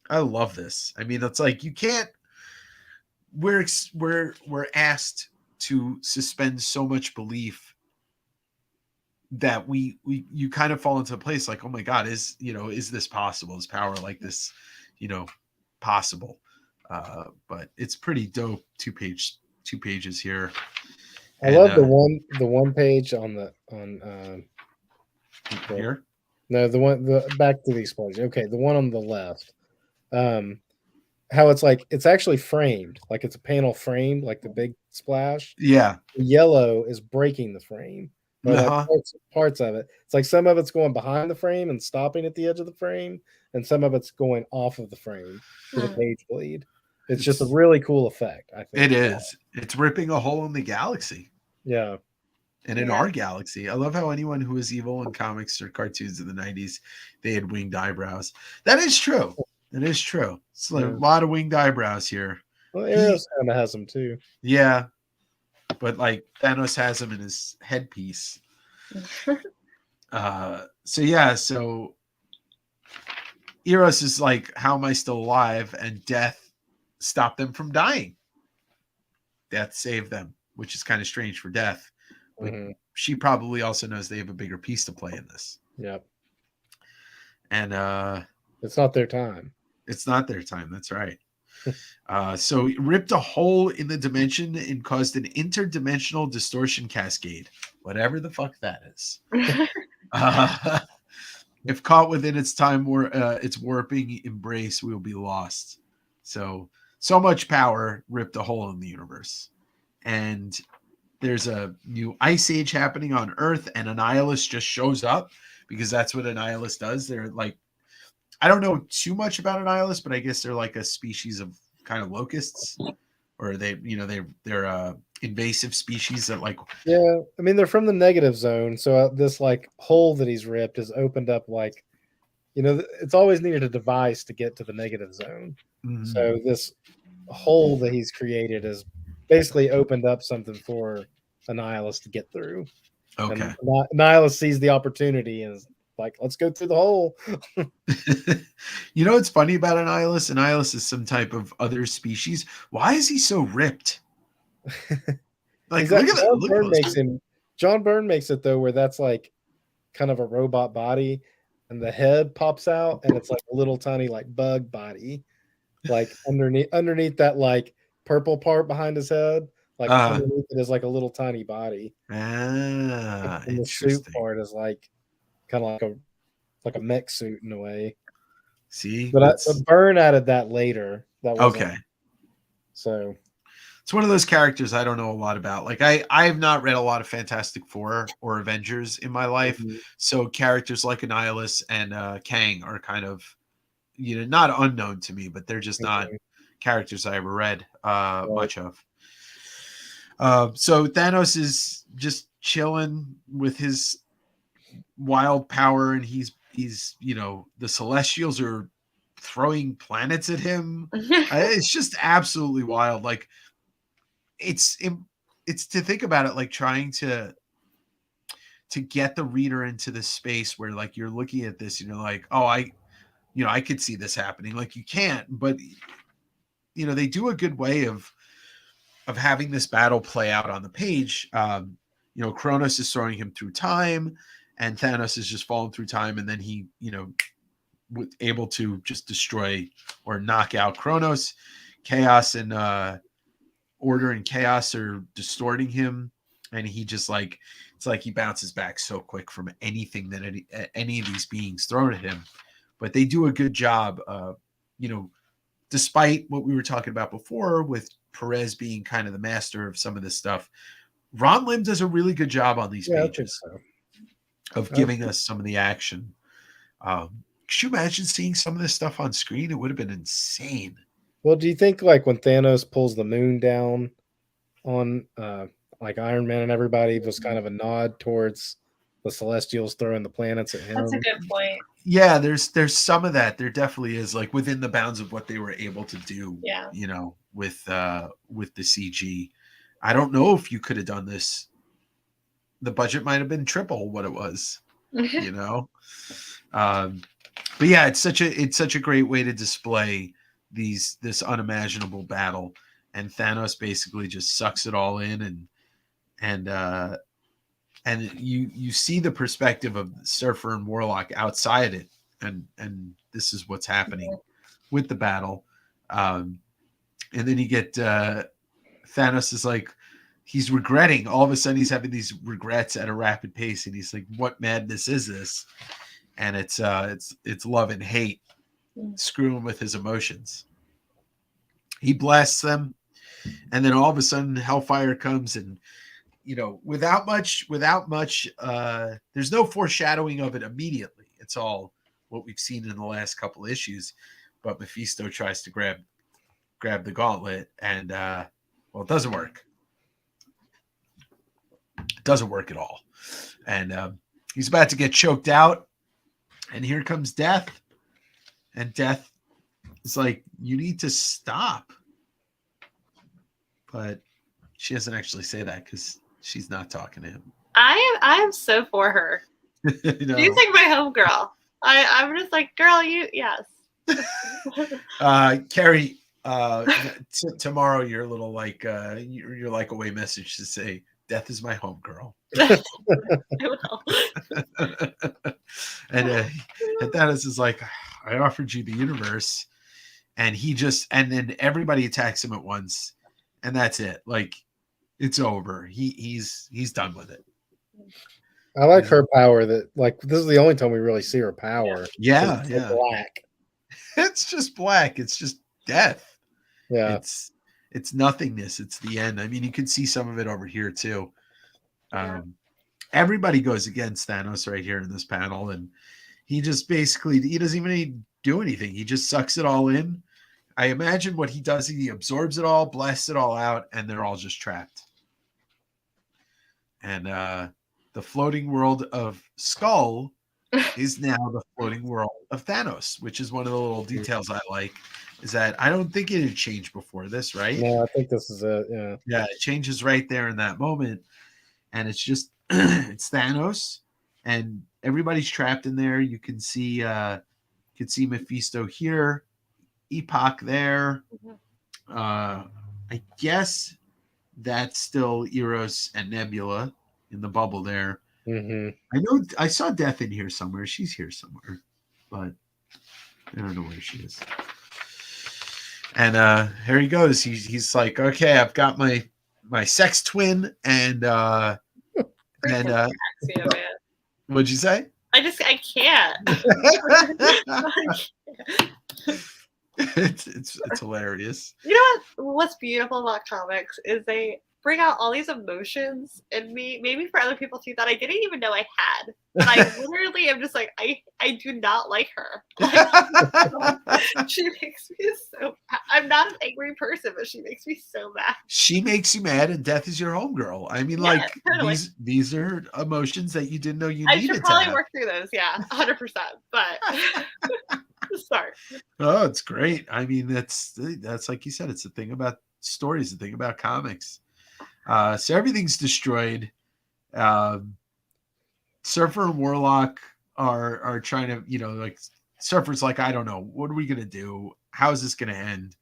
I love this. I mean, it's like you can't. We're asked to suspend so much belief that you kind of fall into a place like, oh my God, is this possible? Is power like this, possible? But it's pretty dope. 2 pages here. I love the one page on here. No, the back to the explosion. Okay, the one on the left. How it's actually framed, like it's a panel framed, like the big splash. Yeah. The yellow is breaking the frame. Or like parts of it. It's like some of it's going behind the frame and stopping at the edge of the frame, and some of it's going off of the frame to the page bleed. It's just a really cool effect, I think. It is. It's ripping a hole in the galaxy. Yeah. And in our galaxy. I love how anyone who was evil in comics or cartoons in the 90s, they had winged eyebrows. That is true. It is true. It's a lot of winged eyebrows here. Well, Eros kind of has them too. Yeah. But like Thanos has them in his headpiece. So Eros is like, how am I still alive? And death stopped them from dying. Death saved them, which is kind of strange for Death. But she probably also knows they have a bigger piece to play in this. Yep. And it's not their time. It's not their time. That's right. So it ripped a hole in the dimension and caused an interdimensional distortion cascade. Whatever the fuck that is. If caught within its warping embrace, we will be lost. So much power ripped a hole in the universe. And there's a new ice age happening on Earth, and Annihilus just shows up because that's what Annihilus does. They're like, I don't know too much about Annihilus, but I guess they're like a species of kind of locusts, or they're invasive species that like. Yeah, I mean they're from the negative zone, so this like hole that he's ripped is opened up like, it's always needed a device to get to the negative zone. Mm-hmm. So this hole that he's created is basically opened up something for Annihilus to get through. Okay. And Annihilus sees the opportunity and is like, let's go through the hole. What's funny about Annihilus? Annihilus is some type of other species. Why is he so ripped? Like, look at that. John Byrne makes it though, where that's like kind of a robot body, and the head pops out, and it's like a little tiny like bug body, like underneath that like purple part behind his head. Like Uh, underneath it is like a little tiny body, and the suit interesting. part is like kind of like a mech suit in a way. See, But that's Byrne added that later. That wasn't okay. so. It's one of those characters I don't know a lot about. Like I have not read a lot of Fantastic Four or Avengers in my life, Mhm. so characters like Annihilus and Kang are kind of not unknown to me, but they're just not Mhm. characters I ever read Right. much of. So Thanos is just chilling with his wild power, and he's the Celestials are throwing planets at him. It's just absolutely wild. Like it's it's to think about it, like trying to get the reader into this space where like you're looking at this and you're like, oh, I could see this happening. Like you can't, but they do a good way of having this battle play out on the page. Kronos is throwing him through time, and Thanos is just falling through time, and then he, able to just destroy or knock out Kronos. Chaos and order and chaos are distorting him, and he just like it's like he bounces back so quick from anything that any of these beings thrown at him. But they do a good job, despite what we were talking about before with Perez being kind of the master of some of this stuff. Ron Lim does a really good job on these Yeah, I think pages so. of giving us some of the action. Could you imagine seeing some of this stuff on screen? It would have been insane. Well, do you think like when Thanos pulls the moon down on like Iron Man and everybody was kind of a nod towards the Celestials throwing the planets at That's a him? good point. Yeah, there's some of that. There definitely is, like within the bounds of what they were able to do. Yeah. With the CG. I don't know if you could have done this. The budget might have been triple what it was. But yeah, it's such a great way to display this unimaginable battle, and Thanos basically just sucks it all in, and you see the perspective of Surfer and Warlock outside it, and this is what's happening with the battle, and then you get Thanos is like he's regretting, all of a sudden he's having these regrets at a rapid pace, and he's like, what madness is this? And it's love and hate screwing with his emotions. He blasts them, and then all of a sudden Hellfire comes, and without much there's no foreshadowing of it immediately. It's all what we've seen in the last couple issues, but Mephisto tries to grab the gauntlet, and it doesn't work. It doesn't work at all, and he's about to get choked out, and here comes Death, and Death is like, you need to stop, but she doesn't actually say that because she's not talking to him. I am so for her. She's like my homegirl. I'm just like, girl, yes. Carrie, tomorrow your little like your like away message to say, Death is my homegirl. And Thanos is like, I offered you the universe, and then everybody attacks him at once, and that's it. Like, it's over. He's done with it. I like her power. That like this is the only time we really see her power. Yeah, It's yeah. black. It's just black. It's just death. Yeah. It's nothingness. It's the end. I mean, you can see some of it over here too. Everybody goes against Thanos right here in this panel, and he just basically, he doesn't even do anything. He just sucks it all in. I imagine what he does, he absorbs it all, blasts it all out, and they're all just trapped. And the floating world of Skull is now the floating world of Thanos, which is one of the little details I like, is that I don't think it had changed before this, right? No, I think this is it. Yeah. Yeah, it changes right there in that moment. And it's just, it's Thanos, and everybody's trapped in there. You can see Mephisto here, Epoch there. I guess that's still Eros and Nebula in the bubble there. Mm-hmm. I know I saw Death in here somewhere. She's here somewhere, but I don't know where she is. And here he goes. He's like, okay, I've got my my sex twin, and Freaking uh, Axia, man. what'd you say? I can't. It's hilarious. You know what's beautiful about comics is they bring out all these emotions in me, maybe for other people too, that I didn't even know I had. And I literally am just like, I do not like her. Like, she makes me so mad. I'm not an angry person, but she makes me so mad. She makes you mad, and death is your homegirl. I mean, Yeah, like totally. these are emotions that you didn't know you I needed should to probably have. work through those, yeah, 100%. But start. Oh, it's great. I mean, that's like you said, it's the thing about stories, the thing about comics. So everything's destroyed. Surfer and Warlock are trying to, like Surfer's like, I don't know, what are we gonna do? How is this gonna end?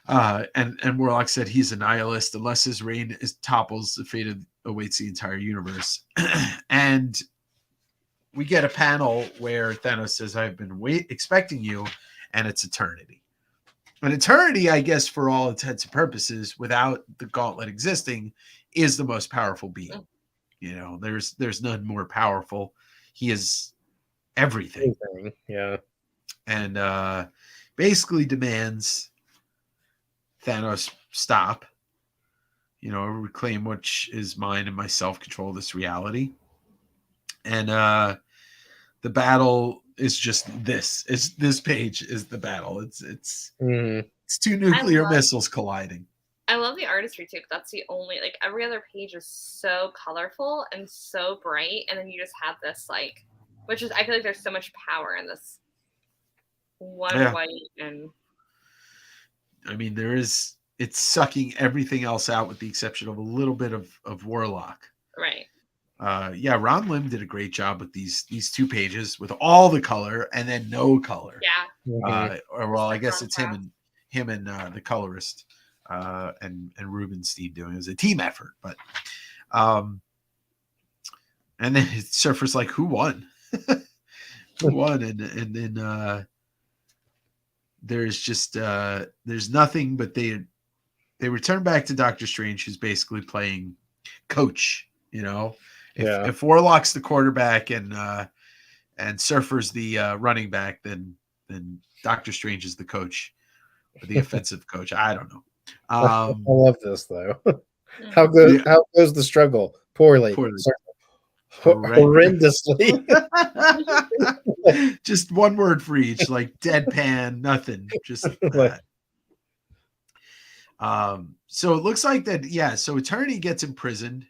And Warlock said he's a nihilist unless his reign topples, the fate awaits the entire universe. And we get a panel where Thanos says, I've been expecting you, and it's eternity. And eternity, I guess, for all intents and purposes, without the gauntlet existing, is the most powerful being. There's none more powerful. He is everything. Yeah. And basically demands Thanos stop, reclaim which is mine and my self-control of this reality. And the battle is just this. This page is the battle. It's two nuclear missiles colliding. I love the artistry too. That's the only, like, every other page is so colorful and so bright, and then you just have this, like, which is, I feel like there's so much power in this one white. And I mean, it's sucking everything else out with the exception of a little bit of Warlock. Right. Ron Lim did a great job with these two pages with all the color and then no color. Yeah. I guess it's him and the colorist and Rubenstein doing it as a team effort. But and then Surfer's like, who won? Who won? And then there's just there's nothing, but they return back to Doctor Strange, who's basically playing coach. If Warlock's the quarterback and Surfer's the running back, then Doctor Strange is the coach, or the offensive coach. I don't know. I love this though. How goes the struggle? Poorly. Horrendously. Just one word for each, like deadpan, nothing. Just that. So it looks like that. Yeah. So Eternity gets imprisoned,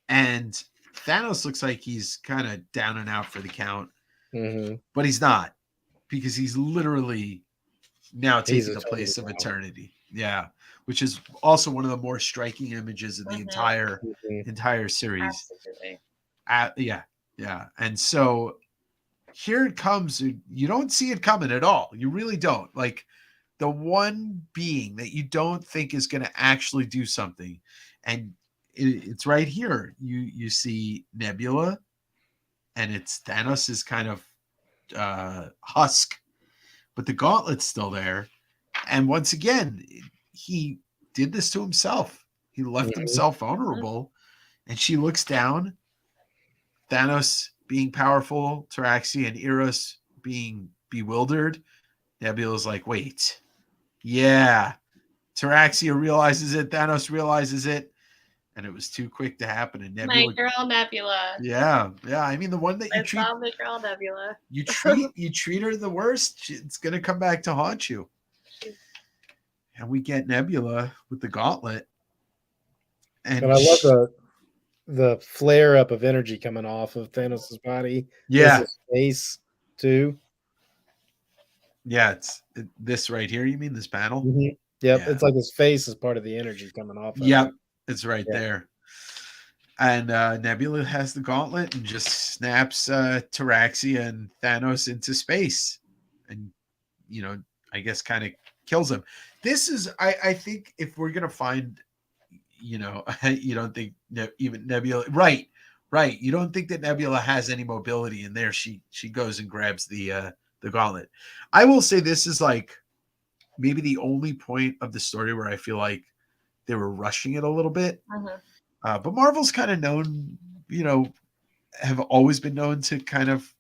and Thanos looks like he's kind of down and out for the count, but he's not, because he's literally now taking the place of Eternity. Yeah, which is also one of the more striking images of the entire series. Absolutely. Yeah. And so here it comes. You don't see it coming at all. You really don't. Like, the one being that you don't think is going to actually do something, and it's right here. You see Nebula, and it's Thanos's kind of husk, but the gauntlet's still there. And once again, he did this to himself. He left himself vulnerable, and she looks down. Thanos being powerful, Taraxi and Eros being bewildered. Nebula's like, wait, yeah. Taraxia realizes it. Thanos realizes it. And it was too quick to happen. And Nebula, my girl Nebula. Yeah. I mean, the one that you treat, my girl Nebula. you treat her the worst, it's gonna come back to haunt you. And we get Nebula with the gauntlet. And I love the flare up of energy coming off of Thanos' body. Yeah. His face too. Yeah, it's this right here. You mean this panel? Yep, Yeah. it's like his face is part of the energy coming off. Yep, it's right there. And Nebula has the gauntlet and just snaps Taraxia and Thanos into space, and I guess kind of kills him. This is, I think, if we're gonna find, you don't think even Nebula, right? You don't think that Nebula has any mobility in there. She goes and grabs the gauntlet. I will say this is like maybe the only point of the story where I feel like they were rushing it a little bit. Mhm. But Marvel's kind of known, have always been known to kind of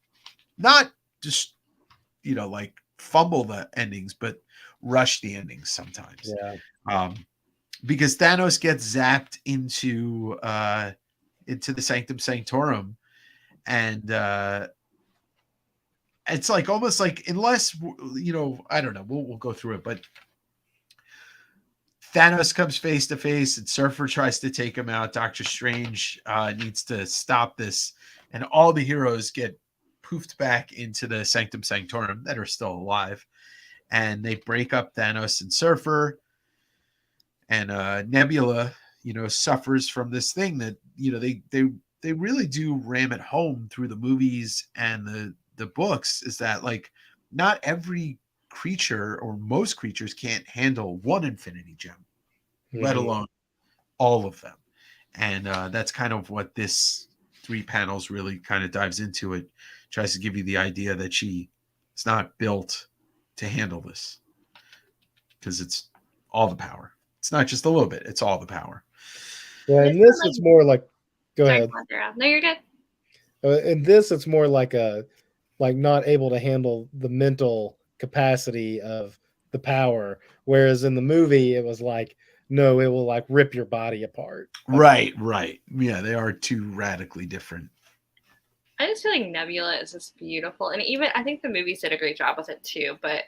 not just, like fumble the endings, but rush the endings sometimes. Yeah. Because Thanos gets zapped into the Sanctum Sanctorum, and it's like almost like, unless I don't know, we'll go through it, but Thanos comes face to face, and Surfer tries to take him out. Doctor Strange needs to stop this, and all the heroes get poofed back into the Sanctum Sanctorum that are still alive, and they break up Thanos and Surfer. And Nebula, suffers from this thing that they really do ram it home through the movies and the books, is that like not every creature, or most creatures, can't handle one infinity gem, let alone all of them. And that's kind of what this 3 panels really kind of dives into. It tries to give you the idea that she is not built to handle this, because it's all the power. It's not just a little bit, it's all the power. Yeah, in this it's more like, go Sorry, ahead. Sandra. No, you're good. In this it's more like not able to handle the mental capacity of the power, whereas in the movie it was like, no, it will like rip your body apart. Right. Yeah, they are two radically different. I just feel like Nebula is just beautiful, and even I think the movies did a great job with it too. But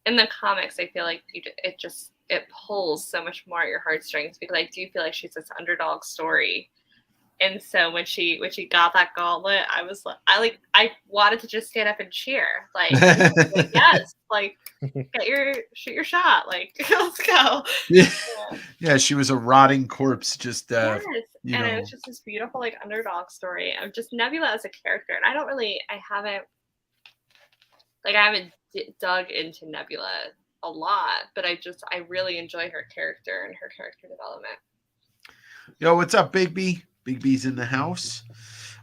in the comics, I feel like it pulls so much more at your heartstrings, because I do feel like she's this underdog story. And so when she got that gauntlet, I wanted to just stand up and cheer, like yes, like shoot your shot, like let's go. Yeah, she was a rotting corpse, just Yes, and it was just this beautiful like underdog story of just Nebula as a character. And I haven't dug into Nebula a lot, but I really enjoy her character and her character development. Yo, what's up, Big B? Big B's in the house.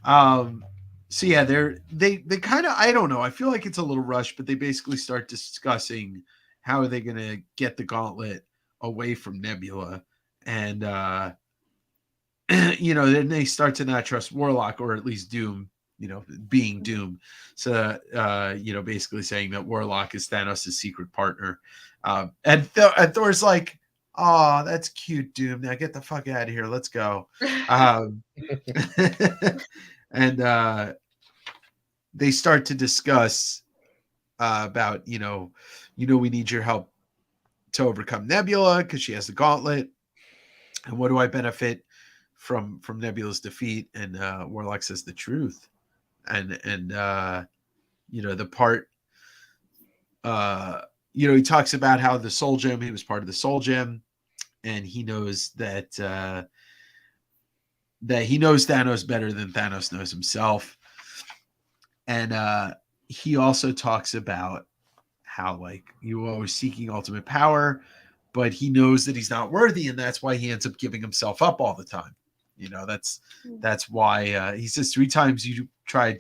So yeah, they kind of, I don't know, I feel like it's a little rushed, but they basically start discussing how are they going to get the gauntlet away from Nebula. And then they start to not trust Warlock, or at least Doom, being Doom. So basically saying that Warlock is Thanos' secret partner. And Thor's like, oh, that's cute, Doom. Now get the fuck out of here. Let's go. And they start to discuss about, we need your help to overcome Nebula because she has the gauntlet. And what do I benefit from Nebula's defeat? And Warlock says the truth. And the part, he talks about how the Soul Gem, he was part of the Soul Gem, and he knows that he knows Thanos better than Thanos knows himself. And he also talks about how, like, you are always seeking ultimate power, but he knows that he's not worthy, and that's why he ends up giving himself up all the time. That's why he says 3 times you have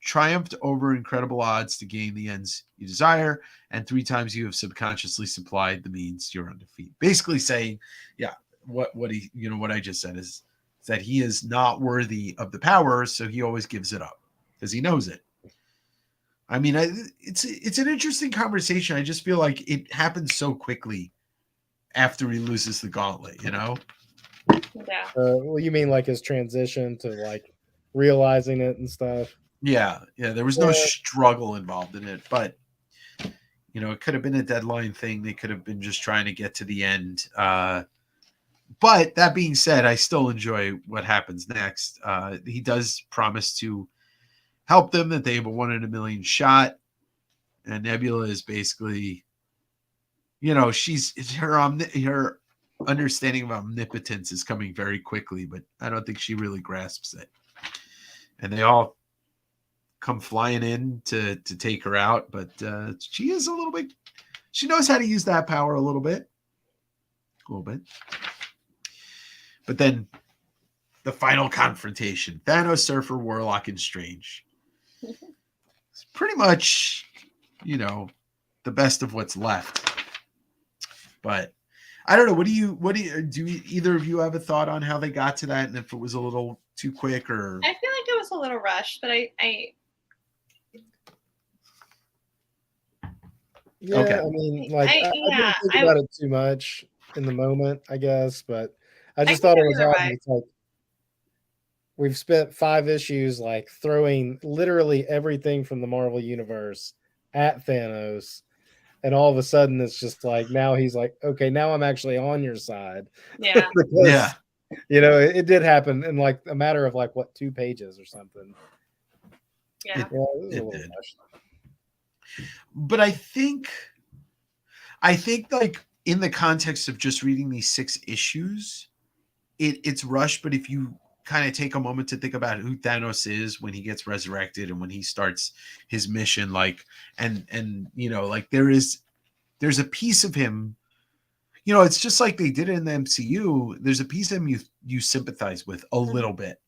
triumphed over incredible odds to gain the ends you desire, and 3 times you have subconsciously supplied the means to your own defeat. Basically saying, yeah, what I just said is that he is not worthy of the power, so he always gives it up because he knows it. I mean, it's an interesting conversation. I just feel like it happens so quickly after he loses the gauntlet, Yeah. Well, you mean like his transition to like realizing it and stuff? Yeah. There was no struggle involved in it, but it could have been a deadline thing. They could have been just trying to get to the end. But that being said, I still enjoy what happens next. He does promise to help them, that they have a 1 in a million shot. And Nebula is basically, her understanding of omnipotence is coming very quickly, but I don't think she really grasps it. And they all come flying in to take her out, but she is a little bit, she knows how to use that power a little bit. But then the final confrontation, Thanos, Surfer, Warlock, and Strange. It's pretty much, the best of what's left. But I don't know. What do you either of you have a thought on how they got to that, and if it was a little too quick or? I feel like it was a little rushed, but I Yeah, Okay. I mean, like I yeah, didn't think about it too much in the moment, I guess, but I just can thought it go was either odd. way. It's like we've spent 5 issues like throwing literally everything from the Marvel universe at Thanos, and all of a sudden it's just like now he's like, okay, now I'm actually on your side. Yeah. Yeah. Because it did happen in like a matter of like what 2 pages or something. Yeah. Yeah, it was a It little did. rushed. But I think like in the context of just reading these 6 issues, it's rushed. But if you kind of take a moment to think about who Thanos is when he gets resurrected and when he starts his mission, like and like there's a piece of him. It's just like they did it in the MCU. There's a piece of him you sympathize with a little bit.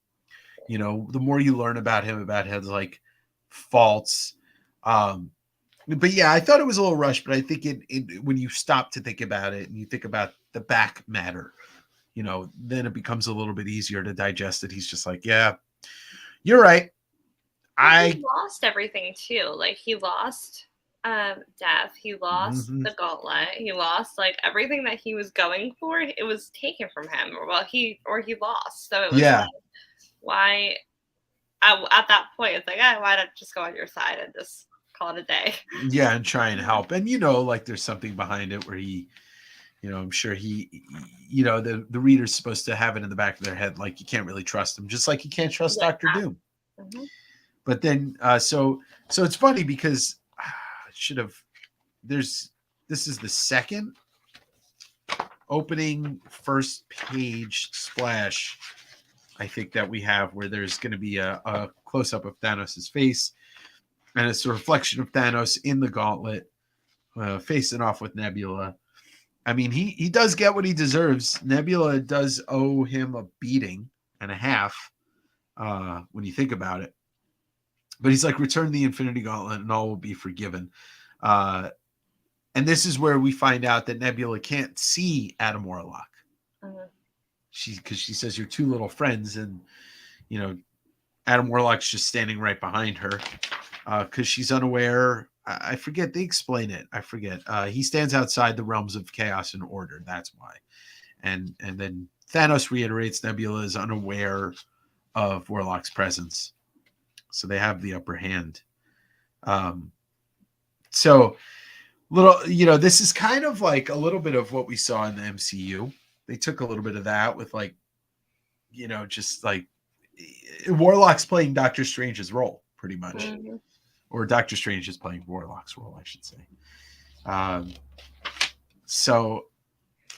The more you learn about his like faults. But yeah, I thought it was a little rushed, but I think it when you stop to think about it and you think about the back matter, then it becomes a little bit easier to digest it. He's just like, yeah, you're right. He lost everything too. Like he lost death. He lost Mhm. the gauntlet. He lost like everything that he was going for. It was taken from him, or he lost. So it was Yeah. like, why? At that point, it's like, why not just go on your side and just call it a day? Yeah, and try and help. And like there's something behind it where he, I'm sure he, the reader's supposed to have it in the back of their head, like you can't really trust him, just like you can't trust Dr. Doom. Mhm. But then, so it's funny because this is the second opening first page splash, I think, that we have where there's going to be a close-up of Thanos' face, and it's a reflection of Thanos in the gauntlet, facing off with Nebula. I mean, he does get what he deserves. Nebula does owe him a beating and a half, when you think about it. But he's like, return the Infinity Gauntlet and all will be forgiven. And this is where we find out that Nebula can't see Adam Warlock. Mhm. Because she says you're two little friends, and Adam Warlock's just standing right behind her, because she's unaware. I forget, they explain it. I forget. He stands outside the realms of chaos and order. That's why. And then Thanos reiterates Nebula is unaware of Warlock's presence, so they have the upper hand. So little, this is kind of like a little bit of what we saw in the MCU. They took a little bit of that with like, just like Warlock's playing Doctor Strange's role pretty much, Mhm. or Doctor Strange is playing Warlock's role, I should say. So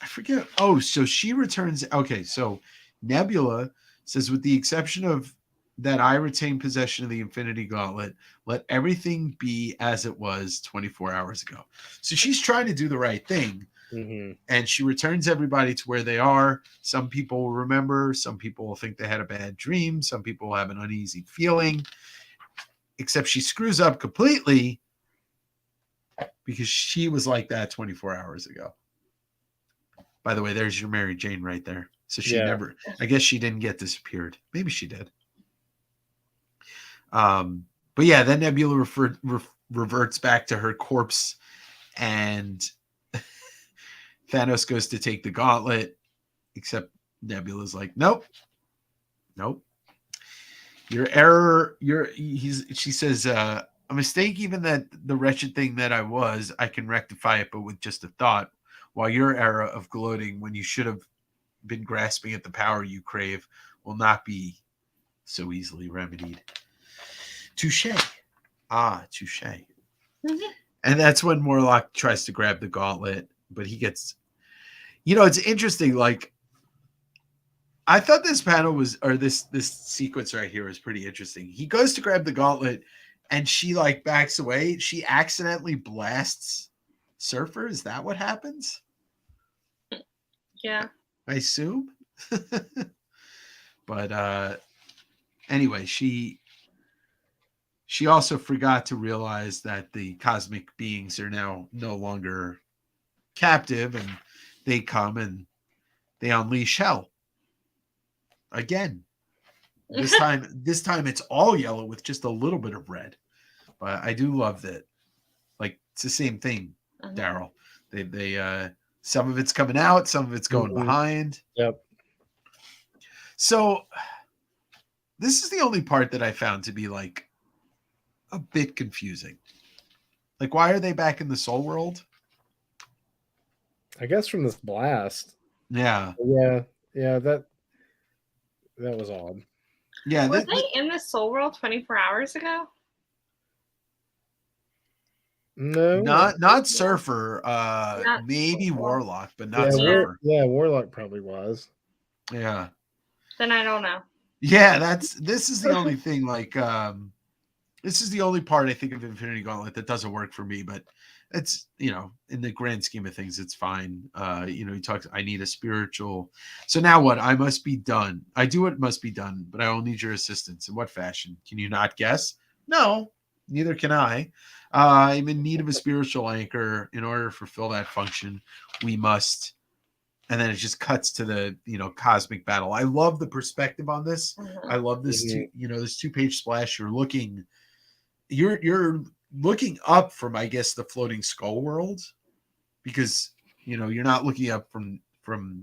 I forget. Oh, so she returns. Okay, so Nebula says, with the exception of that, I retain possession of the Infinity Gauntlet. Let everything be as it was 24 hours ago. So she's trying to do the right thing. Mm-hmm. And she returns everybody to where they are. Some people will remember. Some people will think they had a bad dream. Some people will have an uneasy feeling. Except she screws up completely because she was like that 24 hours ago. By the way, there's your Mary Jane right there. So she never, I guess she didn't get disappeared. Maybe she did. But yeah, then Nebula reverts back to her corpse, and Thanos goes to take the gauntlet, except Nebula's like, nope. Your error, she says, a mistake, even that the wretched thing that I was, I can rectify it, but with just a thought, while your error of gloating when you should have been grasping at the power you crave will not be so easily remedied. Touche. Touche. Mhm. And that's when Warlock tries to grab the gauntlet, but he gets, it's interesting. Like, I thought this panel was, or this sequence right here was pretty interesting. He goes to grab the gauntlet and she like backs away. She accidentally blasts Surfer. Is that what happens? Yeah. I assume. But anyway, she also forgot to realize that the cosmic beings are now no longer captive, and they come and they unleash hell again. This time it's all yellow with just a little bit of red. But I do love that. Like, it's the same thing, Daryl. They some of it's coming out, some of it's going behind. Yep. So this is the only part that I found to be like a bit confusing. Like, why are they back in the soul world? I guess from this blast. Yeah. Yeah, that was odd. Yeah. Were they in the soul world 24 hours ago? No, not Surfer. Maybe Warlock, but not Surfer. Warlock probably was. Yeah. Then I don't know. Yeah, this is the only thing. Like, this is the only part I think of Infinity Gauntlet that doesn't work for me. But it's, in the grand scheme of things, it's fine. He talks. I need a spiritual. So now what? I must be done. I do what must be done, but I will need your assistance. In what fashion? Can you not guess? No, neither can I. I'm in need of a spiritual anchor. In order to fulfill that function, we must. And then it just cuts to the cosmic battle. I love the perspective on this. Mhm. I love this this 2-page splash. You're looking up from, I guess, the floating skull world, because you're not looking up from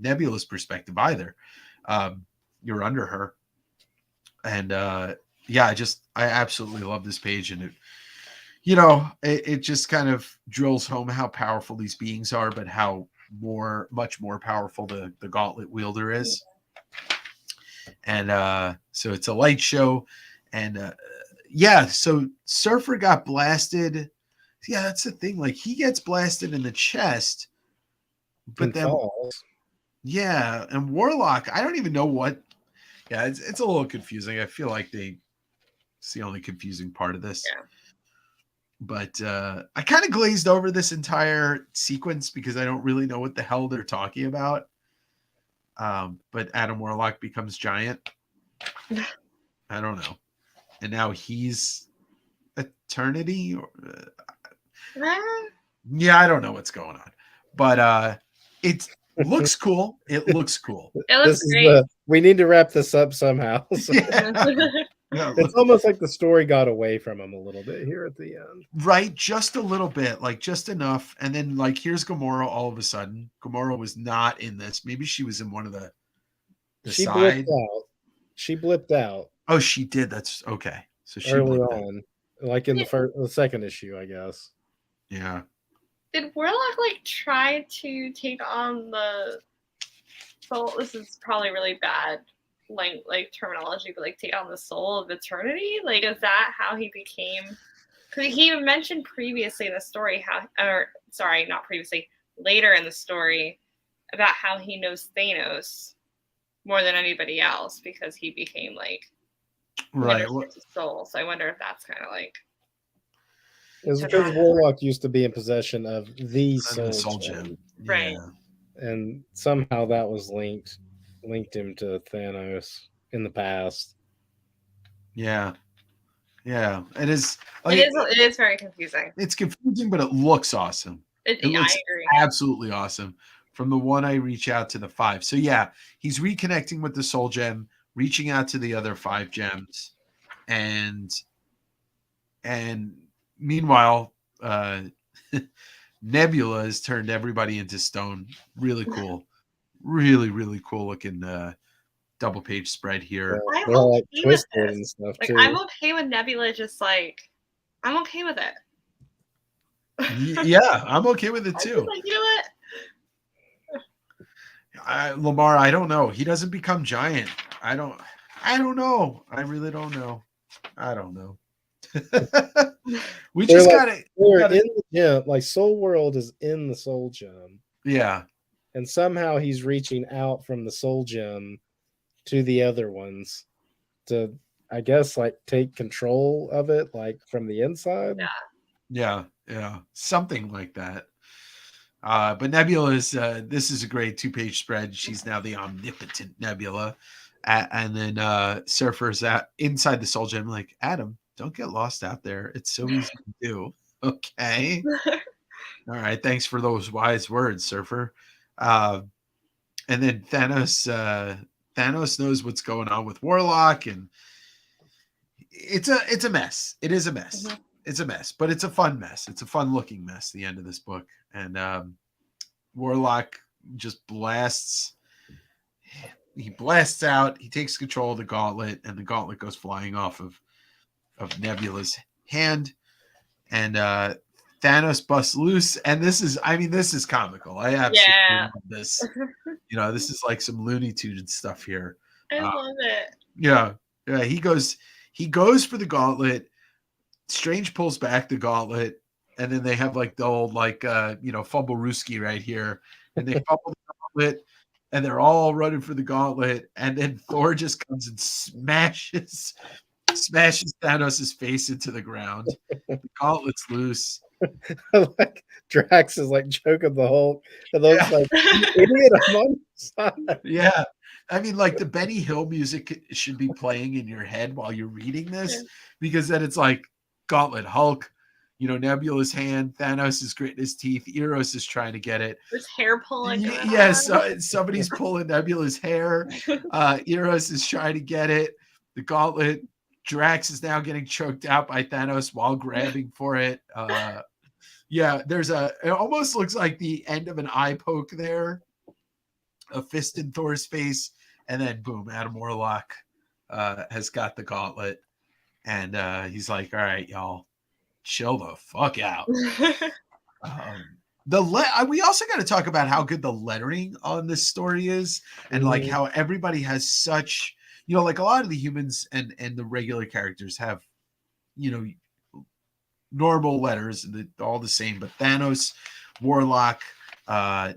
Nebula's perspective either. You're under her, and I absolutely love this page, and it just kind of drills home how powerful these beings are, but how much more powerful the gauntlet wielder is. And so it's a light show, and so Surfer got blasted. Yeah, that's the thing. Like, he gets blasted in the chest, but then falls. Yeah, and Warlock, I don't even know what. Yeah, it's a little confusing. I feel like it's the only confusing part of this. Yeah. But I kind of glazed over this entire sequence because I don't really know what the hell they're talking about. But Adam Warlock becomes giant. I don't know. And now he's Eternity. Yeah, I don't know what's going on. But it looks cool. It looks cool. It looks great. We need to wrap this up somehow. Yeah. It's almost like the story got away from him a little bit here at the end. Right, just a little bit, like just enough. And then, like, here's Gamora all of a sudden. Gamora was not in this. Maybe she was in one of the she side. blipped out. She blipped out. Oh, she did. That's okay. So she early blipped on, like in the second issue, I guess. Yeah. Did Warlock try to take on the soul? This is probably really bad terminology, but take on the soul of eternity. Is that how he became? Because he mentioned previously in the story later in the story, about how he knows Thanos more than anybody else because he became right soul. So I wonder if that's kind of it's because Warlock used to be in possession of the soul gem. Right. Yeah. And somehow that was linked him to Thanos in the past. Yeah. It is. It is very confusing. It's confusing, but it looks awesome. It looks I agree. absolutely awesome. From the one I reach out to the 5. So yeah, he's reconnecting with the soul gem, reaching out to the other 5 gems, and meanwhile, Nebula has turned everybody into stone. Really cool. Really, really cool looking double page spread here. I'm They're okay with twisted this. and stuff too. I'm okay with Nebula I'm okay with it. Yeah, I'm okay with it too. You know what? Lamar, I don't know. He doesn't become giant. I don't know. I really don't know. I don't know. We just got it. They're in the gem. Soul World is in the soul gem. Yeah. And somehow he's reaching out from the soul gem to the other ones to, I guess, take control of it, from the inside. Yeah. Something like that. But Nebula is, this is a great 2-page spread. She's now the omnipotent Nebula. And then Surfer's inside the soul gem, Adam, don't get lost out there. It's so easy to do. Okay. All right, thanks for those wise words, Surfer. Uh, and then Thanos knows what's going on with Warlock, and it's a mess. It is a mess. Mhm. It's a mess, but it's a fun mess. It's a fun looking mess. The end of this book, and Warlock just blasts. He blasts out. He takes control of the gauntlet, and the gauntlet goes flying off of Nebula's hand, and Thanos busts loose. And this is comical. I absolutely Yeah. love this. This is like some Looney Tunes stuff here. I love it. Yeah, he goes for the gauntlet. Strange pulls back the gauntlet, and then they have like the old fumble Ruski right here, and they fumble the gauntlet, and they're all running for the gauntlet, and then Thor just comes and smashes Thanos' face into the ground. The gauntlet's loose. Like Drax is like choking the Hulk, and those like idiot, I'm on your side. Yeah. I mean, like the Benny Hill music should be playing in your head while you're reading this, because then it's like Gauntlet, Hulk, Nebula's hand, Thanos is gritting his teeth, Eros is trying to get it. There's hair pulling. Yes, somebody's pulling Nebula's hair. Eros is trying to get it. The Gauntlet, Drax is now getting choked out by Thanos while grabbing for it. Yeah, it almost looks like the end of an eye poke there. A fist in Thor's face, and then boom, Adam Warlock has got the gauntlet, and he's like, all right, y'all, chill the fuck out. We also got to talk about how good the lettering on this story is, and like how everybody has such, like a lot of the humans and the regular characters have, normal letters, and all the same, but Thanos, Warlock,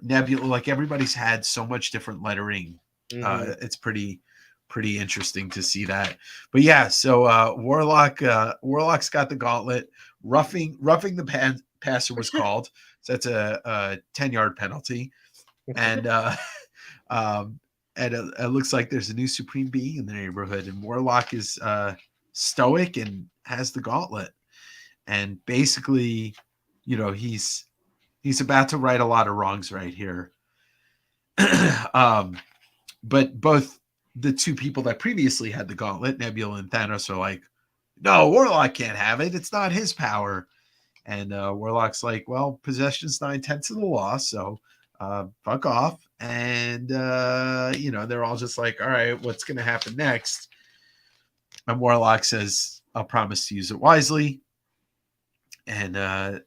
Nebula, like everybody's had so much different lettering. It's pretty interesting to see that. But yeah, so Warlock's got the gauntlet. Roughing the passer was called, so that's a 10-yard penalty, and it looks like there's a new supreme being in the neighborhood, and Warlock is stoic and has the gauntlet, and basically, he's about to right a lot of wrongs right here. But both the two people that previously had the gauntlet, Nebula and Thanos, are like, no, Warlock can't have it. It's not his power. And Warlock's like, well, possession's 9/10 of the law, so fuck off. And, they're all just like, all right, what's going to happen next? And Warlock says, I'll promise to use it wisely. And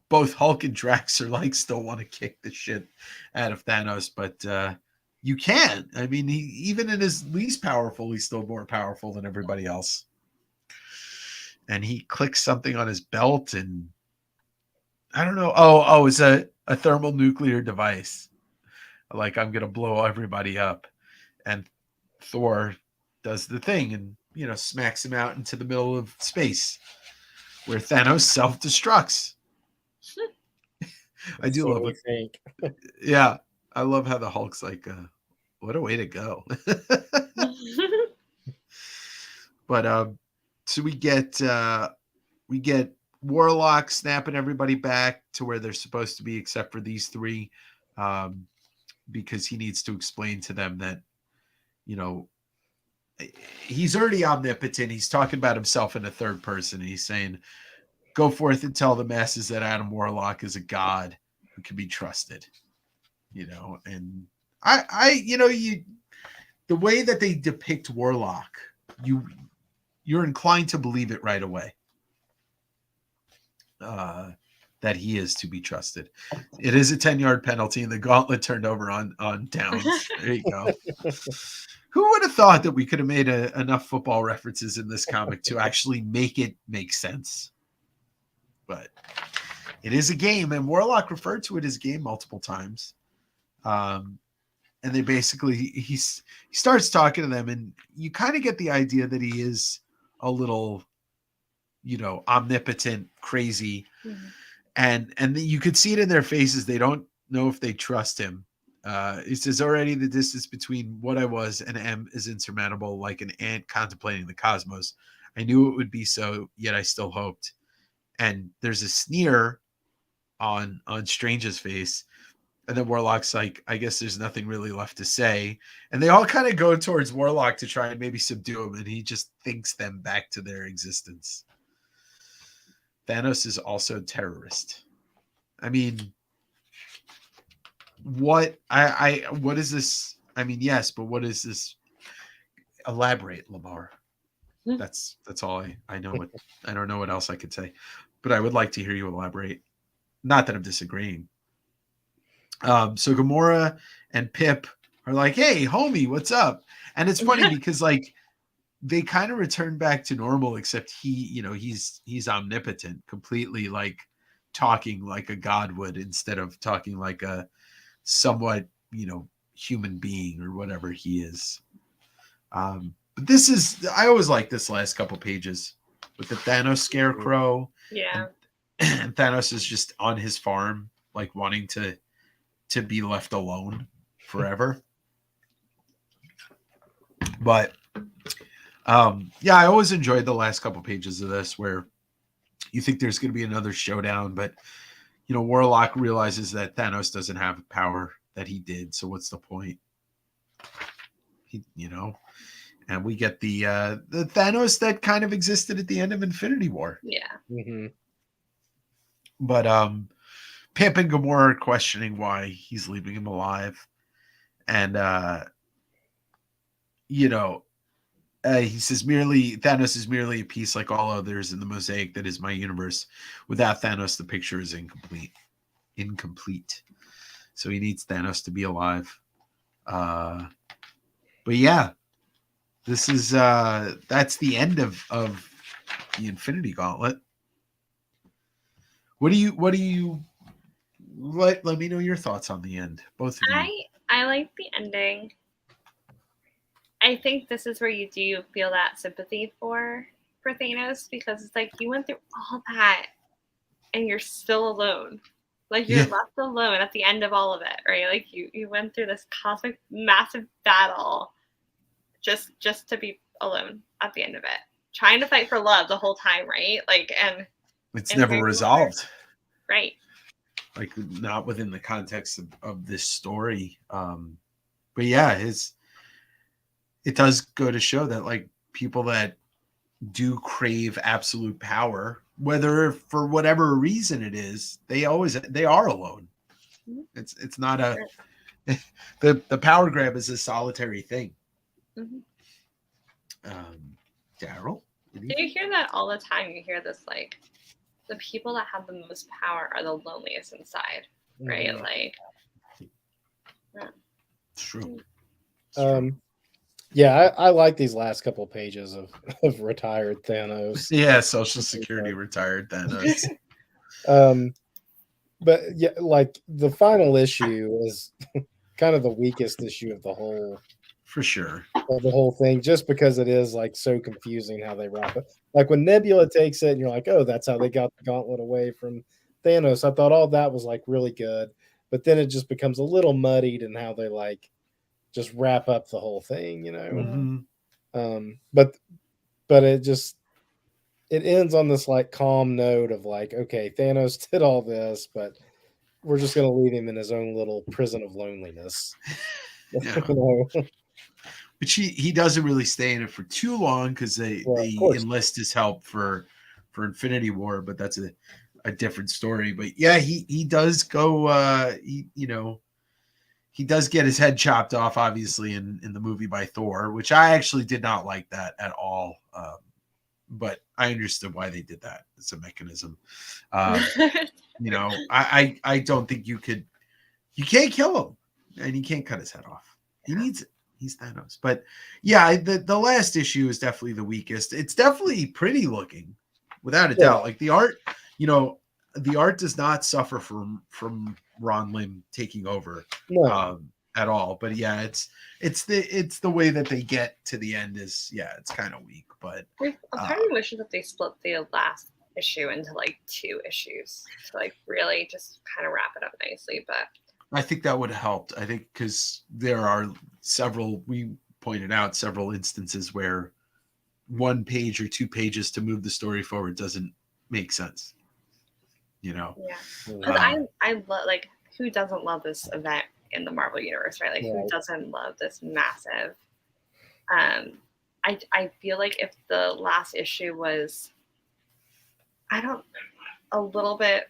both Hulk and Drax are like, still want to kick the shit out of Thanos, but you can't. I mean, he, even in his least powerful, he's still more powerful than everybody else. And he clicks something on his belt, and I don't know. Oh, it's a thermonuclear device. Like, I'm gonna blow everybody up. And Thor does the thing and smacks him out into the middle of space, where Thanos self-destructs. I do love it. Yeah, I love how the Hulk's like, what a way to go. But so we get Warlock snapping everybody back to where they're supposed to be, except for these three, because he needs to explain to them that he's already omnipotent. He's talking about himself in the third person. He's saying, go forth and tell the masses that Adam Warlock is a god who can be trusted. And the way that they depict Warlock, you're inclined to believe it right away. That he is to be trusted. It is a 10-yard penalty, and the gauntlet turned over on downs. There you go. Who would have thought that we could have made enough football references in this comic to actually make it make sense? But it is a game, and Warlock referred to it as game multiple times. And they basically, he starts talking to them, and you kind of get the idea that he is a little, omnipotent, crazy. Mm-hmm. And you could see it in their faces. They don't know if they trust him. He says, already the distance between what I was and am is insurmountable, like an ant contemplating the cosmos. I knew it would be so, yet I still hoped. And there's a sneer on Strange's face. And then Warlock's like, I guess there's nothing really left to say. And they all kind of go towards Warlock to try and maybe subdue him, and he just thinks them back to their existence. Thanos is also a terrorist. I mean, what is this? I mean, yes, but what is this? Elaborate, Lamar. That's all I know. What I don't know what else I could say, but I would like to hear you elaborate. Not that I'm disagreeing. So Gamora and Pip are like, "Hey, homie, what's up?" And it's funny because like they kind of return back to normal, except he's omnipotent, completely like talking like a god would instead of talking like a somewhat human being or whatever he is. But this is I always like this last couple pages with the Thanos scarecrow. Yeah. And Thanos is just on his farm, like wanting to be left alone forever. But yeah, I always enjoyed the last couple pages of this where you think there's going to be another showdown, but Warlock realizes that Thanos doesn't have power that he did, so what's the point? And we get the Thanos that kind of existed at the end of Infinity War. Yeah. Mm-hmm. But Pip and Gamora are questioning why he's leaving him alive. And, he says Thanos is merely a piece like all others in the mosaic that is my universe. Without Thanos, the picture is incomplete. So he needs Thanos to be alive. But yeah, this is, that's the end of the Infinity Gauntlet. Let me know your thoughts on the end, both of you. I like the ending. I think this is where you do feel that sympathy for Thanos, because it's like you went through all that and you're still alone. Like you're left alone at the end of all of it, right? Like you went through this cosmic massive battle just to be alone at the end of it. Trying to fight for love the whole time, right? Like and it's never resolved. Right. Like not within the context of this story. But yeah, it does go to show that like people that do crave absolute power, whether for whatever reason it is, they are alone. It's not the power grab is a solitary thing. Daryl, do you hear that all the time? You hear this like the people that have the most power are the loneliest inside, right? Mm-hmm. Like, it's true. Yeah, I like these last couple of pages of retired Thanos. Yeah, Social Security retired Thanos. But yeah, like the final issue is kind of the weakest issue of the whole. For sure. Of the whole thing, just because it is like so confusing how they wrap it. Like when Nebula takes it and you're like, oh, that's how they got the gauntlet away from Thanos. I thought all that was like really good, but then it just becomes a little muddied in how they like just wrap up the whole thing, But it ends on this like calm note of like, okay, Thanos did all this, but we're just gonna leave him in his own little prison of loneliness. Which he doesn't really stay in it for too long because they enlist his help for Infinity War, but that's a different story. But yeah, he does go he does get his head chopped off, obviously, in the movie by Thor, which I actually did not like that at all. But I understood why they did that. It's a mechanism. I don't think you can't kill him and you can't cut his head off. He needs it. He's Thanos. But yeah, the last issue is definitely the weakest. It's definitely pretty looking, without a doubt. Like the art, the art does not suffer from Ron Lim taking over at all. But yeah, it's the way that they get to the end is it's kind of weak. But a part of me wishes that they split the last issue into like 2 issues to like really just kind of wrap it up nicely. But I think that would have helped. I think because there are we pointed out several instances where 1 page or 2 pages to move the story forward doesn't make sense. you know. Yeah. Mm. Because I love, like, who doesn't love this event in the Marvel universe, right? Like, who Right. doesn't love this massive? I feel like if the last issue was, a little bit,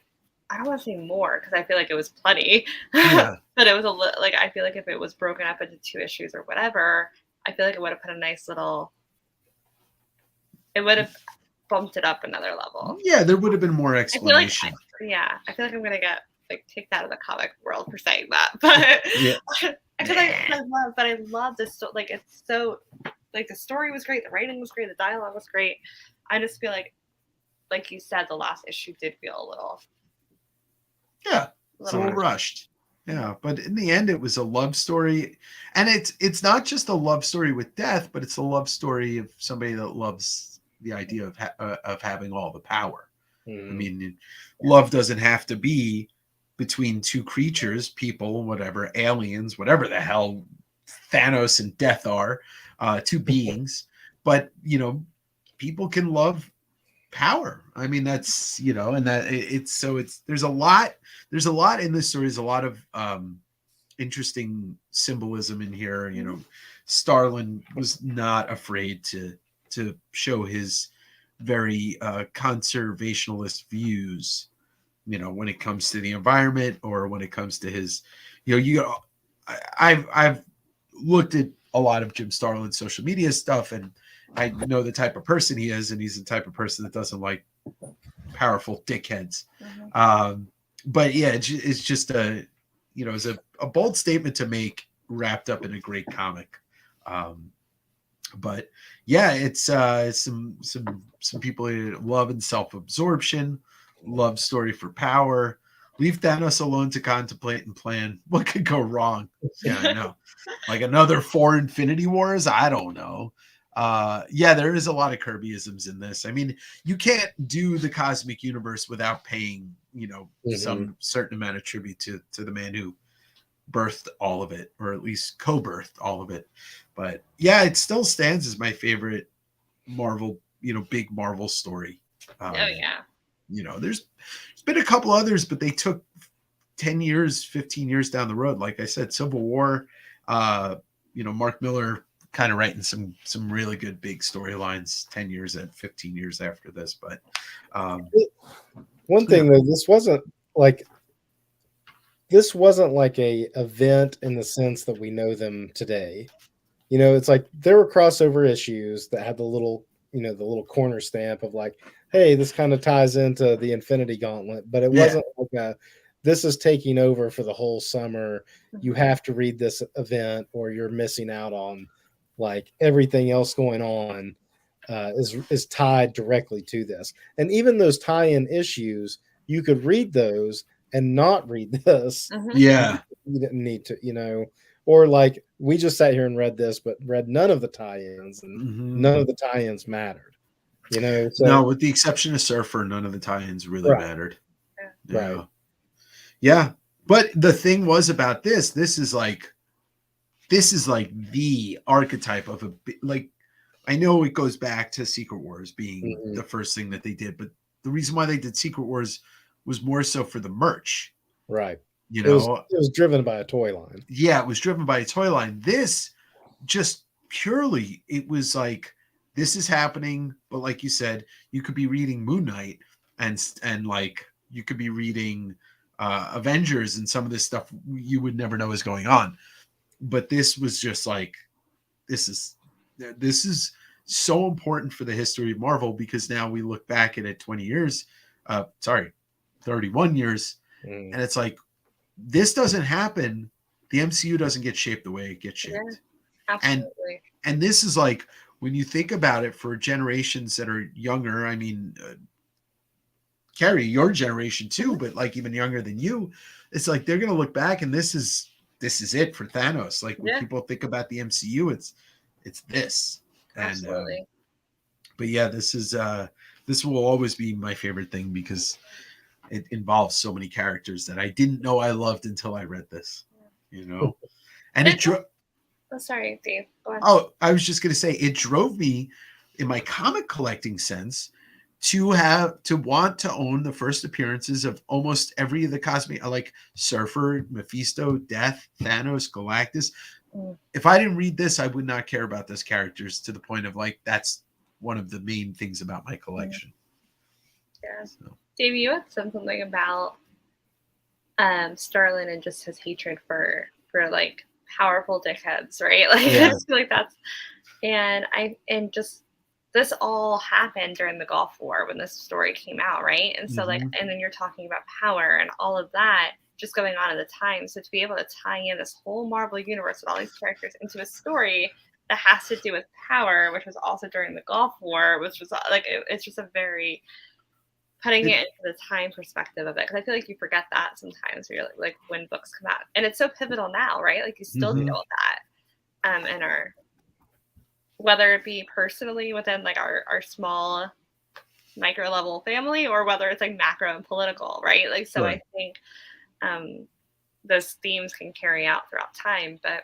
I don't want to say more because I feel like it was plenty, Yeah. but it was like, I feel like if it was broken up into 2 issues or whatever, I feel like it would have put a nice little, it would have bumped it up another level. Yeah, there would have been more I feel like, explanation. I feel like I'm gonna get like kicked out of the comic world for saying that, but Yeah. because I love this. Like, it's so, like, the story was great, the writing was great, the dialogue was great. I just feel like you said, the last issue did feel a little It's a little rushed. Yeah, but in the end, it was a love story, and it's not just a love story with death, but it's a love story of somebody that loves the idea of having all the power. I mean, love doesn't have to be between two creatures, people, whatever, aliens, whatever the hell Thanos and Death are, two beings, but people can love power. I mean, that's and that it's there's a lot in this story. There's a lot of interesting symbolism in here. Starlin was not afraid to show his very conservationist views, when it comes to the environment or when it comes to his, I've looked at a lot of Jim Starlin's social media stuff, and I know the type of person he is, and he's the type of person that doesn't like powerful dickheads. But yeah, it's just it's a bold statement to make, wrapped up in a great comic. But yeah, it's some people love and self-absorption, love story for power. Leave Thanos alone to contemplate and plan. What could go wrong? Yeah, I know. Like another 4 Infinity Wars? I don't know. Yeah, there is a lot of Kirbyisms in this. I mean, you can't do the cosmic universe without paying, some certain amount of tribute to the man who birthed all of it, or at least co-birthed all of it. But yeah, it still stands as my favorite Marvel, big Marvel story. There's been a couple others, but they took 10 years, 15 years down the road. Like I said, Civil War, Mark Miller kind of writing some really good big storylines 10 years and 15 years after this. But one thing though, this wasn't like a event in the sense that we know them today. It's like there were crossover issues that had the little corner stamp of like, hey, this kind of ties into the Infinity Gauntlet, but it wasn't like this is taking over for the whole summer. You have to read this event or you're missing out on like everything else going on is tied directly to this. And even those tie-in issues, you could read those and not read this. Yeah. You didn't need to, or like we just sat here and read this, but read none of the tie-ins, and none of the tie-ins mattered. So, no, with the exception of Surfer, none of the tie-ins really mattered. Yeah. Right. Yeah. But the thing was about this is like the archetype of I know it goes back to Secret Wars being the first thing that they did, but the reason why they did Secret Wars was more so for the merch. Right. It was driven by a toy line. Yeah, it was driven by a toy line. This just purely, it was like, this is happening, but like you said, you could be reading Moon Knight and like you could be reading Avengers, and some of this stuff you would never know is going on. But this was just like, this is so important for the history of Marvel, because now we look back at it 31 years, and it's like, this doesn't happen. The MCU doesn't get shaped the way it gets shaped. Yeah, absolutely. And this is like, when you think about it, for generations that are younger, I mean, Carrie, your generation too, but like even younger than you, it's like they're going to look back and this is it for Thanos. Like when people think about the MCU, it's this. Absolutely. But yeah, this will always be my favorite thing, because it involves so many characters that I didn't know I loved until I read this, and sorry, Dave. Go ahead. Oh, I was just going to say, it drove me, in my comic collecting sense, to want to own the first appearances of almost every of the cosmic, like Surfer, Mephisto, Death, Thanos, Galactus. Mm. If I didn't read this, I would not care about those characters to the point of like that's one of the main things about my collection. Yeah. So. Dave, you had said something about Starlin and just his hatred for like powerful dickheads, right? Like Yeah. I just feel like that's and just this all happened during the Gulf War when this story came out, right? And so like, and then you're talking about power and all of that just going on at the time. So to be able to tie in this whole Marvel universe with all these characters into a story that has to do with power, which was also during the Gulf War, which was like it's just a very putting it into the time perspective of it, because I feel like you forget that sometimes when you're like when books come out, and it's so pivotal now, right? Like you still deal with that in our, whether it be personally within like our small micro level family, or whether it's like macro and political, right? Like so I think those themes can carry out throughout time, but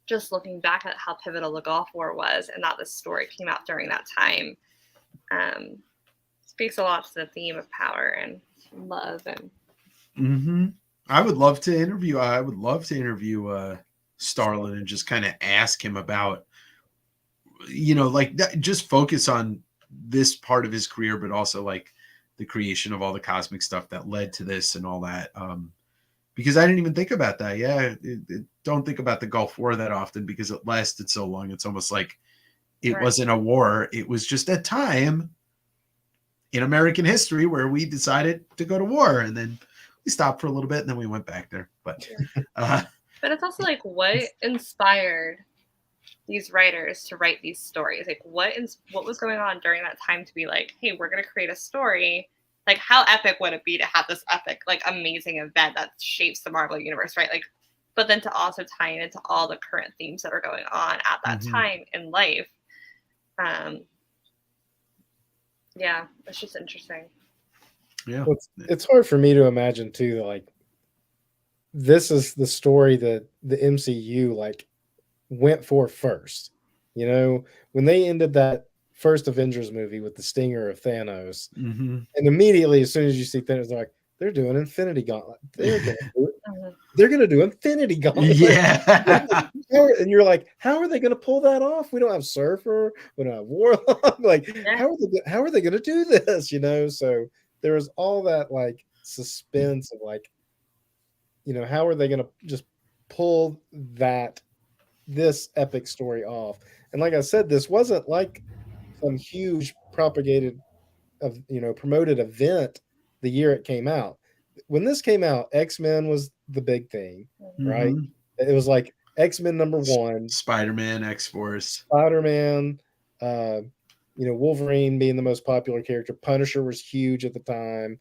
just looking back at how pivotal the Gulf War was and that this story came out during that time speaks a lot to the theme of power and love. And I would love to interview Starlin and just kind of ask him about, you know, like just focus on this part of his career, but also like the creation of all the cosmic stuff that led to this and all that. Because I didn't even think about that. Yeah, don't think about the Gulf War that often because it lasted so long. It's almost like it wasn't a war. It was just a time in American history where we decided to go to war, and then we stopped for a little bit, and then we went back there. But but it's also like what inspired these writers to write these stories? Like what was going on during that time to be like, hey, we're going to create a story. Like how epic would it be to have this epic, like amazing event that shapes the Marvel universe, right? Like, but then to also tie it into all the current themes that are going on at that time in life. Yeah, it's just interesting. Yeah, it's hard for me to imagine too. Like, this is the story that the MCU like went for first. You know, when they ended that first Avengers movie with the stinger of Thanos, and immediately as soon as you see Thanos, they're like, they're doing Infinity Gauntlet. They're gonna do Infinity Gauntlet. Yeah. And you're like, how are they gonna pull that off? We don't have Surfer, we don't have Warlock. Like, how are they gonna do this? You know, so there was all that like suspense of like, you know, how are they gonna just pull this epic story off? And like I said, this wasn't like some huge promoted event the year it came out. When this came out, X-Men was the big thing, right? It was like X-Men #1, Spider-Man, X-Force, Spider-Man, Wolverine being the most popular character. Punisher was huge at the time.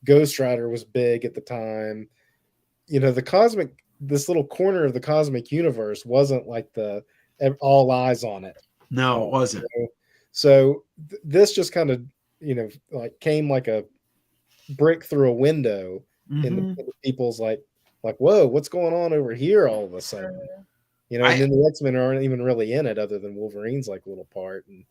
Ghost Rider was big at the time. You know, this little corner of the cosmic universe wasn't like the all eyes on it. No, it wasn't. So this just kind of, like came like a brick through a window in people's like, whoa, what's going on over here all of a sudden? You know, and then the X-Men aren't even really in it other than Wolverine's like little part. And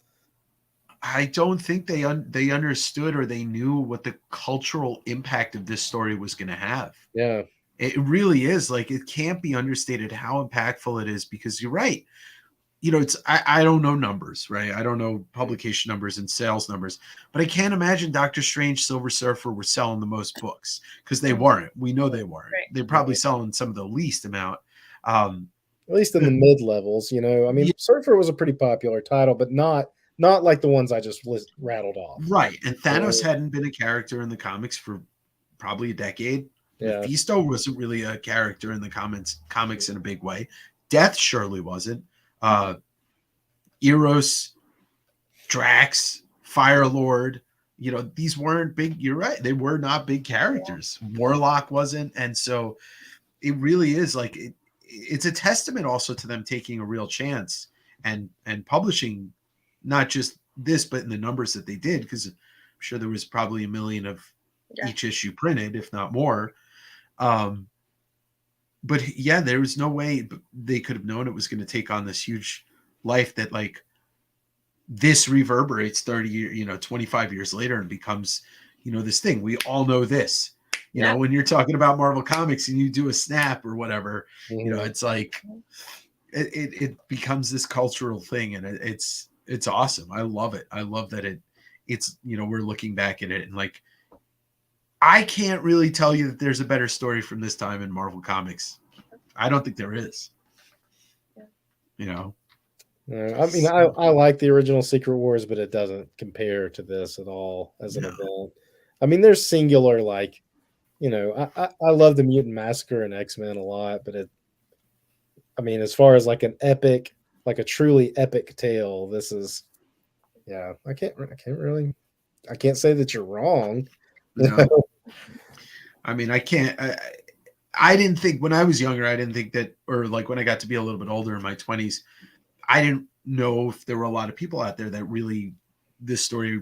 I don't think they understood or they knew what the cultural impact of this story was going to have. Yeah. It really is. Like, it can't be understated how impactful it is, because you're right. You know, I don't know numbers, right? I don't know publication numbers and sales numbers, but I can't imagine Doctor Strange, Silver Surfer were selling the most books, because they weren't. We know they weren't. Right. They're probably selling some of the least amount. At least in the mid levels, you know. I mean, Surfer was a pretty popular title, but not like the ones I just rattled off. Right. And Thanos hadn't been a character in the comics for probably a decade. Yeah. Mephisto wasn't really a character in the comics in a big way. Death surely wasn't. Eros, Drax, Firelord, you know, these weren't big. You're right. They were not big characters. Warlock wasn't. And so it really is like, it's a testament also to them taking a real chance and publishing not just this, but in the numbers that they did, because I'm sure there was probably 1 million of each issue printed, if not more. But yeah, there was no way they could have known it was going to take on this huge life that, like, this reverberates 25 years later and becomes, this thing. We all know this. When you're talking about Marvel Comics and you do a snap or whatever, it's like it becomes this cultural thing, and it's awesome. I love it. I love that it's we're looking back at it and like, I can't really tell you that there's a better story from this time in Marvel Comics. I don't think there is. I mean, I like the original Secret Wars, but it doesn't compare to this at all as an event. I mean, there's singular, like, I love the Mutant Massacre and X-Men a lot, but as far as like an epic, like a truly epic tale, this is, I can't say that you're wrong. No. I mean, I can't. I didn't think when I was younger, I didn't think that, or like when I got to be a little bit older in my 20s, I didn't know if there were a lot of people out there that really this story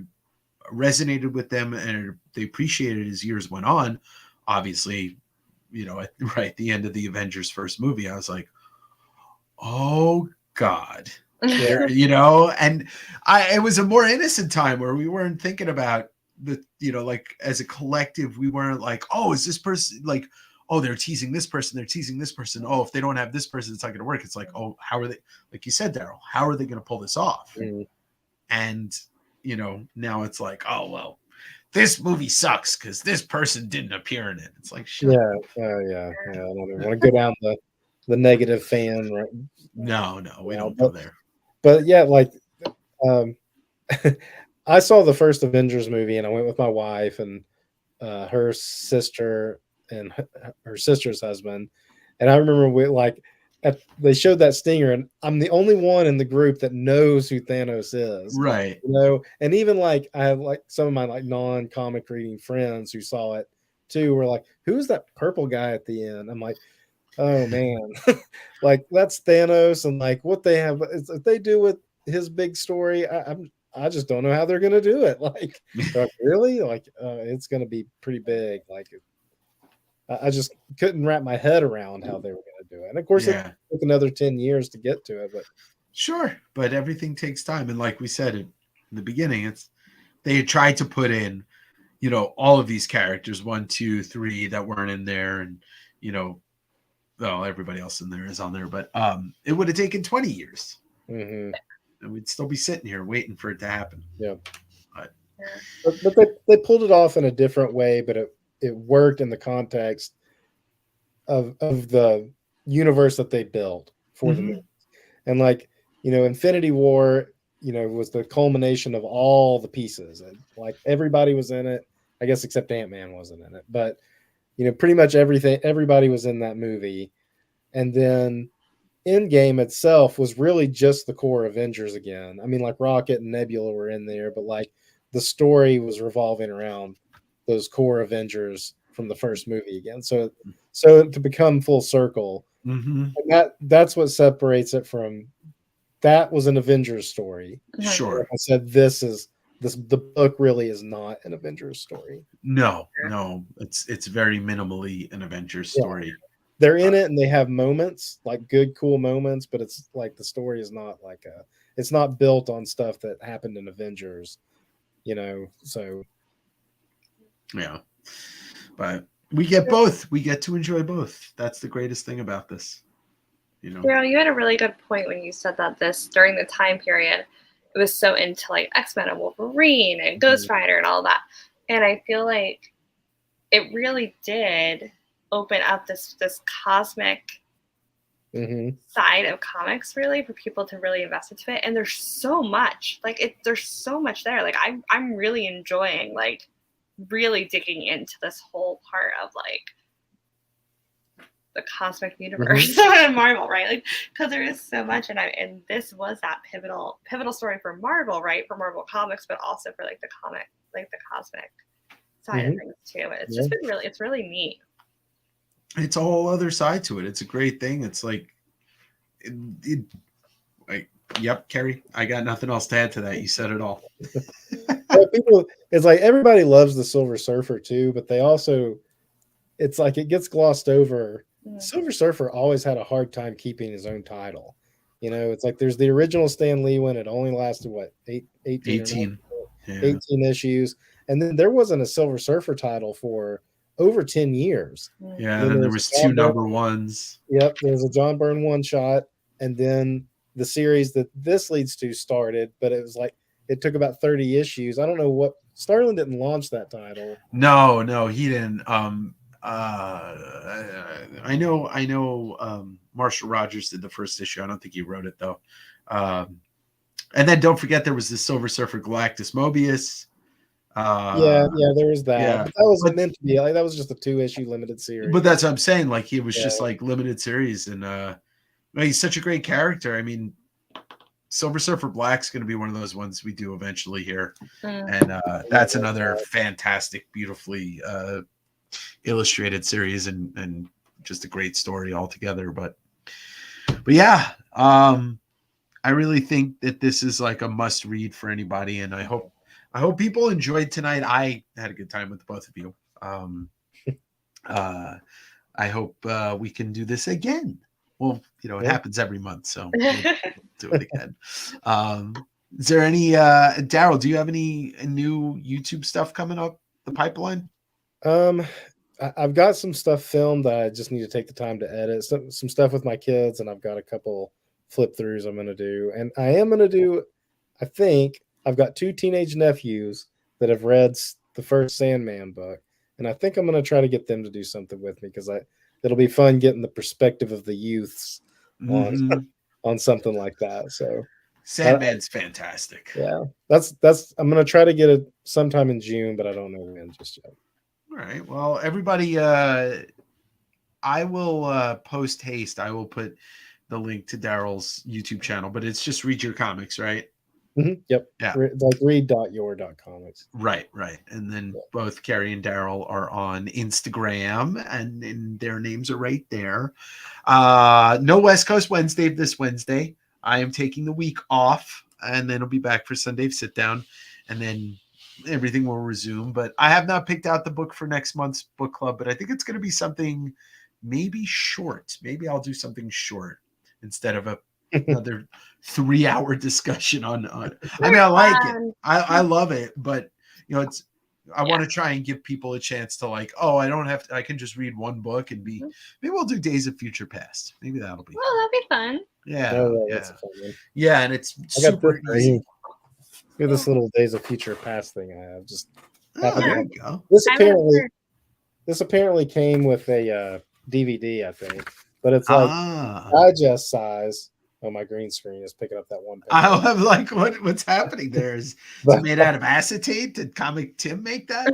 resonated with them and they appreciated it as years went on. Obviously, right at the end of the Avengers first movie, I was like, oh God. And it was a more innocent time where we weren't thinking about like as a collective, we weren't like, oh, is this person like, oh, they're teasing this person. Oh, if they don't have this person, it's not going to work. It's like, oh, how are they, like you said, Daryl, how are they going to pull this off? And, now it's like, oh, well, this movie sucks because this person didn't appear in it. It's like, shut up. I don't even want to go down the negative fan. Right? No, we don't go there. But yeah, like, I saw the first Avengers movie and I went with my wife and her sister and her sister's husband. And I remember they showed that stinger and I'm the only one in the group that knows who Thanos is. Right. And even like I have like some of my like non-comic reading friends who saw it too were like, who's that purple guy at the end? I'm like, oh man, like that's Thanos. And like what they have, if they do with his big story, I just don't know how they're going to do it. Like really? Like it's going to be pretty big. Like I just couldn't wrap my head around how they were going to do it. And of course, it took another 10 years to get to it. But sure, but everything takes time. And like we said in the beginning, they had tried to put in, all of these characters, 1, 2, 3 that weren't in there, and well, everybody else in there is on there, but it would have taken 20 years. And we'd still be sitting here waiting for it to happen. Yeah. But they pulled it off in a different way, but it worked in the context of the universe that they built for the movie. And like, Infinity War, was the culmination of all the pieces. And like everybody was in it, I guess, except Ant-Man wasn't in it. But, pretty much everybody was in that movie. And then Endgame itself was really just the core Avengers again. I mean, like Rocket and Nebula were in there, but like the story was revolving around those core Avengers from the first movie again. So to become full circle, and that's what separates it from. That was an Avengers story. Sure. Like I said, the book really is not an Avengers story. No, it's very minimally an Avengers story. They're in it and they have moments, like good, cool moments, but it's like the story is not like it's not built on stuff that happened in Avengers, so. Yeah. But we get both. We get to enjoy both. That's the greatest thing about this. Daryl, you had a really good point when you said that during the time period, it was so into like X-Men and Wolverine and Ghost Rider and all that. And I feel like it really did open up this cosmic side of comics really for people to really invest into it. And there's so much there's so much there. Like I'm really enjoying like really digging into this whole part of like the cosmic universe in Marvel, right? Like, because there is so much, and this was that pivotal story for Marvel, right? For Marvel Comics, but also for like the cosmic side of things too. And it's just been it's really neat. It's a whole other side to it. It's a great thing. It's like, yep, Carrie, I got nothing else to add to that. You said it all. It's like everybody loves the Silver Surfer too, but they also, it's like it gets glossed over. Silver Surfer always had a hard time keeping his own title. You know, it's like there's the original Stan Lee one. It only lasted what 18 or 18. Yeah. 18 issues, and then there wasn't a Silver Surfer title for over 10 years. Yeah, then then there there's was John two Byrne- number ones. Yep, there's a John Byrne one shot, and then the series that this leads to started, but it was like it took about 30 issues. I don't know what Starlin didn't launch that title. No, he didn't. I know. Marshall Rogers did the first issue. I don't think he wrote it though. And then don't forget there was the Silver Surfer Galactus Mobius. Yeah, there was that. yeah. But that was meant to be like that was just a 2-issue limited series. But that's what I'm saying. Like he was Yeah. just like limited series, and he's such a great character. I mean, Silver Surfer Black's going to be one of those ones we do eventually here, and that's another fantastic, beautifully illustrated series, and just a great story altogether. But yeah, I really think that this is like a must read for anybody, and I hope people enjoyed tonight. I had a good time with both of you. I hope we can do this again. Well, you know, it happens every month, so we'll do it again. Is there any Daryl, do you have any new YouTube stuff coming up the pipeline? I've got some stuff filmed that I just need to take the time to edit. Some stuff with my kids, and I've got a couple flip throughs I'm going to do. And I am going to do, I think, I've got 2 teenage nephews that have read the first Sandman book. And I think I'm going to try to get them to do something with me because it'll be fun getting the perspective of the youths on something like that. So Sandman's fantastic. Yeah, that's I'm going to try to get it sometime in June, but I don't know when just yet. All right. Well, everybody, I will post haste. I will put the link to Daryl's YouTube channel, but it's just Read Your Comics, right? Mm-hmm. Yep. Yeah. Like read.your.comics. Right. And then both Carrie and Daryl are on Instagram, and their names are right there. No West Coast Wednesday this Wednesday. I am taking the week off, and then I'll be back for SunDAVE sit down, and then everything will resume. But I have not picked out the book for next month's book club, but I think it's going to be something maybe short. Maybe I'll do something short instead of another 3-hour discussion on I mean, I like it. I love it, but you know, I want to try and give people a chance to like, I don't have to, I can just read one book and maybe we'll do Days of Future Past. Maybe that'll be that'd be fun. Yeah. Yeah, and it's super easy. Look at this little Days of Future Past thing I have. Just there you go. This apparently came with a DVD, I think, but it's like digest size. Oh, my green screen is picking up that one. I'm like, what's happening there? Is it made out of acetate? Did Comic Tim make that?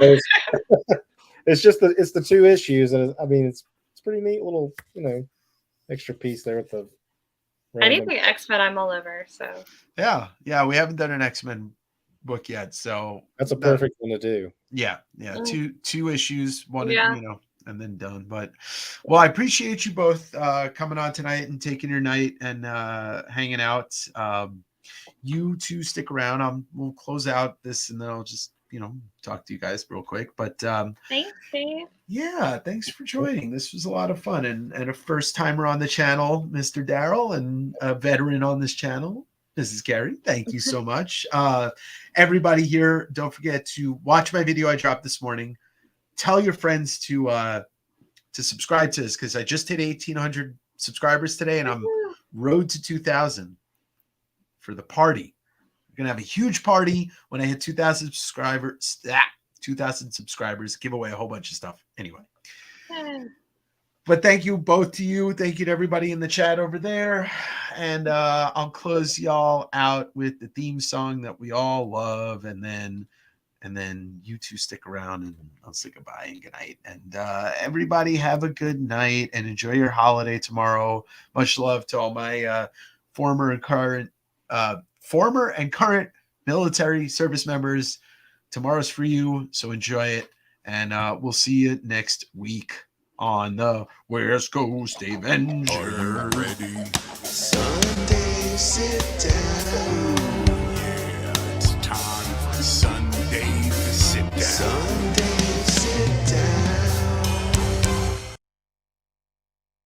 It's just it's the 2 issues, and I mean it's pretty neat little extra piece there with the. Anything X-Men, I'm all over. So yeah, we haven't done an X-Men book yet, so that's a perfect thing to do. Yeah, 2 issues, one and then done. But well, I appreciate you both coming on tonight and taking your night and hanging out. You 2 stick around. We'll close out this, and then I'll just talk to you guys real quick. But thanks, Dave. Yeah, thanks for joining. This was a lot of fun, and a first timer on the channel, Mr. Daryl, and a veteran on this channel, Mrs. Carrie. Thank you so much. Everybody here, don't forget to watch my video I dropped this morning. Tell your friends to subscribe to this because I just hit 1,800 subscribers today, and I'm road to 2,000 for the party. We're gonna have a huge party when I hit 2,000 subscribers. 2,000 subscribers. Give away a whole bunch of stuff. Anyway. But thank you both to you. Thank you to everybody in the chat over there. And I'll close y'all out with the theme song that we all love, and then you 2 stick around, and I'll say goodbye and good night. And everybody have a good night and enjoy your holiday tomorrow. Much love to all my former and current military service members. Tomorrow's for you, so enjoy it. And we'll see you next week on the West Coast Avenger. Are you ready? SunDAVE sit